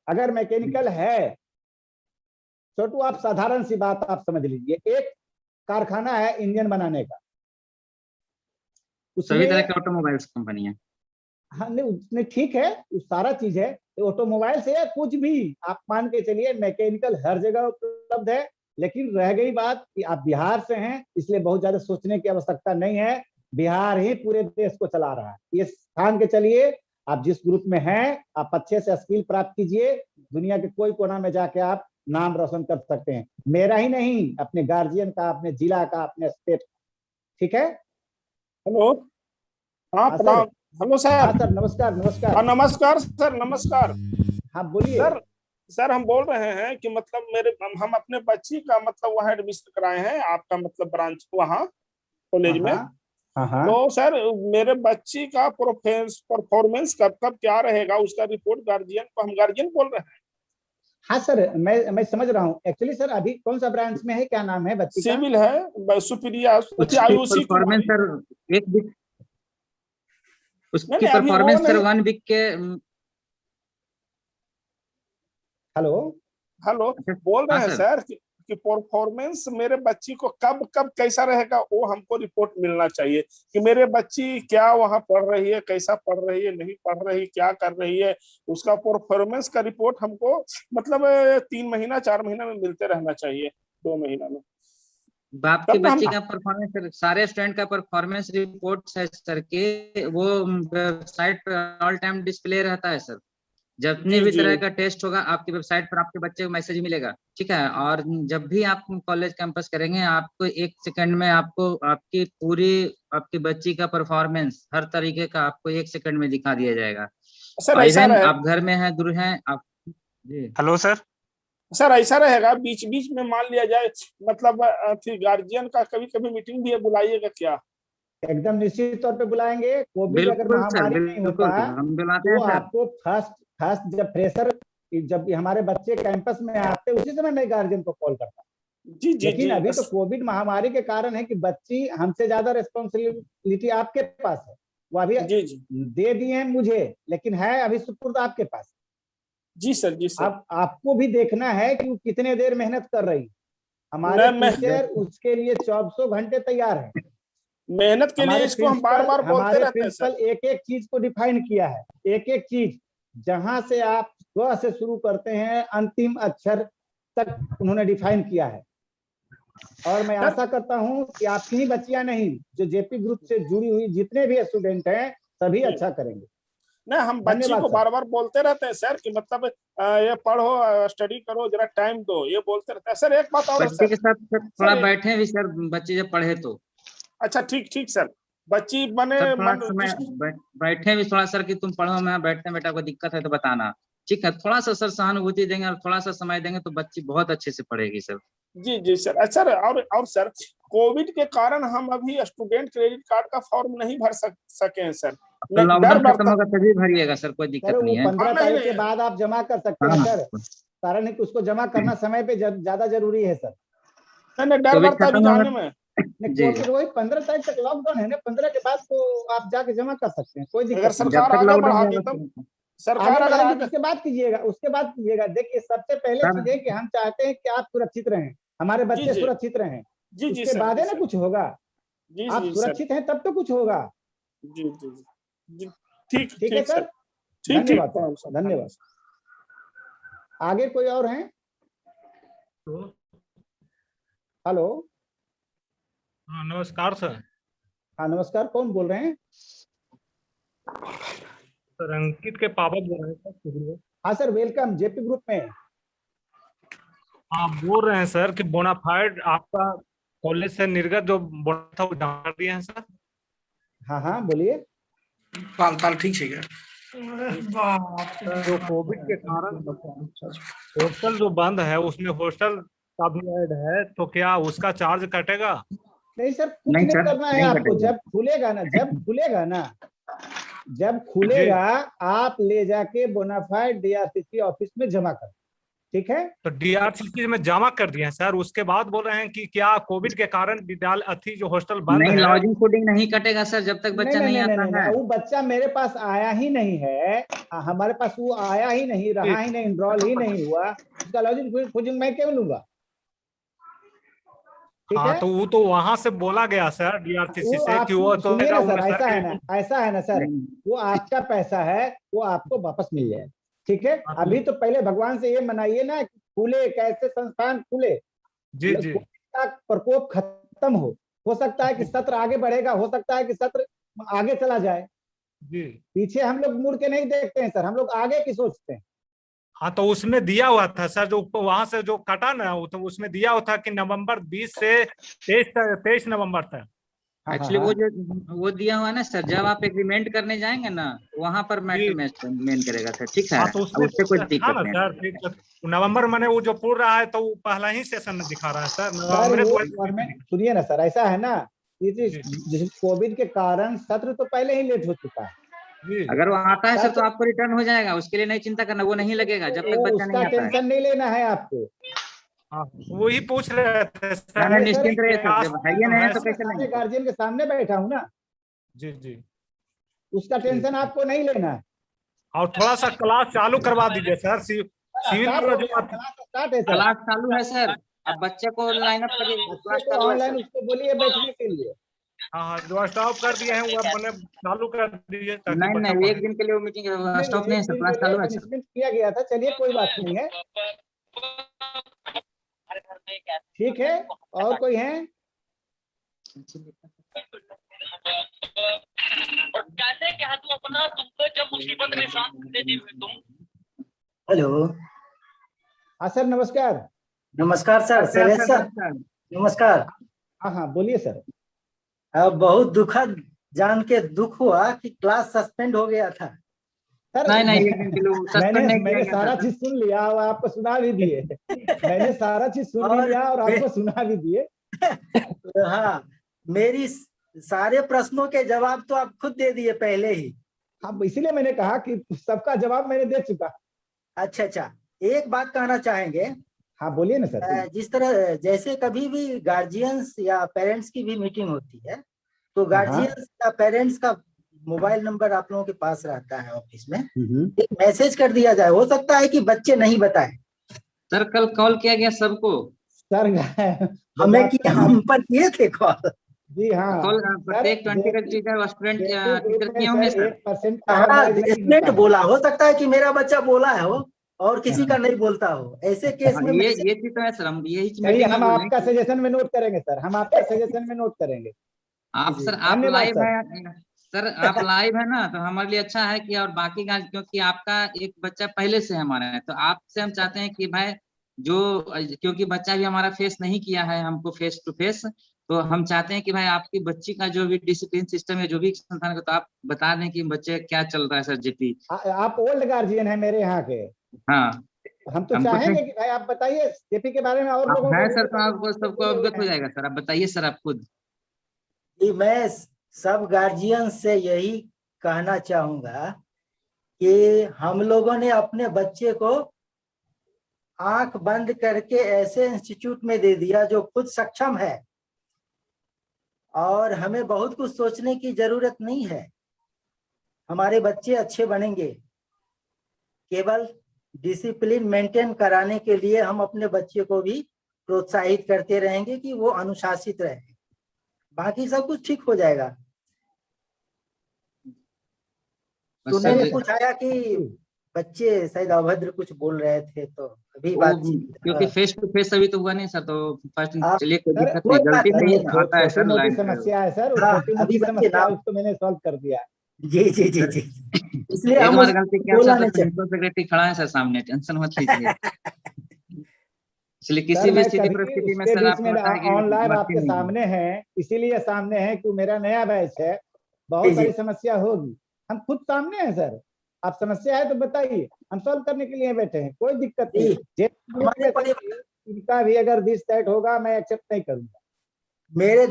अगर मैकेनिकल है, छोटू आप साधारण सी बात आप समझ लीजिए, एक कारखाना है इंजन बनाने का, सभी तरह के ऑटोमोबाइल्स कंपनी है। हाँ नहीं, उसमें ठीक है, उस सारा चीज है, ऑटोमोबाइल से या कुछ भी आप मान के चलिए, मैकेनिकल हर जगह उपलब्ध है। लेकिन रह गई बात कि आप बिहार से हैं, इसलिए बहुत ज्यादा सोचने की आवश्यकता नहीं है, बिहार ही पूरे देश को चला रहा है। ये ठान के चलिए, आप जिस ग्रुप में हैं, आप अच्छे से स्किल प्राप्त कीजिए, दुनिया के कोई कोना में जाके आप नाम रोशन कर सकते हैं, मेरा ही नहीं, अपने गार्जियन का, अपने जिला का, अपने स्टेट। ठीक है। हेलो, हाँ प्रणाम। Hello sir. हाँ सर, नमस्कार। नमस्कार। नमस्कार सर, नमस्कार। हाँ बोलिए सर हम बोल रहे हैं कि मतलब हम अपने बच्ची का मतलब वहाँ एडमिशन कराए हैं, आपका मतलब ब्रांच वहाँ कॉलेज में। हाँ। तो सर मेरे बच्ची का परफॉर्मेंस कब क्या रहेगा, उसका रिपोर्ट गार्जियन को, हम गार्जियन बोल रहे हैं। हाँ सर, मैं समझ रहा हूँ। एक्चुअली सर अभी कौन सा ब्रांच में है, क्या नाम है बच्ची का? सिविल है, सुप्रिया आयुषी परफॉर्मेंस सर एक वीक, उसकी अभी परफॉर्मेंस सर 1 वीक के। हेलो बोल रहे हैं सर कि परफॉर्मेंस मेरे बच्ची को कब कैसा रहेगा, वो हमको रिपोर्ट मिलना चाहिए कि मेरे बच्ची क्या वहाँ पढ़ रही है, कैसा पढ़ रही है, नहीं पढ़ रही, क्या कर रही है, उसका परफॉर्मेंस का रिपोर्ट हमको मतलब 3 महीना 4 महीना में मिलते रहना चाहिए, 2 महीना में। बाप की बच्ची का परफॉर्मेंस सर, सारे स्टूडेंट का परफॉर्मेंस रिपोर्ट है सर के, वो वेबसाइट पर ऑल टाइम डिस्प्ले रहता है सर। जितने भी तरह का टेस्ट होगा आपकी वेबसाइट पर आपके बच्चे को मैसेज मिलेगा, ठीक है। और जब भी आप कॉलेज कैंपस करेंगे, आपको 1 सेकंड में आपको आपकी बच्ची का परफॉर्मेंस हर तरीके का आपको 1 सेकंड में दिखा दिया जाएगा। इवन आप घर में हैं, दूर हैं आप। जी हेलो सर ऐसा रहेगा, बीच बीच में मान लिया जाए मतलब गार्जियन का कभी कभी मीटिंग भी बुलाइएगा क्या? एकदम निश्चित तौर पे बुलाएंगे। कोविड अगर महामारी नहीं होता तो आपको फर्स्ट जब फ्रेशर, जब हमारे बच्चे कैंपस में आते, उसी समय मैं गार्जियन को कॉल करता। लेकिन अभी तो कोविड महामारी के कारण है कि बच्ची हमसे ज्यादा रिस्पॉन्सिबिलिटी आपके पास है, वो अभी दे दिए हैं मुझे, लेकिन है अभी सुपुर्द आपके पास। जी सर। अब आपको भी देखना है कि वो कितने देर मेहनत कर रही। हमारे टीचर उसके लिए 24 घंटे तैयार है, मेहनत के लिए। इसको हम बार बार बोलते रहते हैं सर। एक चीज को डिफाइन किया है, एक चीज, जहां से आप ग से शुरू करते हैं अंतिम अक्षर तक उन्होंने डिफाइन किया है। और मैं आशा करता हूं कि आपकी ही बच्चियां नहीं, जो जेपी ग्रुप से जुड़ी हुई जितने भी स्टूडेंट हैं, सभी अच्छा करेंगे। नहीं, हम बच्ची को बार बार बोलते रहते हैं सर कि मतलब ये पढ़ो, स्टडी करो, जरा टाइम दो, ये बोलते रहते हैं सर। एक बात और बच्चे के साथ थोड़ा बैठे भी सर, बच्चे जब पढ़े तो। अच्छा ठीक सर, बच्ची बने बैठे भी थोड़ा सर कि तुम पढ़ो, मैं बैठते बेटा, कोई दिक्कत है तो बताना, ठीक है। थोड़ा सा सर सहानुभूति देंगे और थोड़ा सा समय देंगे तो बच्ची बहुत अच्छे से पढ़ेगी सर। जी सर। सर और सर, कोविड के कारण हम अभी स्टूडेंट क्रेडिट कार्ड का फॉर्म नहीं भर सके हैं सर। लॉकडाउन खत्म होगा तभी भरिएगा सर, कोई दिक्कत नहीं है। 15 तारीख के बाद आप जमा कर सकते हैं सर। कारण है कि उसको जमा करना समय पे ज्यादा जरूरी है सर। डर लगता है जाने में। वही 15 तारीख तक लॉकडाउन है ना, 15 के बाद तो आप जाके जमा कर सकते हैं, कोई दिक्कत। अगर सरकार आगे बढ़ा दी तब उसके बाद कीजिएगा। देखिए सबसे पहले चीज है कि हम चाहते हैं कि आप सुरक्षित रहें, हमारे जी बच्चे जी सुरक्षित रहें, जी जी उसके सर, बाद जी है ना सर, कुछ होगा। जी आप जी सर, सुरक्षित हैं तब तो कुछ होगा। जी जी जी जी, ठीक ठीक है ठीक सर, सर, ठीक ठीक धन्यवाद प्रणाम सर, सर, धन्यवाद। आगे कोई और हैं? हेलो। हाँ नमस्कार सर। हाँ नमस्कार, कौन बोल रहे हैं? सर अंकित के पापा बोल रहे हैं सर सिविल में। हाँ सर, वेलकम जेपी ग्रुप में। हाँ बोल रहे हैं सर कि बोनाफाइड आपका कॉलेज से निर्गत जो बोना था वो जमा कर दिए हैं सर। हाँ हाँ बोलिए। ताल ताल ठीक है क्या? जो कोविड के कारण हॉस्टल जो बंद है उसमें हॉस्टल का भी ऐड है, तो क्या उसका चार्ज कटेगा? नहीं सर, कुछ नहीं नहीं सर, करना है नहीं आपको। कटेगा। जब खुलेगा ना, जब जी खुलेगा आप ले जाके बोनाफाइड डीआरसीसी ऑफिस में जमा कर। ठीक है। तो डीआरसीसी में जमा कर दिए हैं सर, उसके बाद बोल रहे हैं कि क्या कोविड के कारण विद्यालय अथी जो हॉस्टल बंद नहीं, है। लॉजिंग फूडिंग नहीं कटेगा सर जब तक नहीं बच्चा नहीं नहीं नहीं नहीं आता नहीं, है। वो बच्चा मेरे पास आया ही नहीं है। हमारे पास वो आया ही नहीं, रहा ही नहीं, इनरोल ही नहीं हुआ, उसका लॉजिन खोजिंग मैं क्यों लूंगा? ठीक हाँ है। तो वो तो वहां से बोला गया सर डीआरसीसी वो से कि आप वो तो सुनिए ना वो सर, मैं सर ऐसा के है ना, ऐसा है ना सर, नहीं, वो आपका पैसा है, वो आपको वापस मिल जाए। ठीक है। हाँ, अभी तो पहले भगवान से ये मनाइए ना कि खुले, कैसे संस्थान खुले, जी जी कोविड का प्रकोप खत्म हो सकता है कि सत्र आगे बढ़ेगा, हो सकता है कि सत्र आगे चला जाए। जी। पीछे हम लोग मुड़ के नहीं देखते हैं सर, हम लोग आगे की सोचते हैं। हाँ तो उसमें दिया हुआ था सर, जो वहां से जो कटा ना वो तो उसमें दिया हुआ था कि नवंबर 20 से 23 नवंबर तक। हाँ हाँ एक्चुअली हाँ। वो जो वो दिया हुआ है ना सर, जब आप एग्रीमेंट करने जाएंगे ना वहां पर जी मेन करेगा सर। ठीक है, हाँ तो अब उसमें उससे कोई था दिक्कत ना नहीं। सर, ठीक है। नवंबर मैंने वो जो पूर रहा है तो वो पहला ही सेशन में दिखा रहा है सर, सर नवंबर वो 2020 में गवर्नमेंट, सुनिए ना सर, ऐसा है ना, ये जी जिस कोविड के कारण सत्र तो पहले ही लेट हो चुका है। जी। अगर वो आता है सर तो सत्र आपको रिटर्न हो जाएगा, उसके लिए नहीं चिंता करना, वो नहीं लगेगा जब तक वो बच्चा उसका नहीं आता है। टेंशन नहीं लेना है आपको। हाँ वही पूछ रहे थे ना सर ना, अरे सर, कि निश्चिंत रहिए सर, क्या जब है ये सिस्टम नहीं है है तो सर। कैसे सारे लेंगे सर। गार्जियन के सामने बैठा हूँ ना, जी जी उसका ठीक टेंशन है। आपको नहीं लेना है। और थोड़ा सा क्लास चालू करवा दीजिए सर, सिविल स्टार्ट वाला हो जो गया, क्लास स्टार्ट है सर। क्लास चालू है सर, अब बच्चे को लाइन अप करिए, बच्चे क्लास को चालू है ऑनलाइन सर। उसको बोलिए बैठने के लिए। हाँ हाँ जो स्टॉप कर दिए हैं वो अब मैंने चालू कर दीजिए ताकि नहीं बच्चा नहीं, एक पढ़े। दिन के लिए वो मीटिंग नहीं स्टॉप नहीं, नहीं है एक सर, दिन क्लास के लिए चालू है सर। पनिशमेंट किया गया था, चलिए कोई बात नहीं है। ठीक है। और कोई है? हेलो। हाँ सर नमस्कार। नमस्कार सर, नमस्कार शैलेश सर, सर, नमस्कार। नमस्कार। हाँ हाँ बोलिए सर। बहुत दुखद जान के दुख हुआ कि क्लास सस्पेंड हो गया था। सर नहीं नहीं, एक दिन के लिए मैंने सस्पेंड नहीं किया मैंने गया सारा सर। चीज सुन लिया और आपको सुना भी दिए। मैंने सारा चीज सुन भी और लिया और आपको सुना भी दिए। हाँ, मेरी सारे प्रश्नों के जवाब तो आप खुद दे दिए पहले ही। हाँ, इसीलिए मैंने कहा कि सबका जवाब मैंने दे चुका। अच्छा अच्छा, एक बात कहना चाहेंगे। हाँ बोलिए ना सर। जिस तरह जैसे कभी भी गार्जियंस या पेरेंट्स की भी मीटिंग होती है तो हाँ हाँ। गार्जियंस या पेरेंट्स का मोबाइल नंबर आप लोगों के पास रहता है ऑफिस में, हम्म। एक मैसेज कर दिया जाए। हो सकता है कि बच्चे नहीं बताए सर कल कॉल किया गया सबको। सर हमें कि बताते हैं हम पर किए थे कॉल। जी हाँ। कॉल सर प्रत्येक 20 का teacher student JP teacher group में किए होंगे सर सर। 1% हाँ, कॉम्प्रोमाइज नहीं स्टूडेंट होता है। बोला, हो सकता है कि मेरा बच्चा बोला है हो और किसी का हाँ। नहीं बोलता हो, ऐसे केस हाँ, में मैसेज। ये चीज तो है सर, हम यही चलिए मीटिंग में हम बोल रहे हैं आपका कि सजेशन में नोट करेंगे सर, हम आपका सजेशन में नोट करेंगे। आप जी सर आप धन्यवाद लाइव सर। है सर, आप लाइव है ना तो हमारे लिए अच्छा है कि, और बाकी का क्योंकि आपका एक बच्चा पहले से हमारा है तो आपसे हम चाहते हैं कि भाई जो, क्योंकि बच्चा भी हमारा फेस नहीं किया है हमको फेस टू फेस, तो हम चाहते हैं कि भाई आपकी बच्ची का जो भी डिसिप्लिन सिस्टम है जो भी संस्थान का, तो आप बता दें कि बच्चे क्या चल रहा है सर जेपी। आप ओल्ड गार्जियन हैं मेरे यहाँ के, हाँ हम तो हम कुछ चाहेंगे नहीं, कि भाई आप बताइए जेपी के बारे में, और आप लोगों को हैं भी सर तो बताइए आपको जो सबको जुड़े हुए अवगत हो हैं। जाएगा सर, आप बताइए सर आप खुद। कि मैं सब गार्जियन से यही कहना चाहूंगा कि हम लोगों ने अपने बच्चे को आंख बंद करके ऐसे इंस्टीट्यूट में दे दिया जो खुद सक्षम है, और हमें बहुत कुछ सोचने की जरूरत नहीं है। हमारे बच्चे अच्छे बनेंगे, केवल डिसिप्लिन मेंटेन कराने के लिए हम अपने बच्चे को भी प्रोत्साहित करते रहेंगे कि वो अनुशासित रहे, बाकी सब कुछ ठीक हो जाएगा। बस सुनने में सर, कुछ आया कि बच्चे शायद अभद्र कुछ बोल रहे थे, तो अभी वो बातचीत क्योंकि फेस टू फेस अभी तो हुआ नहीं सर, तो फर्स्ट आप चलिए कोई सर दिक्कत कोई नहीं, बात गलती नहीं, तो आता है छोटी सर मोटी लाइन पे। समस्या है सर, हाँ छोटी अभी मोटी बच्चे समस्या नाम, उसको मैंने सॉल्व कर दिया। जी जी जी जी, इसलिए एक हम बार उसको गलती किया बोला सर तो नहीं चाहिए। प्रिंसिपल सेक्रेटरी खड़ा है सर सामने, टेंशन मत लीजिए। इसलिए किसी सर भी मैं स्थिति कभी परिस्थिति में उसके सर बीच आपको में लगता है कि ऑन लाइव मस्ती आपके नहीं है। सामने है, इसीलिए सामने है कि मेरा नया बैच है, जी बहुत जी सारी समस्या होगी, हम खुद सामने हैं सर। आप समस्या है तो बताइए, हम सॉल्व करने के लिए बैठे हैं, कोई दिक्कत नहीं। जी, हमारे परिवार इनका भी अगर दिस दैट होगा मैं एक्सेप्ट नहीं करूंगा। मेरे